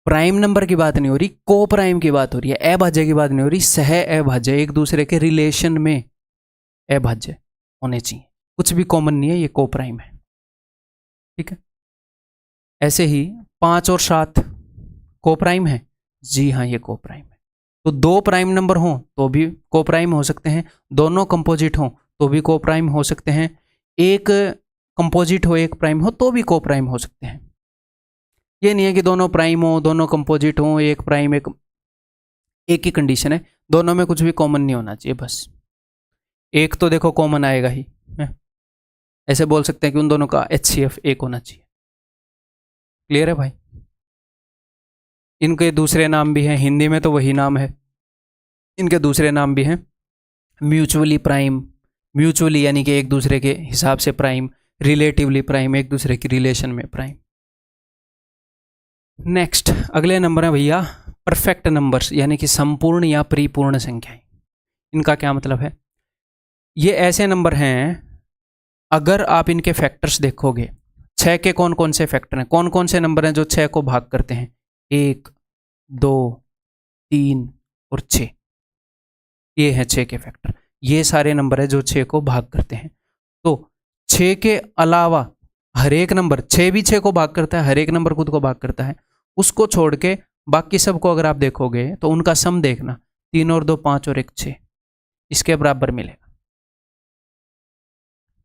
प्राइम नंबर की बात नहीं हो रही, को प्राइम की बात हो रही है, अभाज्य की बात नहीं हो रही, सह अभाज्य, एक दूसरे के रिलेशन में अभाज्य होने चाहिए, कुछ भी कॉमन नहीं है, ये को प्राइम है। ठीक है। ऐसे ही 5 और 7 को प्राइम है? जी हाँ, ये को प्राइम है। तो दो प्राइम नंबर हों तो भी को प्राइम हो सकते हैं, दोनों कंपोजिट हों तो भी को प्राइम हो सकते हैं, एक कंपोजिट हो एक प्राइम हो तो भी को प्राइम हो सकते हैं। ये नहीं है कि दोनों प्राइम हो, दोनों कंपोजिट हो, एक प्राइम एक ही कंडीशन है, दोनों में कुछ भी कॉमन नहीं होना चाहिए। बस एक तो देखो कॉमन आएगा ही है? ऐसे बोल सकते हैं कि उन दोनों का HCF एक होना चाहिए। क्लियर है भाई? इनके दूसरे नाम भी हैं, हिंदी में तो वही नाम है, इनके दूसरे नाम भी हैं, म्यूचुअली प्राइम, म्यूचुअली यानी कि एक दूसरे के हिसाब से प्राइम, रिलेटिवली प्राइम, एक दूसरे की रिलेशन में प्राइम। नेक्स्ट अगले नंबर है भैया परफेक्ट नंबर्स, यानी कि संपूर्ण या परिपूर्ण संख्याएं। इनका क्या मतलब है? ये ऐसे नंबर हैं, अगर आप इनके फैक्टर्स देखोगे, 6 के कौन कौन से फैक्टर हैं, कौन कौन से नंबर हैं जो 6 को भाग करते हैं? 1, 2, 3 और 6। ये हैं 6 के फैक्टर। ये सारे नंबर है जो 6 को भाग करते हैं। तो 6 के अलावा हर एक नंबर, 6 भी 6 को भाग करता है, हर एक नंबर खुद को भाग करता है, उसको छोड़ के बाकी सबको अगर आप देखोगे तो उनका सम देखना, 3 और 2 5 और 1 6, इसके बराबर मिलेगा।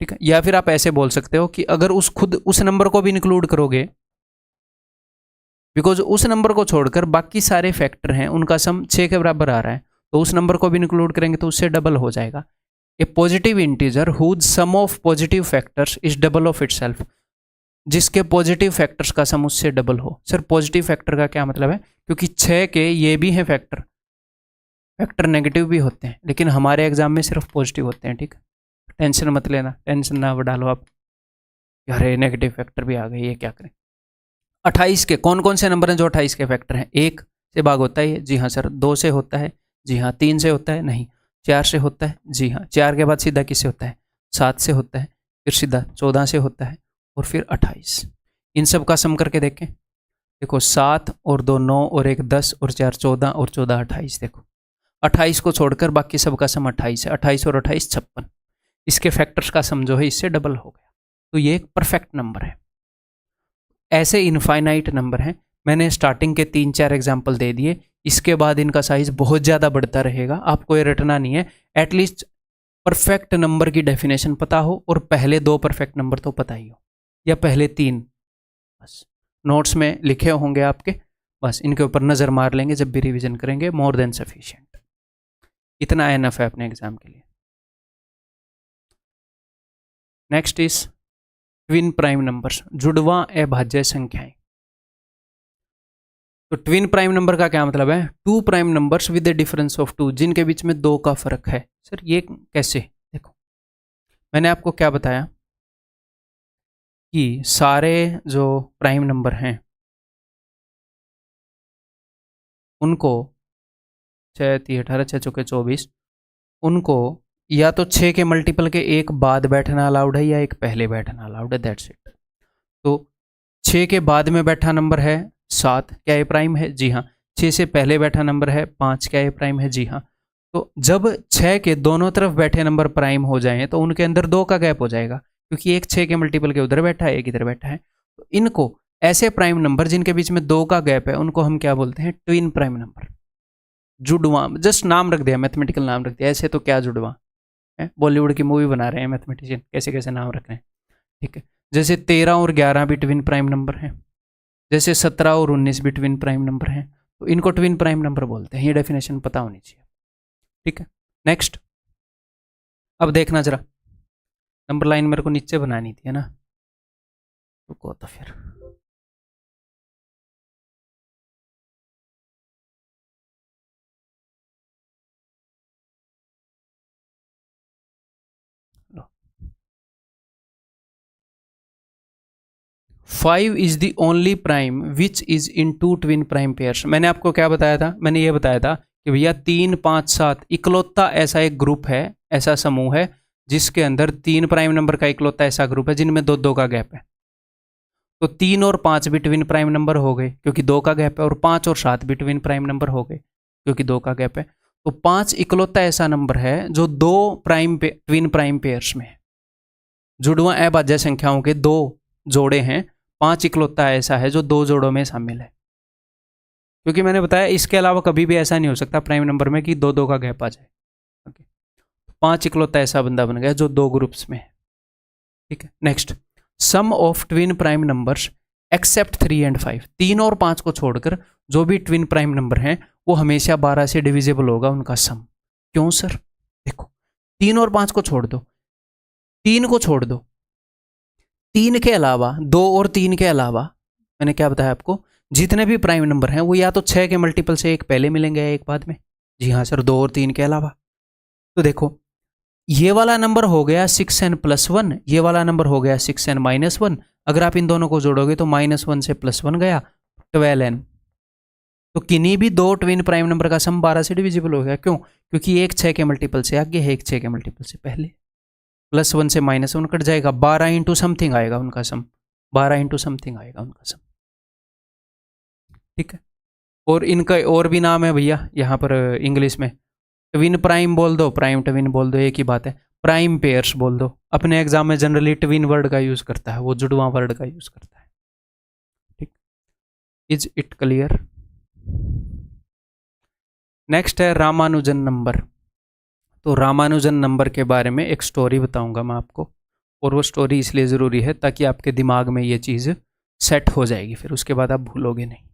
ठीक है। या फिर आप ऐसे बोल सकते हो कि अगर उस नंबर को भी इंक्लूड करोगे, बिकॉज उस नंबर को छोड़कर बाकी सारे फैक्टर हैं उनका सम 6 के बराबर आ रहा है, तो उस नंबर को भी इंक्लूड करेंगे तो उससे डबल हो जाएगा। A positive integer whose sum of positive factors is double of itself, जिसके पॉजिटिव फैक्टर्स का सम उससे डबल हो। सर पॉजिटिव फैक्टर का क्या मतलब है? क्योंकि 6 के ये भी हैं फैक्टर, फैक्टर नेगेटिव भी होते हैं, लेकिन हमारे एग्जाम में सिर्फ पॉजिटिव होते हैं। ठीक है, टेंशन मत लेना, टेंशन ना डालो आप, अरे नेगेटिव फैक्टर भी आ गए, ये क्या करें। 28 के कौन कौन से नंबर हैं जो 28 के फैक्टर हैं? 1 से भाग होता है? जी हाँ सर। 2 से होता है? जी हाँ। 3 से होता है? नहीं। 4 से होता है? जी हाँ। 4 के बाद सीधा किससे होता है? 7 से होता है, फिर सीधा 14 से होता है, और फिर 28। इन सब का सम करके देखें। देखो 7 और 2 9 और 1 10 और 4 14 और 14 28। देखो 28 को छोड़कर बाकी सब का सम 28 है, 28 और 28 56। इसके फैक्टर्स का सम जो है इससे डबल हो गया, तो ये एक परफेक्ट नंबर है। ऐसे इनफाइनाइट नंबर हैं, मैंने स्टार्टिंग के 3-4 एग्जाम्पल दे दिए, इसके बाद इनका साइज बहुत ज़्यादा बढ़ता रहेगा, आपको ये रटना नहीं है। एटलीस्ट परफेक्ट नंबर की डेफिनेशन पता हो और पहले 2 परफेक्ट नंबर तो पता ही हो, या पहले 3, बस नोट्स में लिखे होंगे आपके, बस इनके ऊपर नज़र मार लेंगे जब भी रिवीजन करेंगे, मोर देन सफिशिएंट। इतना एनफ है अपने एग्जाम के लिए। Next is twin prime numbers, जुड़वा अभाज्य संख्याएं। तो ट्विन प्राइम नंबर का क्या मतलब है? 2 prime numbers with A difference of 2, जिनके बीच में 2 का फर्क है। सर ये कैसे? देखो मैंने आपको क्या बताया कि सारे जो प्राइम नंबर हैं उनको 6 3 18 6 चौके 24, उनको या तो 6 के मल्टीपल के एक बाद बैठना अलाउड है या एक पहले बैठना अलाउड है, दैट्स इट। तो 6 के बाद में बैठा नंबर है 7, क्या ये प्राइम है? जी हाँ। 6 से पहले बैठा नंबर है 5, क्या ये प्राइम है? जी हाँ। तो जब 6 के दोनों तरफ बैठे नंबर प्राइम हो जाएं तो उनके अंदर 2 का गैप हो जाएगा, क्योंकि एक 6 के मल्टीपल के उधर बैठा है, एक इधर बैठा है। तो इनको ऐसे प्राइम नंबर जिनके बीच में 2 का गैप है उनको हम क्या बोलते हैं? ट्विन प्राइम नंबर, जुड़वा। जस्ट नाम रख दिया, मैथमेटिकल नाम रख दिया, ऐसे तो क्या जुड़वा है, बॉलीवुड की मूवी बना रहे हैं मैथमेटिशियन, कैसे कैसे नाम रख रहे हैं। ठीक है, जैसे 13 और 11 भी ट्विन प्राइम नंबर हैं, जैसे 17 और 19 भी ट्विन प्राइम नंबर हैं, तो इनको ट्विन प्राइम नंबर बोलते हैं। ये डेफिनेशन पता होनी चाहिए। ठीक है, नेक्स्ट अब देखना जरा, नंबर लाइन मेरे को नीचे बनानी थी है ना, रुको तो फिर लो, 5 is the only prime which is in two twin prime pairs. मैंने आपको क्या बताया था? मैंने ये बताया था कि भैया 3, 5, 7 इकलौता ऐसा एक ग्रुप है, ऐसा समूह है जिसके अंदर 3 प्राइम नंबर का इकलौता ऐसा ग्रुप है जिनमें 2-2 का गैप है। तो 3 और 5 भी ट्विन प्राइम नंबर हो गए क्योंकि 2 का गैप है, और 5 और 7 भी ट्विन प्राइम नंबर हो गए क्योंकि 2 का गैप है। तो 5 इकलौता ऐसा नंबर है जो 2 ट्विन प्राइम पेयर्स में है। जुड़वा अभाज्य संख्याओं के 2 जोड़े हैं, 5 इकलौता ऐसा है जो 2 जोड़ों में शामिल है। क्योंकि मैंने बताया इसके अलावा कभी भी ऐसा नहीं हो सकता प्राइम नंबर में कि 2-2 का गैप आ जाए। ओके, 5 इकलौता ऐसा बंदा बन गया जो 2 ग्रुप्स में है। ठीक है, next, sum of twin prime numbers except 3 and 5। 3 और 5 को छोड़कर जो भी ट्विन प्राइम नंबर हैं वो हमेशा 12 से डिविजिबल होगा उनका सम। क्यों सर? देखो, 3 और 5 को छोड़ दो, 3 को छोड़ दो, 3 के अलावा 2 और 3 के अलावा मैंने क्या बताया आपको, जितने भी प्राइम नंबर हैं वो या तो 6 के मल्टीपल से एक पहले मिलेंगे या एक बाद में। जी हाँ सर, 2 और 3 के अलावा। तो देखो, ये वाला नंबर हो गया 6n + 1, ये वाला नंबर हो गया 6n - 1। अगर आप इन दोनों को जोड़ोगे तो -1 से +1 गया 12n। तो किन्हीं भी 2 ट्विन प्राइम नंबर का सम 12 से डिविजिबल हो गया। क्यों? क्योंकि एक 6 के मल्टीपल से आगे है, एक 6 के मल्टीपल से पहले। +1 से -1 कट जाएगा, 12 इंटू समथिंग आएगा उनका सम, 12 इंटू समथिंग आएगा उनका सम। ठीक है, और इनका और भी नाम है भैया यहाँ पर इंग्लिश में, ट्विन प्राइम बोल दो, प्राइम ट्विन बोल दो, एक ही बात है। प्राइम पेयर्स बोल दो। अपने एग्जाम में जनरली ट्विन वर्ड का यूज करता है, वो जुड़वा वर्ड का यूज करता है। ठीक, इज इट क्लियर? नेक्स्ट है रामानुजन नंबर। तो रामानुजन नंबर के बारे में एक स्टोरी बताऊंगा मैं आपको, और वो स्टोरी इसलिए ज़रूरी है ताकि आपके दिमाग में ये चीज़ सेट हो जाएगी, फिर उसके बाद आप भूलोगे नहीं।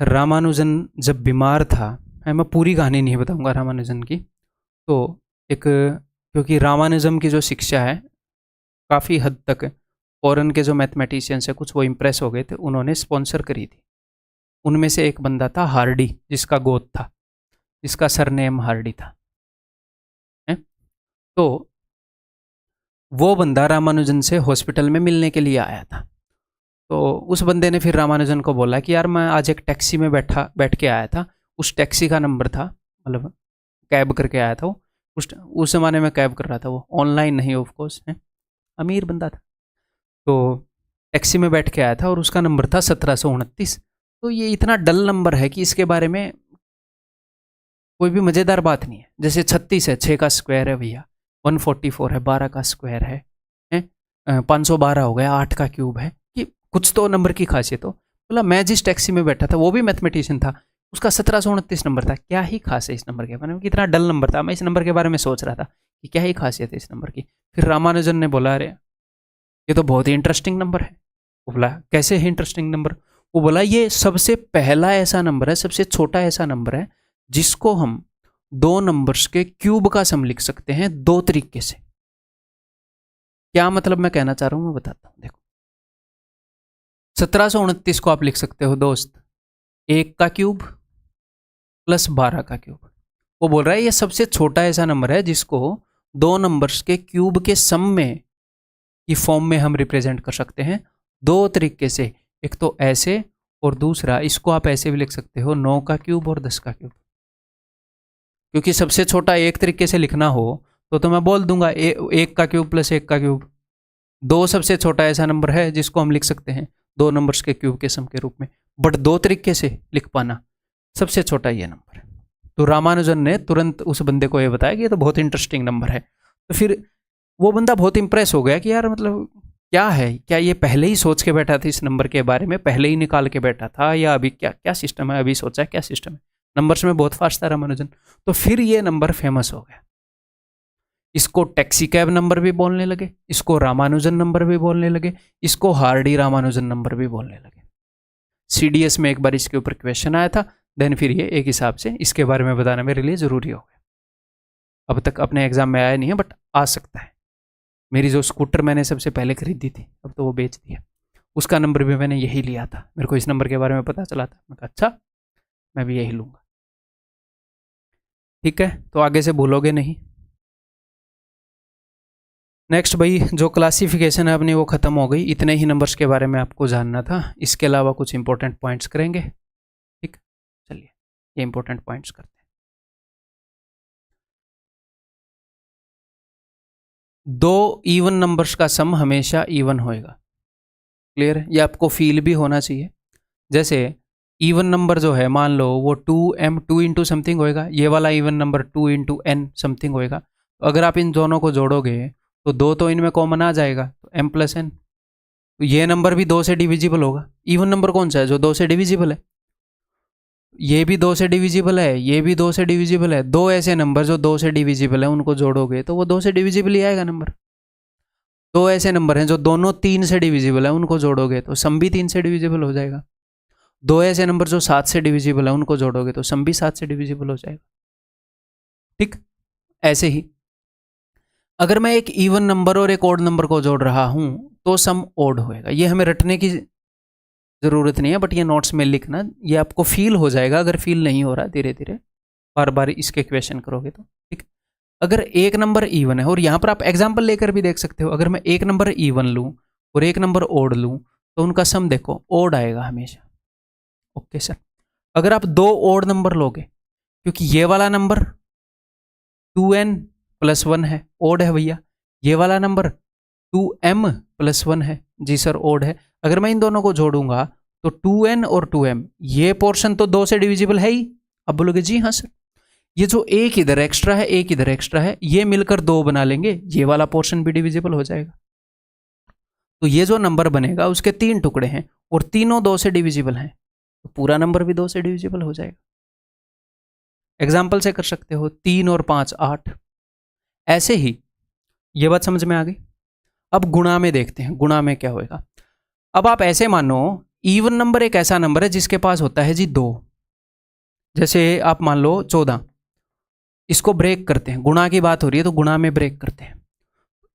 रामानुजन जब बीमार था, मैं पूरी कहानी नहीं बताऊंगा रामानुजन की, तो एक, क्योंकि रामानुजम की जो शिक्षा है काफ़ी हद तक फॉरेन के जो मैथमेटिशियंस है कुछ वो इम्प्रेस हो गए थे, उन्होंने स्पॉन्सर करी थी। उनमें से एक बंदा था हार्डी, जिसका गोद था, जिसका सरनेम हार्डी था। है? तो वो बंदा रामानुजन से हॉस्पिटल में मिलने के लिए आया था। तो उस बंदे ने फिर रामानुजन को बोला कि यार मैं आज एक टैक्सी में बैठ के आया था, उस टैक्सी का नंबर था, मतलब कैब करके आया था वो, उस ज़माने में कैब कर रहा था वो, ऑनलाइन नहीं ऑफ कोर्स, है, अमीर बंदा था। तो टैक्सी में बैठ के आया था और उसका नंबर था 1729। तो ये इतना डल नंबर है कि इसके बारे में कोई भी मज़ेदार बात नहीं है। जैसे 36 है, 6 का स्क्वायर है भैया, 144 है, 12 का स्क्वायर है, 512 हो गया, 8 का क्यूब है, कि कुछ तो नंबर की खासियत हो। बोला मैं जिस टैक्सी में बैठा था वो भी मैथमेटिशियन था, उसका 1729 नंबर था, क्या ही खास है इस नंबर के बारे में, कितना डल नंबर था। मैं इस नंबर के बारे में सोच रहा था कि क्या ही खासियत है इस नंबर की। फिर रामानुजन ने बोला अरे ये तो बहुत ही इंटरेस्टिंग नंबर है। वो बोला कैसे है इंटरेस्टिंग नंबर? वो बोला ये सबसे पहला ऐसा नंबर है, सबसे छोटा ऐसा नंबर है जिसको हम 2 नंबर्स के क्यूब का सम लिख सकते हैं 2 तरीके से। क्या मतलब मैं कहना चाह रहा हूं मैं बताता हूं। देखो, 1729 को आप लिख सकते हो दोस्त 1 का क्यूब प्लस 12 का क्यूब। वो बोल रहा है ये सबसे छोटा ऐसा नंबर है जिसको 2 नंबर्स के क्यूब के सम में की फॉर्म में हम रिप्रेजेंट कर सकते हैं 2 तरीके से। एक तो ऐसे, और दूसरा इसको आप ऐसे भी लिख सकते हो 9 का क्यूब और 10 का क्यूब। क्योंकि सबसे छोटा एक तरीके से लिखना हो तो मैं बोल दूंगा 1 का क्यूब प्लस 1 का क्यूब। 2 सबसे छोटा ऐसा नंबर है जिसको हम लिख सकते हैं 2 नंबर्स के क्यूब के सम के रूप में, बट 2 तरीके से लिख पाना सबसे छोटा ये नंबर है। तो रामानुजन ने तुरंत उस बंदे को ये बताया कि ये तो बहुत इंटरेस्टिंग नंबर है। तो फिर वो बंदा बहुत इंप्रेस हो गया कि यार मतलब क्या है, क्या ये पहले ही सोच के बैठा था इस नंबर के बारे में, पहले ही निकाल के बैठा था, या अभी क्या क्या सिस्टम है, अभी सोचा है क्या सिस्टम है। नंबर्स में बहुत फास्ट था रामानुजन। तो फिर ये नंबर फेमस हो गया। इसको टैक्सी कैब नंबर भी बोलने लगे, इसको रामानुजन नंबर भी बोलने लगे, इसको हार्डी रामानुजन नंबर भी बोलने लगे। सीडीएस में एक बार इसके ऊपर क्वेश्चन आया था, देन फिर ये एक हिसाब से इसके बारे में बताना मेरे लिए ज़रूरी हो गया। अब तक अपने एग्जाम में आया नहीं है बट आ सकता है। मेरी जो स्कूटर मैंने सबसे पहले खरीदी थी, अब तो वो बेच दिया, उसका नंबर भी मैंने यही लिया था। मेरे को इस नंबर के बारे में पता चला था, मैं कहा अच्छा मैं भी यही लूँगा। ठीक है, तो आगे से भूलोगे नहीं। नेक्स्ट भाई, जो क्लासिफिकेशन है अपनी वो ख़त्म हो गई। इतने ही नंबर्स के बारे में आपको जानना था, इसके अलावा कुछ इंपॉर्टेंट पॉइंट्स करेंगे। ठीक, चलिए ये इंपॉर्टेंट पॉइंट्स करते हैं। दो इवन नंबर्स का सम हमेशा इवन होएगा। क्लियर है, ये आपको फील भी होना चाहिए। जैसे इवन नंबर जो है, मान लो वो 2m 2 इंटू समथिंग होएगा, ये वाला even number 2 into n something होएगा। तो अगर आप इन दोनों को जोड़ोगे तो दो तो इनमें कॉमन आ जाएगा, तो m प्लस n। तो ये नंबर भी 2 से डिविजिबल होगा। इवन नंबर कौन सा है? जो 2 से डिविजिबल है। ये भी 2 से डिविजिबल है, ये भी 2 से डिविजिबल है। दो ऐसे नंबर जो 2 से डिविजिबल है, उनको जोड़ोगे तो वो 2 से डिविजिबल ही आएगा नंबर। दो ऐसे नंबर हैं जो दोनों 3 से डिविजिबल है, उनको जोड़ोगे तो सम भी 3 से डिविजिबल हो जाएगा। दो ऐसे नंबर जो 7 से डिविजिबल है, उनको जोड़ोगे तो सम भी 7 से डिविजिबल हो जाएगा। ठीक, ऐसे ही अगर मैं एक इवन नंबर और एक ऑड नंबर को जोड़ रहा हूं तो सम ऑड होएगा। ये हमें रटने की जरूरत नहीं है, बट ये नोट्स में लिखना, ये आपको फील हो जाएगा। अगर फील नहीं हो रहा, धीरे धीरे बार बार इसके क्वेश्चन करोगे तो। ठीक, अगर एक नंबर इवन है, और यहाँ पर आप एग्जाम्पल लेकर भी देख सकते हो, अगर मैं एक नंबर इवन लूँ और एक नंबर ओड लूँ तो उनका सम देखो ओड आएगा हमेशा। ओके सर, अगर आप दो ओड नंबर लोगे, क्योंकि ये वाला नंबर 2n प्लस 1 है, ओड है भैया। ये वाला नंबर 2m प्लस 1 है, जी सर ओड है। अगर मैं इन दोनों को जोड़ूंगा तो 2n और 2m, ये पोर्शन तो 2 से डिविजिबल है ही। अब बोलोगे जी हाँ सर, ये जो एक इधर एक्स्ट्रा है, एक इधर एक्स्ट्रा है, ये मिलकर 2 बना लेंगे, ये वाला पोर्शन भी डिविजिबल हो जाएगा। तो ये जो नंबर बनेगा उसके 3 टुकड़े हैं और तीनों 2 से डिविजिबल हैं, तो पूरा नंबर भी 2 से डिविजिबल हो जाएगा। एग्जाम्पल से कर सकते हो, 3 और 5 8। ऐसे ही ये बात समझ में आ गई। अब गुणा में देखते हैं, गुणा में क्या होएगा। अब आप ऐसे मानो, इवन नंबर एक ऐसा नंबर है जिसके पास होता है जी 2। जैसे आप मान लो 14, इसको ब्रेक करते हैं, गुणा की बात हो रही है तो गुणा में ब्रेक करते हैं।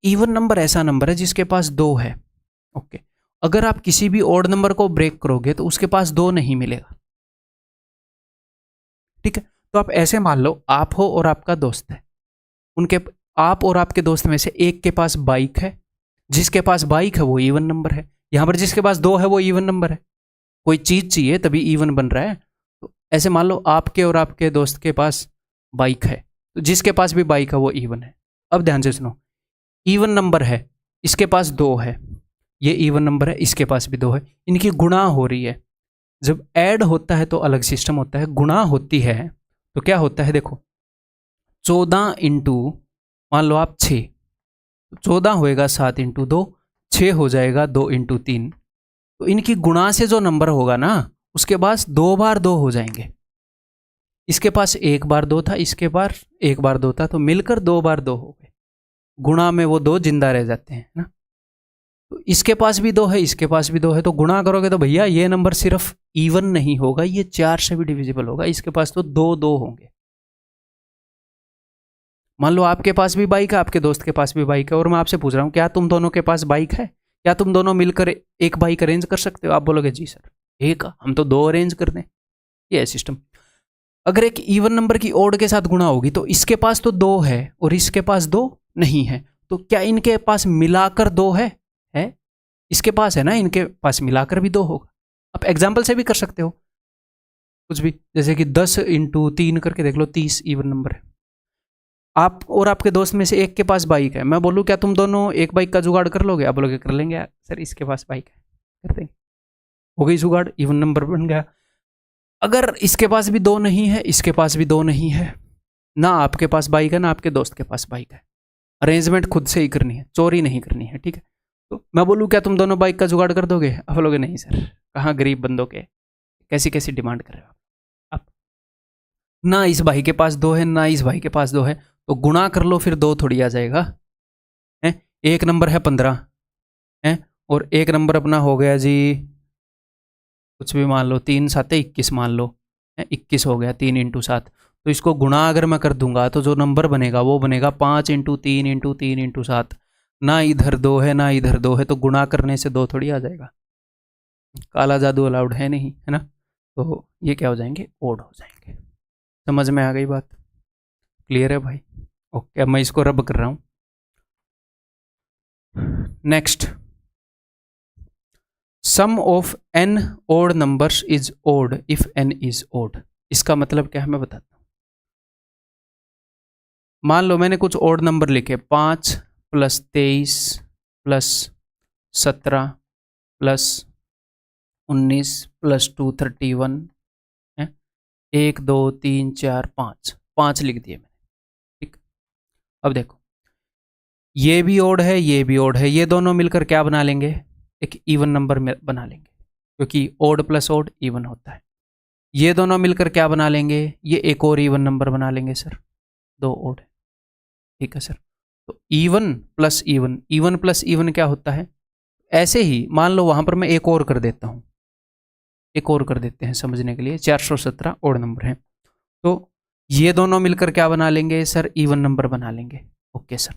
इवन नंबर ऐसा नंबर है जिसके पास 2 है। ओके, अगर आप किसी भी ऑड नंबर को ब्रेक करोगे तो उसके पास 2 नहीं मिलेगा। ठीक है, तो आप ऐसे मान लो आप हो और आपका दोस्त है, उनके आप और आपके दोस्त में से एक के पास बाइक है, जिसके पास बाइक है वो इवन नंबर है। यहां पर जिसके पास 2 है वो इवन नंबर है। कोई चीज चाहिए तभी इवन बन रहा है। तो ऐसे मान लो आपके और आपके दोस्त के पास बाइक है, तो जिसके पास भी बाइक है वो इवन है। अब ध्यान से सुनो, इवन नंबर है, इसके पास 2 है, ये इवन नंबर है, इसके पास भी 2 है, इनकी गुणा हो रही है। जब ऐड होता है तो अलग सिस्टम होता है, गुणा होती है तो क्या होता है देखो, 14 इंटू मान लो आप 6, 14 होएगा 7 इंटू 2, 6 हो जाएगा 2 इंटू 3। तो इनकी गुणा से जो नंबर होगा ना, उसके पास 2 बार 2 हो जाएंगे। इसके पास 1 बार 2 था, इसके पास 1 बार 2 था, तो मिलकर 2 बार 2 हो गए। गुणा में वो 2 जिंदा रह जाते हैं ना। तो इसके पास भी 2 है, इसके पास भी 2 है, तो गुणा करोगे तो भैया ये नंबर सिर्फ इवन नहीं होगा, ये 4 से भी डिविजिबल होगा। इसके पास तो 2 2 होंगे। मान लो आपके पास भी बाइक है, आपके दोस्त के पास भी बाइक है, और मैं आपसे पूछ रहा हूँ क्या तुम दोनों के पास बाइक है? क्या तुम दोनों मिलकर एक बाइक अरेंज कर सकते हो? आप बोलोगे जी सर एक, हम तो 2 अरेंज कर दें। ये है सिस्टम। अगर एक इवन नंबर की ओड के साथ गुणा होगी तो इसके पास तो 2 है और इसके पास 2 नहीं है, तो क्या इनके पास मिलाकर 2 है? इसके पास है ना, इनके पास मिलाकर भी 2 होगा। आप एग्जाम्पल से भी कर सकते हो कुछ भी, जैसे कि 10 इंटू 3 करके देख लो, 30 इवन नंबर है। आप और आपके दोस्त में से एक के पास बाइक है, मैं बोलूँ क्या तुम दोनों एक बाइक का जुगाड़ कर लोगे? आप बोलोगे कर लेंगे यार सर, इसके पास बाइक है, कर देंगे, हो गई जुगाड़, इवन नंबर बन गया। अगर इसके पास भी 2 नहीं है, इसके पास भी 2 नहीं है, ना आपके पास बाइक है ना आपके दोस्त के पास बाइक है, अरेंजमेंट खुद से ही करनी है, चोरी नहीं करनी है। ठीक है, तो मैं बोलूँ क्या तुम दोनों बाइक का जुगाड़ कर दोगे? आप बोलोगे नहीं सर, कहाँ गरीब बंदों के कैसी कैसी डिमांड कर रहे हो आप। ना इस भाई के पास 2 है, ना इस भाई के पास 2 है, तो गुणा कर लो, फिर 2 थोड़ी आ जाएगा है। एक नंबर है 15 है, और एक नंबर अपना हो गया जी कुछ भी मान लो, 3 7 21 मान लो, 21 हो गया 3 इंटू 7। तो इसको गुणा अगर मैं कर दूंगा तो जो नंबर बनेगा वो बनेगा 5 इंटू 3 इंटू 3 इंटू 7। ना इधर 2 है ना इधर 2 है, तो गुणा करने से 2 थोड़ी आ जाएगा। काला जादू अलाउड है नहीं, है ना। तो ये क्या हो जाएंगे, ओड हो जाएंगे। समझ में आ गई बात, क्लियर है भाई। ओके, अब मैं इसको रब कर रहा हूं। Next, sum of n odd numbers is odd if n is odd. इसका मतलब क्या है मैं बताता हूं। मान लो मैंने कुछ ओड नंबर लिखे, 5 + 23 + 17 + 19 + 2 31 है, 1 2 3 4 5 लिख दिए मैंने। ठीक, अब देखो ये भी ओड है ये भी ओड है, ये दोनों मिलकर क्या बना लेंगे, एक इवन नंबर में बना लेंगे, क्योंकि ओड प्लस ओड इवन होता है। ये दोनों मिलकर क्या बना लेंगे, ये एक और इवन नंबर बना लेंगे सर, 2 ओड है। ठीक है सर, तो even plus even, even plus even क्या होता है, ऐसे ही मान लो वहां पर मैं एक और कर देता हूं, एक और कर देते हैं समझने के लिए, 417 ओड नंबर है, तो ये दोनों मिलकर क्या बना लेंगे सर, इवन नंबर बना लेंगे। ओके सर,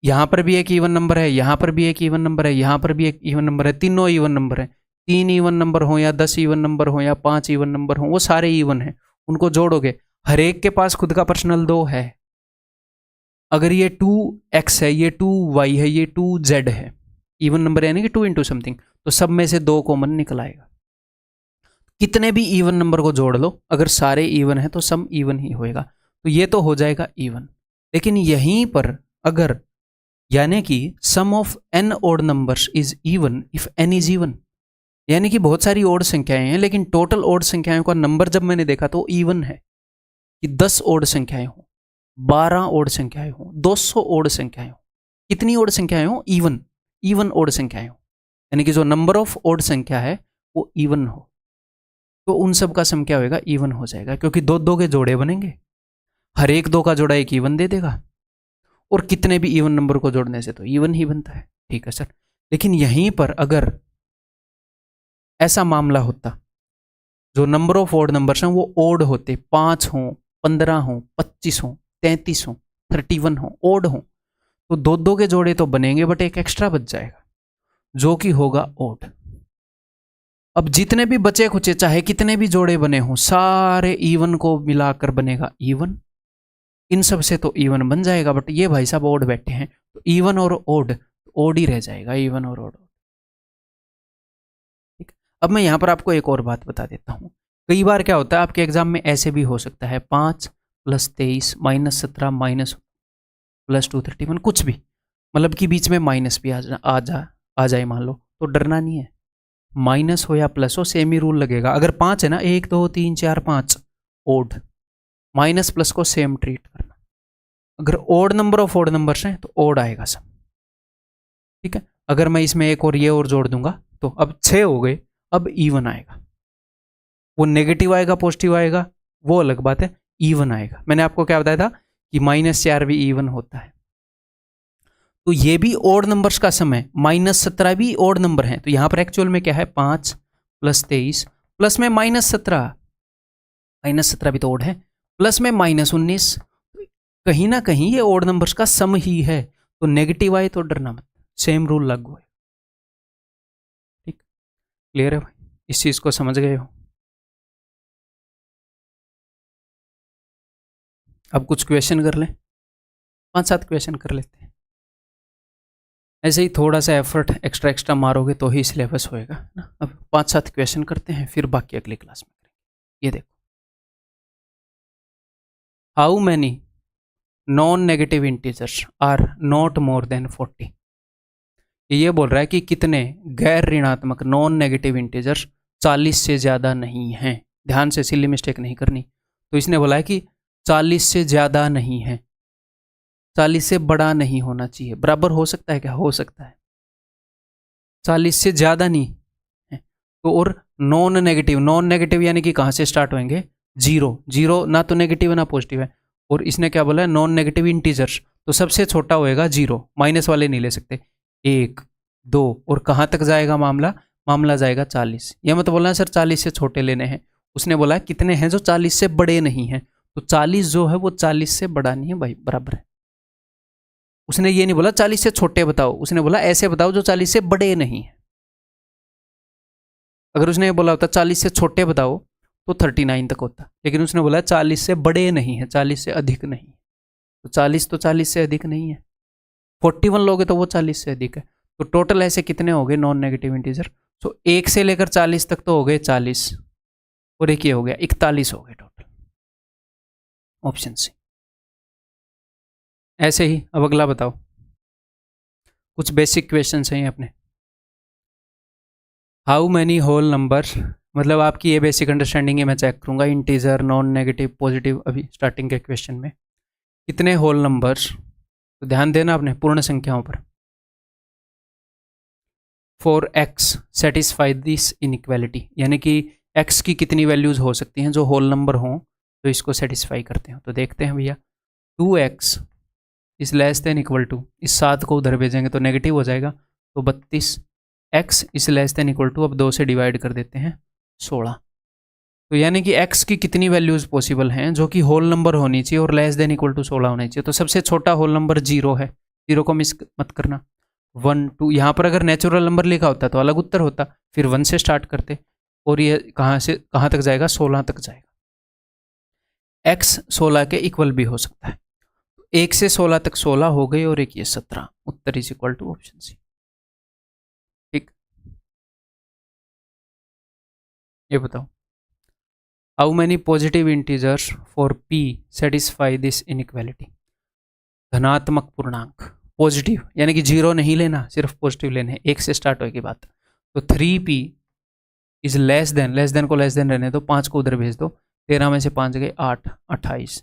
यहां पर भी एक इवन नंबर है, यहां पर भी एक इवन नंबर है, यहां पर भी एक इवन नंबर है, तीनों इवन नंबर है। 3 इवन नंबर हो या 10 इवन नंबर हो या 5 इवन नंबर हो, वो सारे इवन है, उनको जोड़ोगे, हर एक के पास खुद का पर्सनल 2 है। अगर ये 2x है, ये 2y है, ये 2z है, इवन नंबर यानी कि 2 इंटू समथिंग, तो सब में से 2 कॉमन निकल आएगा। कितने भी इवन नंबर को जोड़ लो, अगर सारे इवन है तो सम इवन ही होएगा, तो ये तो हो जाएगा इवन। लेकिन यहीं पर अगर, यानी कि sum of n odd numbers is even if n is even, यानी कि बहुत सारी ओड संख्याएं हैं लेकिन टोटल ओड संख्याओं का नंबर जब मैंने देखा तो इवन है, कि 10 ओड संख्याएं हो, 12 ओड संख्याएं हो, 200 ओड संख्याएं हो, कितनी ओड संख्याएं हो, इवन, इवन ओड संख्याएं हो, यानी कि जो नंबर ऑफ ओड संख्या है वो इवन हो, तो उन सब का सम क्या होगा, इवन हो जाएगा, क्योंकि 2 के जोड़े बनेंगे, हर एक 2 का जोड़ा एक इवन दे देगा, और कितने भी इवन नंबर को जोड़ने से तो इवन ही बनता है। ठीक है सर, लेकिन यहीं पर अगर ऐसा मामला होता, जो नंबर ऑफ ओड नंबर्स हैं वो ओड होते, 5 हो, 15 हो, 25 हो, 33 हो, 31 हो, ओड हो, तो 2 के जोड़े तो बनेंगे बट एक एक्स्ट्रा बच जाएगा जो कि होगा ओड। अब जितने भी बचे खुचे चाहे कितने भी जोड़े बने हों, सारे इवन को मिलाकर बनेगा इवन, इन सब से तो इवन बन जाएगा, बट ये भाई साहब ओड बैठे हैं, तो इवन और ओड, ओड ही रह जाएगा, इवन और ओड। ठीक, अब मैं यहां पर आपको एक और बात बता देता हूं। कई बार क्या होता है आपके एग्जाम में ऐसे भी हो सकता है, 5 + 23 - 17 + 2 31, कुछ भी, मतलब कि बीच में माइनस भी आ जाए मान लो, तो डरना नहीं है, माइनस हो या प्लस हो सेम ही रूल लगेगा। अगर 5 है ना, 1 2 3 4 5 ओड, माइनस प्लस को सेम ट्रीट करना। अगर odd number of odd numbers हैं तो ओड आएगा सब। ठीक है, अगर मैं इसमें एक और ये और जोड़ दूंगा तो अब 6 हो गए, अब इवन आएगा, वो नेगेटिव आएगा पॉजिटिव आएगा वो अलग बात है, इवन आएगा। मैंने आपको क्या बताया था कि -4 भी इवन होता है, तो ये भी ओड नंबर्स का सम है, -17 भी ओड नंबर है, तो यहां पर एक्चुअल में क्या है, 5 + 23 प्लस में -17, -17 भी तो ओड है, प्लस में -19, कहीं ना कहीं ये ओड नंबर्स का सम ही है, तो नेगेटिव आए तो डरना मत, सेम रूल लागू है। ठीक, क्लियर है भाई, इस चीज को समझ गए हो। अब कुछ क्वेश्चन कर लें, 5-7 क्वेश्चन कर लेते हैं, ऐसे ही थोड़ा सा एफर्ट एक्स्ट्रा मारोगे तो ही सिलेबस होएगा ना। अब 5-7 क्वेश्चन करते हैं, फिर बाकी अगली क्लास में करेंगे। ये देखो, how many non negative integers are not more than 40। ये बोल रहा है कि कितने गैर ऋणात्मक नॉन नेगेटिव इंटीजर्स 40 से ज़्यादा नहीं हैं। ध्यान से सिली मिस्टेक नहीं करनी, तो इसने बोला है कि 40 से ज़्यादा नहीं है, 40 से बड़ा नहीं होना चाहिए, बराबर हो सकता है क्या, हो सकता है, 40 से ज़्यादा नहीं है। तो और नॉन नेगेटिव यानी कि कहाँ से स्टार्ट होंगे, 0 ना तो नेगेटिव है ना पॉजिटिव है, और इसने क्या बोला है, नॉन नेगेटिव इंटीजर्स, तो सबसे छोटा होएगा 0, माइनस वाले नहीं ले सकते, 1 2, और कहाँ तक जाएगा मामला जाएगा 40। यह मत बोलना सर 40 से छोटे लेने हैं, उसने बोला कितने हैं जो 40 से बड़े नहीं हैं, तो 40 जो है वो 40 से बड़ा नहीं है भाई, बराबर है। उसने ये नहीं बोला 40 से छोटे बताओ, उसने बोला ऐसे बताओ जो 40 से बड़े नहीं है। अगर उसने ये बोला होता 40 से छोटे बताओ तो 39 तक होता, लेकिन उसने बोला 40 से बड़े नहीं है, 40 से अधिक नहीं है। तो 40 से अधिक नहीं है, 41 लोगे तो वो 40 से अधिक है। तो टोटल ऐसे कितने हो गए नॉन नेगेटिव इंटीजर? तो 1 से लेकर 40 तक तो हो गए 40, और एक ये हो गया 41 हो गए टोटल। Option C. ऐसे ही अब अगला बताओ, कुछ बेसिक क्वेश्चन हैं अपने। हाउ मैनी होल नंबर, मतलब आपकी ये बेसिक अंडरस्टैंडिंग है, मैं चेक करूंगा इंटीजर, नॉन नेगेटिव, पॉजिटिव, अभी स्टार्टिंग के क्वेश्चन में कितने होल नंबर्स, तो ध्यान देना आपने पूर्ण संख्याओं पर। For x satisfy this inequality, यानी कि एक्स की कितनी वैल्यूज हो सकती हैं जो होल नंबर हों तो इसको सेटिस्फाई करते हैं। तो देखते हैं भैया, 2x is less than equal to, इस 7 को उधर भेजेंगे तो नेगेटिव हो जाएगा, तो 32। x is less than equal to, अब 2 से डिवाइड कर देते हैं 16। तो यानी कि x की कितनी वैल्यूज पॉसिबल हैं जो कि होल नंबर होनी चाहिए और लेस देन इक्वल टू 16 होनी चाहिए। तो सबसे छोटा होल नंबर 0 है, 0 को मिस मत करना। 1 2, यहाँ पर अगर नेचुरल नंबर लिखा होता तो अलग उत्तर होता, फिर 1 से स्टार्ट करते, और ये कहाँ से कहाँ तक जाएगा, 16 तक जाएगा। x 16 के इक्वल भी हो सकता है, 1 से 16 तक 16 हो गई, और एक ये 17, उत्तर is equal to option C. ठीक, ये बताओ, how many positive integers for p satisfy this inequality. धनात्मक पूर्णांक पॉजिटिव, यानी कि 0 नहीं लेना, सिर्फ पॉजिटिव लेने, 1 से स्टार्ट होगी बात। तो 3p इज लेस देन को लेस देन रहने दो, 5 को उधर भेज दो, 13 में से 5 गए 8, 28।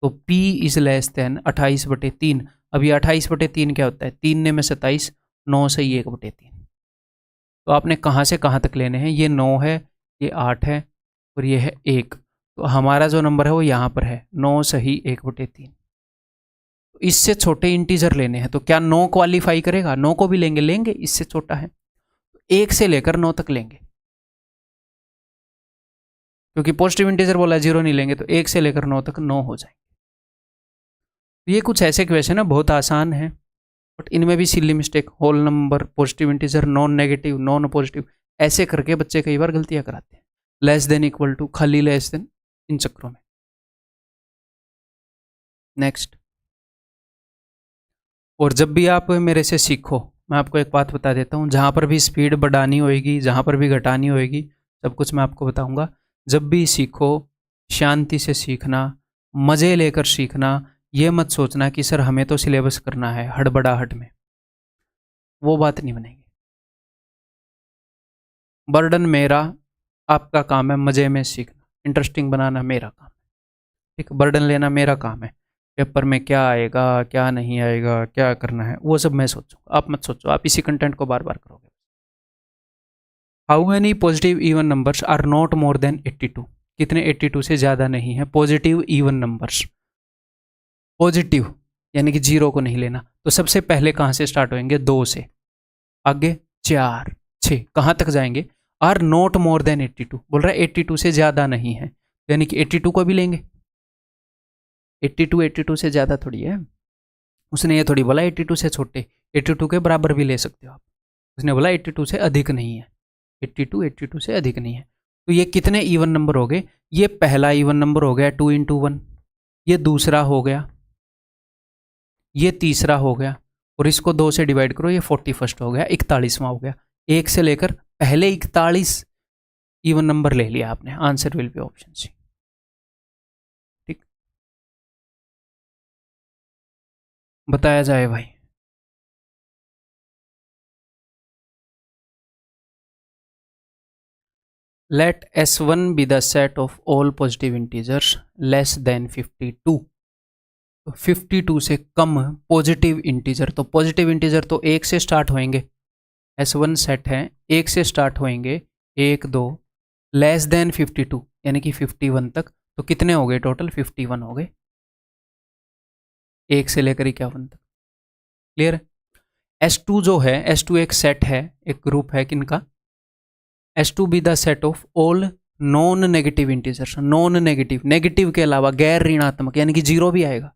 तो p इज लेस देन 28/3। अब ये 28/3 क्या होता है, 3 ने में 27, 9 से ही 1/3। तो आपने कहाँ से कहाँ तक लेने हैं, ये 9 है, ये 8 है, और ये है 1। तो हमारा जो नंबर है वो यहाँ पर है 9 सही 1/3। तो इससे छोटे इंटीजर लेने हैं, तो क्या 9 क्वालिफाई करेगा, 9 को भी लेंगे, इससे छोटा है, 1 से लेकर 9 तक लेंगे, क्योंकि पॉजिटिव इंटीजर बोला 0 नहीं लेंगे, तो 1 से लेकर 9 तक 9 हो जाएंगे। तो ये कुछ ऐसे क्वेश्चन है, बहुत आसान है, बट इनमें भी silly mistake, whole number, positive integer, non negative, non positive, ऐसे करके बच्चे कई बार गलतियां कराते हैं। लेस देन इक्वल टू, खाली लेस देन, इन चक्रों में। नेक्स्ट, और जब भी आप मेरे से सीखो, मैं आपको एक बात बता देता हूँ, जहाँ पर भी स्पीड बढ़ानी होएगी, जहाँ पर भी घटानी होएगी, सब कुछ मैं आपको बताऊँगा। जब भी सीखो शांति से सीखना, मज़े लेकर सीखना, ये मत सोचना कि सर हमें तो सिलेबस करना है हड़बड़ाहट में, वो बात नहीं बनेगी। बर्डन मेरा, आपका काम है मज़े में सीखना, इंटरेस्टिंग बनाना मेरा काम है, ठीक। बर्डन लेना मेरा काम है, पेपर में क्या आएगा क्या नहीं आएगा, क्या करना है, वो सब मैं सोचूंगा, आप मत सोचो, आप इसी कंटेंट को बार बार करोगे। How many positive even numbers are not more than 82, कितने 82 से ज़्यादा नहीं है पॉजिटिव इवन नंबर्स। पॉजिटिव यानी कि 0 को नहीं लेना, तो सबसे पहले कहाँ से स्टार्ट होंगे, 2 से, आगे 4 6, कहाँ तक जाएंगे, आर नॉट मोर देन 82, बोल रहा है 82 से ज़्यादा नहीं है, यानी कि 82 को भी लेंगे। 82 से ज़्यादा थोड़ी है, उसने ये थोड़ी बोला 82 से छोटे, 82 के बराबर भी ले सकते हो आप, उसने बोला 82 से अधिक नहीं है, 82 से अधिक नहीं है। तो ये कितने इवन नंबर हो गए, ये पहला इवन नंबर हो गया 2 × 1, ये दूसरा हो गया, ये तीसरा हो गया, और इसको 2 से डिवाइड करो, ये 41 हो गया, 41वां हो गया। 1 से लेकर पहले 41 इवन नंबर ले लिया आपने, answer will be option C. ठीक, बताया जाए भाई। Let S1 be the set of all positive integers less than 52। 52 से कम पॉजिटिव इंटीजर, तो पॉजिटिव इंटीजर तो 1 से स्टार्ट होएंगे, S1 सेट है 1 से स्टार्ट होएंगे, 1 2, लेस देन 52 यानी कि 51 तक, तो कितने हो गए टोटल, 51 हो गए, 1 से लेकर 51 तक। क्लियर है। S2 जो है, S2 एक सेट है, एक ग्रुप है किनका, S2 B the set of all non negative integers, non negative, negative के अलावा गैर ऋणात्मक, यानी कि 0 भी आएगा,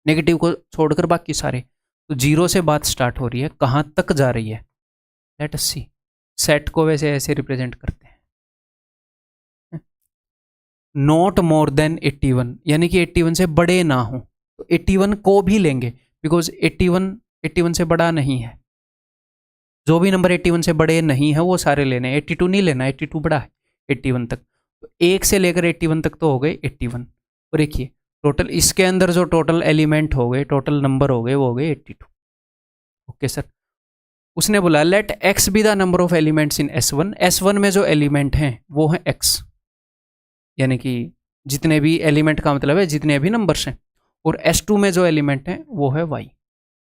नेगेटिव को छोड़कर बाकी सारे, तो 0 से बात स्टार्ट हो रही है, कहाँ तक जा रही है, लेट अस सी। सेट को वैसे ऐसे रिप्रेजेंट करते हैं, नॉट मोर देन 81, यानी कि 81 से बड़े ना हो। तो 81 को भी लेंगे बिकॉज 81 से बड़ा नहीं है। जो भी नंबर 81 से बड़े नहीं है वो सारे लेने, 82 नहीं लेना, 82 बड़ा है 81 तक। तो 1 से लेकर 81 तक तो हो गए 81। और देखिए टोटल इसके अंदर जो टोटल एलिमेंट हो गए, टोटल नंबर हो गए, वो हो गए 82। Okay sir. उसने बोला let x be the number of elements in S1। S1 में जो एलिमेंट हैं वो है x, यानी कि जितने भी एलिमेंट का मतलब है जितने भी नंबर्स हैं। और S2 में जो एलिमेंट है वो है y।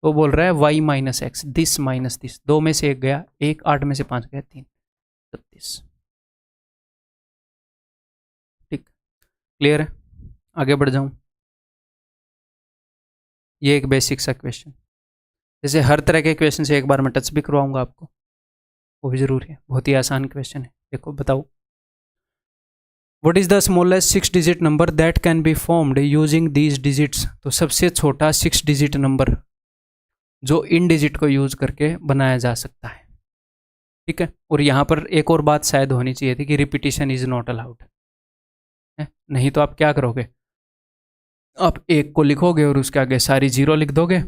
तो बोल रहा है y minus x, this minus this, 2 में से 1 गया 1, 8 में से 5 गया 3, 36। ठीक, क्लियर है? आगे बढ़ जाऊं। ये एक बेसिक सा क्वेश्चन, जैसे हर तरह के क्वेश्चन से एक बार मैं टच भी करवाऊंगा आपको, वो भी जरूरी है। बहुत ही आसान क्वेश्चन है। देखो बताओ, what is the smallest 6 digit number that can be formed using these digits. तो सबसे छोटा 6 डिजिट नंबर जो इन डिजिट को यूज करके बनाया जा सकता है। ठीक है, और यहाँ पर एक और बात शायद होनी चाहिए थी कि रिपीटिशन इज नॉट अलाउड, नहीं तो आप क्या करोगे, आप 1 को लिखोगे और उसके आगे सारी 0 लिख दोगे।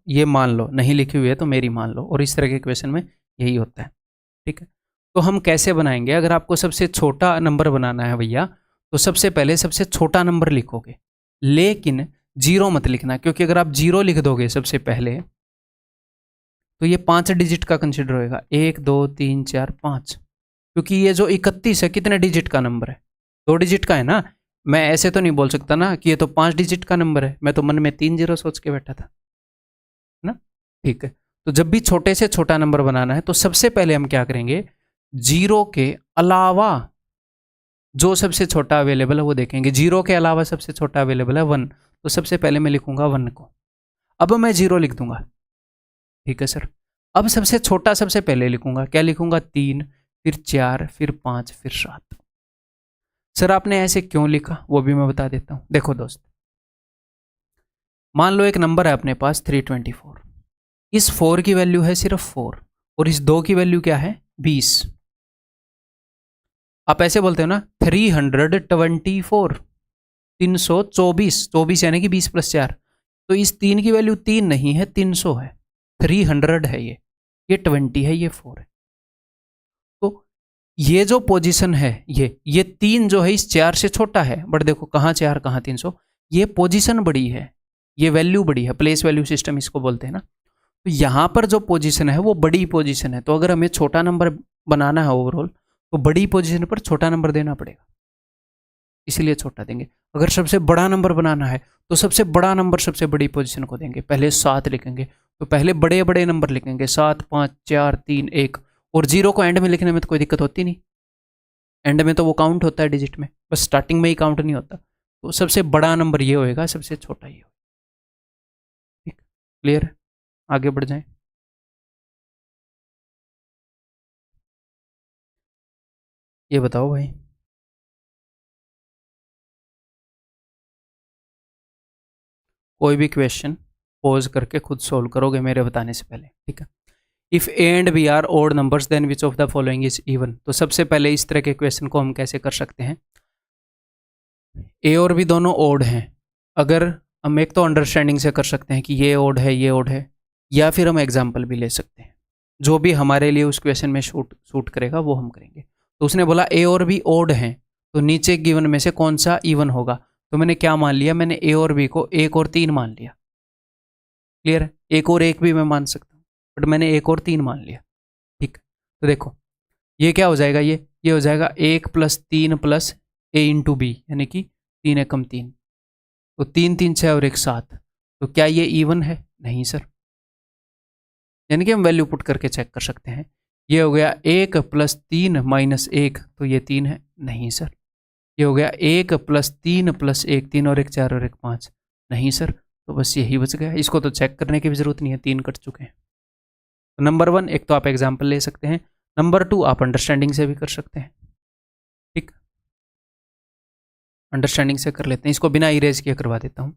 ये मान लो नहीं लिखी हुई है तो मेरी मान लो, और इस तरह के क्वेश्चन में यही होता है। ठीक है, तो हम कैसे बनाएंगे, अगर आपको सबसे छोटा नंबर बनाना है भैया, तो सबसे पहले सबसे छोटा नंबर लिखोगे, लेकिन 0 मत लिखना, क्योंकि अगर आप 0 लिख दोगे सबसे पहले तो ये 5 डिजिट का कंसिडर होएगा, 1 2 3 4 5, क्योंकि ये जो 31 है कितने डिजिट का नंबर है, 2 डिजिट का है ना। मैं ऐसे तो नहीं बोल सकता ना कि ये तो 5 डिजिट का नंबर है, मैं तो मन में 3 0 सोच के बैठा था ना। ठीक है, तो जब भी छोटे से छोटा नंबर बनाना है तो सबसे पहले हम क्या करेंगे, 0 के अलावा जो सबसे छोटा अवेलेबल है वो देखेंगे। 0 के अलावा सबसे छोटा अवेलेबल है 1, तो सबसे पहले मैं लिखूंगा 1 को, अब मैं 0 लिख दूंगा। ठीक है सर, अब सबसे छोटा सबसे पहले लिखूंगा, क्या लिखूंगा, 3, फिर 4, फिर 5, फिर 7। सर आपने ऐसे क्यों लिखा वो भी मैं बता देता हूं। देखो दोस्त, मान लो एक नंबर है अपने पास 324, इस 4 की वैल्यू है सिर्फ 4 और इस 2 की वैल्यू क्या है 20। आप ऐसे बोलते हो ना 324, 324, 24 यानी कि 20 + 4, तो इस 3 की वैल्यू 3 नहीं है 300 है, 300 है, ये 20 है, ये 4 है। तो ये जो पोजीशन है ये 3 जो है इस 4 से छोटा है, बट देखो कहाँ 4 कहाँ 300, ये पोजीशन बड़ी है, ये वैल्यू बड़ी है, प्लेस वैल्यू सिस्टम इसको बोलते हैं ना। तो यहाँ पर जो पोजीशन है वो बड़ी पोजीशन है, तो अगर हमें छोटा नंबर बनाना है ओवरऑल तो बड़ी पोजीशन पर छोटा नंबर देना पड़ेगा, इसलिए छोटा देंगे। अगर सबसे बड़ा नंबर बनाना है तो सबसे बड़ा नंबर सबसे बड़ी पोजीशन को देंगे, पहले 7 लिखेंगे, तो पहले बड़े बड़े नंबर लिखेंगे 7 5 4 3 1, और 0 को एंड में लिखने में तो कोई दिक्कत होती नहीं, एंड में तो वो काउंट होता है डिजिट में, बस स्टार्टिंग में ही काउंट नहीं होता। तो सबसे बड़ा नंबर ये होएगा, सबसे छोटा ये होगा। ठीक, क्लियर है? आगे बढ़ जाएं। ये बताओ भाई, कोई भी क्वेश्चन पॉज करके खुद सोल्व करोगे मेरे बताने से पहले, ठीक है। If a and b are odd numbers then which of the following is even. तो सबसे पहले इस तरह के क्वेश्चन को हम कैसे कर सकते हैं, ए और बी दोनों ओड हैं, अगर हम एक तो अंडरस्टैंडिंग से कर सकते हैं कि ये ओड है ये ओड है, या फिर हम एग्जाम्पल भी ले सकते हैं, जो भी हमारे लिए उस क्वेश्चन में सूट करेगा वो हम करेंगे। तो उसने बोला ए और बी ओड हैं, तो नीचे गिवन में से कौन सा इवन होगा, तो मैंने क्या मान लिया, मैंने ए और बी को 1 और 3 मान लिया। क्लियर है? 1 और 1 भी मैं मान सकता हूँ, बट मैंने 1 और 3 मान लिया। ठीक, तो देखो ये क्या हो जाएगा, ये हो जाएगा 1 + 3 + a × b, यानी कि 3 एकम 3, तो 3 3 6 और 1 7। तो क्या ये इवन है? नहीं सर, यानी कि हम वैल्यू पुट करके चेक कर सकते हैं। ये हो गया 1 + 3 - 1, तो ये 3 है, नहीं सर। ये हो गया 1 + 3 + 1, 3 और 1 4 और 1 5, नहीं सर। तो बस यही बच गया, इसको तो चेक करने की भी जरूरत नहीं है, 3 कट चुके हैं। तो नंबर 1 एक तो आप एग्जाम्पल ले सकते हैं, नंबर 2 आप अंडरस्टैंडिंग से भी कर सकते हैं। ठीक, अंडरस्टैंडिंग से कर लेते हैं, इसको बिना इरेज किए करवा देता हूँ।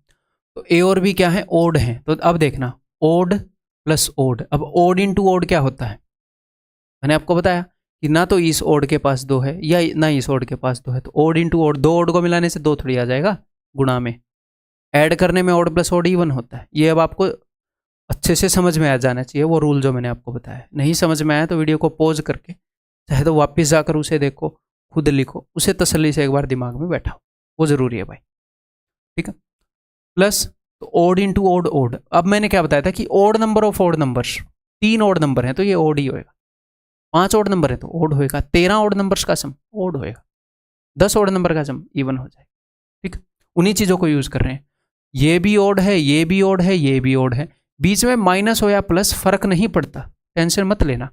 तो ए और बी क्या है, ओड है। तो अब देखना, ओड प्लस ओड। अब ओड इंटू ओड क्या होता है, मैंने आपको बताया कि ना तो इस ओड के पास 2 है या ना इस ओड के पास 2 है, तो ओड इंटू ओड, 2 ओड को मिलाने से 2 थोड़ी आ जाएगा, गुणा में ऐड करने में ओड प्लस ओड इवन होता है। ये अब आपको अच्छे से समझ में आ जाना चाहिए, वो रूल जो मैंने आपको बताया। नहीं समझ में आया तो वीडियो को पॉज करके चाहे तो वापस जाकर उसे देखो, खुद लिखो, उसे तसल्ली से एक बार दिमाग में बैठाओ, वो जरूरी है भाई, ठीक है। प्लस तो ओड इंटू ओड ओड। अब मैंने क्या बताया था कि odd number of odd numbers, 3 odd number हैं तो ये ओड ही होएगा, 5 ओड नंबर है तो ओड होएगा, 13 ओड नंबर्स का सम ओड होएगा, 10 ओड नंबर का सम इवन हो जाएगा, ठीक। उन्हीं चीज़ों को यूज़ कर रहे हैं। ये भी ओड है, ये भी ओड है, ये भी ओड है, बीच में माइनस हो या प्लस फर्क नहीं पड़ता, टेंशन मत लेना।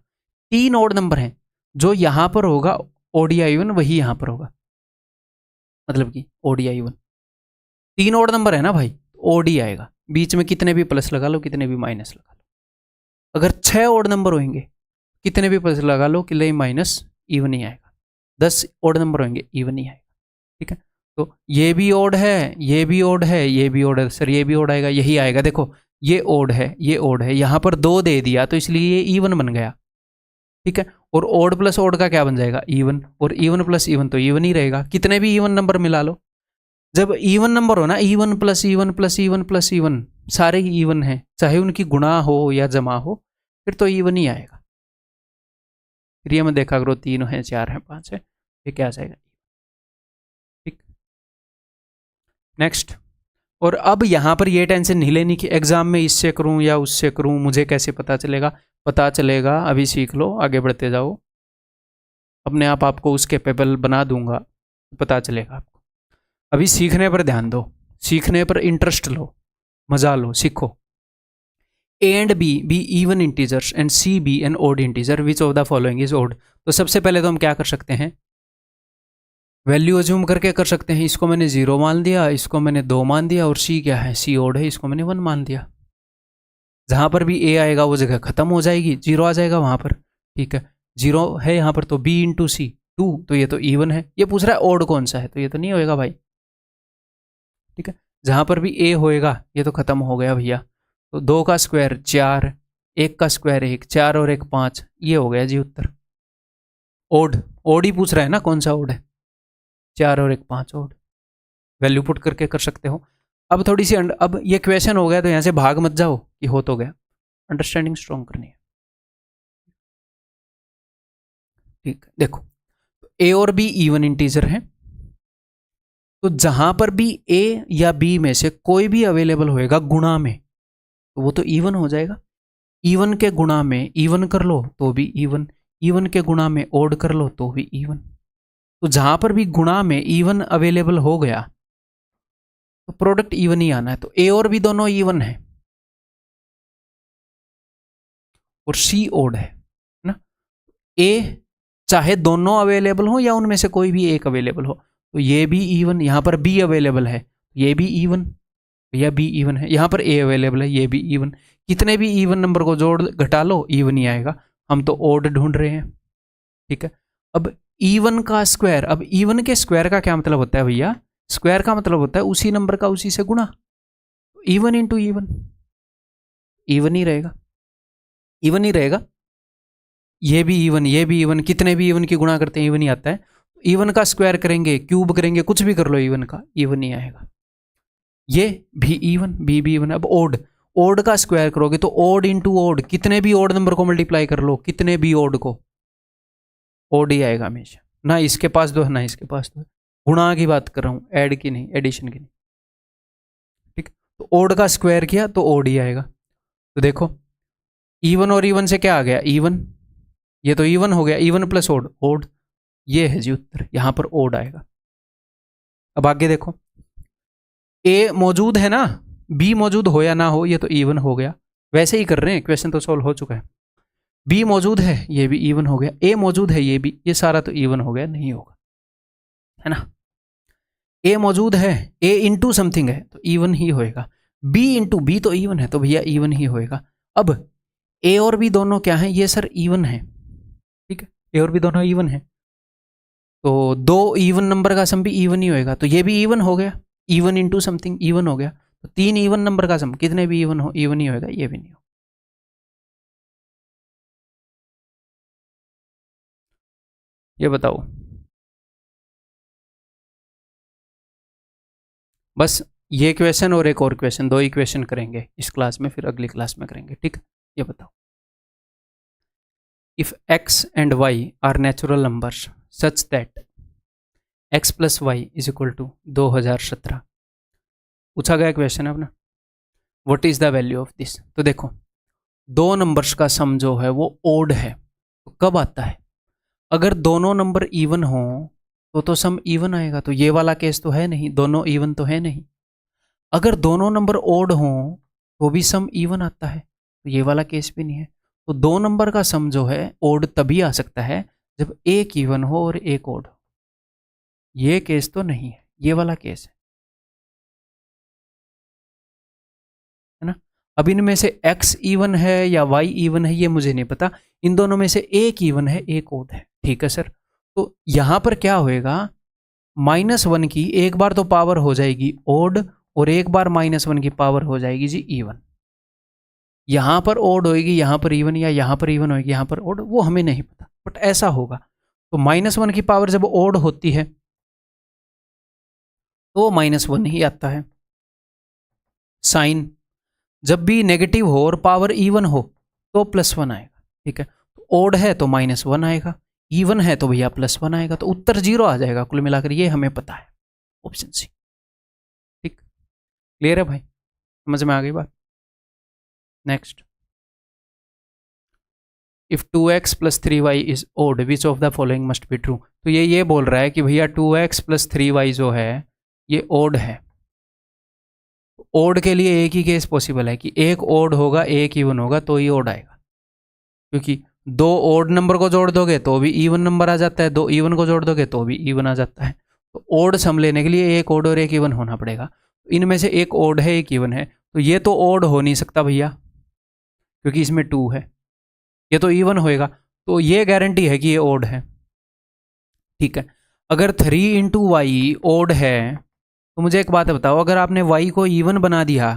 3 ओड नंबर हैं, जो यहां पर होगा ओडिया इवन वही यहां पर होगा, मतलब कि ओडिया इवन। 3 ओड नंबर है ना भाई, ओडी आएगा, बीच में कितने भी प्लस लगा लो, कितने भी माइनस लगा लो। अगर 6 ओड नंबर होंगे, कितने भी प्लस लगा लो, कि माइनस इवन ही आएगा। 10 ओड नंबर होंगे, इवन ही आएगा, ठीक है। तो ये भी ओड है, ये भी ओड है, ये भी ओड है, सर ये भी ओड आएगा, यही आएगा। देखो ये ओड है, ये ओड है, यहाँ पर 2 दे दिया तो इसलिए ये इवन बन गया, ठीक है। और ओड प्लस ओड का क्या बन जाएगा, इवन, और इवन प्लस इवन तो इवन ही रहेगा। कितने भी इवन नंबर मिला लो, जब इवन नंबर हो ना, even plus even plus even plus even, सारे ही इवन हैं, चाहे उनकी गुणा हो या जमा हो, फिर तो इवन ही आएगा। फिर ये मैं देखा करो, 3 है, 4 है, 5 है, ये क्या आ जाएगा, ठीक। नेक्स्ट। और अब यहाँ पर ये टेंशन नहीं लेनी कि एग्जाम में इससे करूँ या उससे करूँ, मुझे कैसे पता चलेगा, पता चलेगा, अभी सीख लो, आगे बढ़ते जाओ, अपने आप आपको उस कैपेबल बना दूंगा, पता चलेगा आपको। अभी सीखने पर ध्यान दो, सीखने पर इंटरेस्ट लो, मजा लो, सीखो। A and b be even integers and c be an odd integer, which of the following is odd. तो सबसे पहले तो हम क्या कर सकते हैं, वैल्यू अज्यूम करके कर सकते हैं। इसको मैंने 0 मान दिया, इसको मैंने 2 मान दिया, और सी क्या है, सी ओड है, इसको मैंने 1 मान दिया। जहां पर भी ए आएगा वो जगह खत्म हो जाएगी, 0 आ जाएगा वहां पर, ठीक है। 0 है यहाँ पर तो बी इंटू सी 2, तो ये तो इवन है। ये पूछ रहा है ओड कौन सा है, तो ये तो नहीं होएगा भाई, ठीक है। जहां पर भी ए होएगा ये तो खत्म हो गया भैया। तो 2 का स्क्वायर 4, 1 का स्क्वायर 1, 4 और 1 5, ये हो गया जी उत्तर। ओड, ओड ही पूछ रहा है ना, कौन सा ओड है, 4 और 1 5 ओड। वैल्यू पुट करके कर सकते हो। अब थोड़ी सी अब ये क्वेश्चन हो गया तो यहां से भाग मत जाओ कि हो तो गया, अंडरस्टैंडिंग स्ट्रॉन्ग करनी है, ठीक है। देखो ए और बी इवन इंटीजर है, तो जहां पर भी ए या बी में से कोई भी अवेलेबल होएगा गुणा में, तो वो तो इवन हो जाएगा। इवन के गुणा में इवन कर लो तो भी इवन, इवन के गुणा में ओड कर लो तो भी इवन। तो जहां पर भी गुणा में इवन अवेलेबल हो गया तो प्रोडक्ट इवन ही आना है। तो ए और बी दोनों इवन है और सी ओड है ना। ए चाहे दोनों अवेलेबल हो या उनमें से कोई भी एक अवेलेबल हो, तो ये भी इवन, यहां पर बी अवेलेबल है, ये भी इवन, या बी इवन है, यहां पर ए अवेलेबल है, ये भी इवन। कितने भी इवन नंबर को जोड़ घटा लो इवन ही आएगा। हम तो ओड ढूंढ रहे हैं, ठीक है। अब इवन का स्क्वायर, अब इवन के स्क्वायर का क्या मतलब होता है भैया, स्क्वायर का मतलब होता है उसी नंबर का उसी से गुणा, even into even, even he रहेगा, इवन ही रहेगा। ये भी इवन, ये भी इवन, कितने भी इवन की गुणा करते हैं इवन ही आता है। इवन का स्क्वायर करेंगे, क्यूब करेंगे, कुछ भी कर लो, इवन का इवन ही आएगा। ये भी इवन, बी भी इवन। अब ओड, ओड का स्क्वायर करोगे तो ओड इंटू ओड, कितने भी ओड नंबर को मल्टीप्लाई कर लो, कितने भी ओड को, ओड ही आएगा हमेशा, ना इसके पास दो है ना इसके पास दो। गुणा की बात कर रहा हूं, ऐड की नहीं, एडिशन की नहीं, ठीक। तो ओड का स्क्वायर किया तो ओड ही आएगा। तो देखो इवन और इवन से क्या आ गया, इवन, ये तो इवन हो गया, इवन प्लस ओड ओड, ये है जी उत्तर, यहां पर ओड आएगा। अब आगे देखो, ए मौजूद है ना, बी मौजूद हो या ना हो, ये तो इवन हो गया, वैसे ही कर रहे हैं, क्वेश्चन तो सॉल्व हो चुका है। बी मौजूद है, ये भी इवन हो गया, ए मौजूद है, ये भी, ये सारा तो इवन हो गया, नहीं होगा, है ना। ए मौजूद है, ए इंटू समथिंग है तो इवन ही होएगा, बी इंटू बी तो इवन है तो भैया इवन ही होएगा। अब ए और बी दोनों क्या है, ये सर इवन है, ठीक है, ए और बी दोनों इवन है, तो 2 इवन नंबर का सम भी इवन ही होएगा, तो ये भी इवन हो गया, इवन इंटू समथिंग इवन हो गया, तो 3 इवन नंबर का सम कितने भी इवन हो इवन ही होगा, ये भी नहीं हो। ये बताओ, बस ये क्वेश्चन और एक और क्वेश्चन, 2 इक्वेशन करेंगे इस क्लास में, फिर अगली क्लास में करेंगे, ठीक है। ये बताओ, if x and y are natural numbers such that x plus y is equal to 2017, पूछा गया क्वेश्चन है अपना, what is the value of this. तो देखो, 2 नंबर्स का सम जो है वो ओड है, तो कब आता है, अगर दोनों नंबर इवन हो तो सम इवन आएगा, तो ये वाला केस तो है नहीं, दोनों इवन तो है नहीं। अगर दोनों नंबर ओड हो तो भी सम इवन आता है, तो ये वाला केस भी नहीं है। तो 2 नंबर का सम जो है ओड तभी आ सकता है जब एक इवन हो और एक ओड हो, ये केस तो नहीं है, ये वाला केस है ना। अब इनमें से x इवन है या y इवन है ये मुझे नहीं पता, इन दोनों में से एक इवन है एक ओड है, ठीक है सर। तो यहां पर क्या होएगा, -1 की एक बार तो पावर हो जाएगी ओड और एक बार -1 की पावर हो जाएगी जी इवन। यहां पर ओड होएगी, यहां पर इवन, या यहां पर इवन होएगी यहां पर ओड, वो हमें नहीं पता, बट ऐसा होगा। तो -1 की पावर जब ओड होती है तो -1 ही आता है। साइन जब भी नेगेटिव हो और पावर इवन हो तो +1 आएगा, ठीक है। तो ओड है तो -1 आएगा, इवन है तो भैया +1 आएगा, तो उत्तर 0 आ जाएगा कुल मिलाकर, ये हमें पता है, ऑप्शन सी। ठीक, क्लियर है भाई, समझ में आ गई बात। Next, if 2x + 3y is odd which of the following must be true. तो ये बोल रहा है कि भैया 2x + 3y जो है ये ओड है। ओड के लिए एक ही केस पॉसिबल है कि एक ओड होगा एक इवन होगा तो ही ओड आएगा, क्योंकि 2 ओड नंबर को जोड़ दोगे तो भी इवन नंबर आ जाता है, 2 इवन को जोड़ दोगे तो भी इवन आ जाता है। तो ओड सम लेने के लिए एक ओड और एक इवन होना पड़ेगा, इनमें से एक ओड है एक इवन है, तो ये तो ओड हो नहीं सकता भैया क्योंकि इसमें 2 है, ये तो इवन होएगा, तो ये गारंटी है कि ये ओड है, ठीक है। अगर 3 × y ओड है तो मुझे एक बात बताओ, अगर आपने y को इवन बना दिया,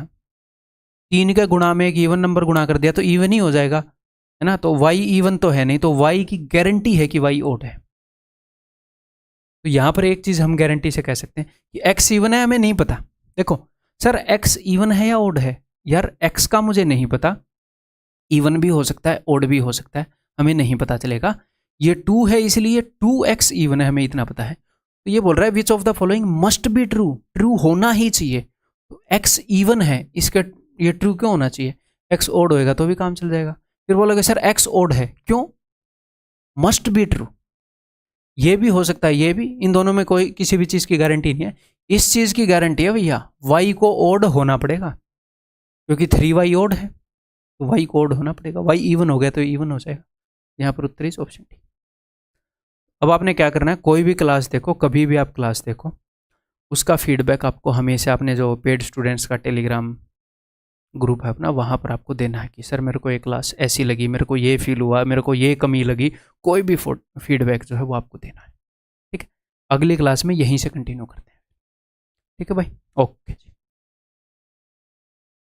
3 के गुणा में एक इवन नंबर गुणा कर दिया तो इवन ही हो जाएगा, है ना। तो y इवन तो है नहीं, तो y की गारंटी है कि y ओड है। तो यहां पर एक चीज हम गारंटी से कह सकते हैं कि x इवन है, हमें नहीं पता। देखो सर x इवन है या ओड है, यार x का मुझे नहीं पता, इवन भी हो सकता है ओड भी हो सकता है, हमें नहीं पता चलेगा। ये 2 है इसलिए 2x इवन है, हमें इतना पता है। तो ये बोल रहा है विच of the following must be true, true होना ही चाहिए। तो x इवन है, इसका ये ट्रू क्यों होना चाहिए, x ओड होएगा तो भी काम चल जाएगा। फिर बोलोगे सर x ओड है क्यों, मस्ट बी ट्रू, ये भी हो सकता है ये भी, इन दोनों में कोई किसी भी चीज की गारंटी नहीं है। इस चीज की गारंटी है भैया y को ओड होना पड़ेगा, क्योंकि 3y ओड है तो y को ओड होना पड़ेगा, y इवन हो गया तो इवन हो जाएगा। यहाँ पर उत्तर इस ऑप्शन डी। अब आपने क्या करना है, कोई भी क्लास देखो, कभी भी आप क्लास देखो, उसका फीडबैक आपको हमेशा अपने जो पेड स्टूडेंट्स का टेलीग्राम ग्रुप है अपना, वहाँ पर आपको देना है कि सर मेरे को ये क्लास ऐसी लगी, मेरे को ये फील हुआ, मेरे को ये कमी लगी, कोई भी फीडबैक जो है वो आपको देना है, ठीक है। अगली क्लास में यहीं से कंटिन्यू करते हैं, ठीक है भाई, ओके।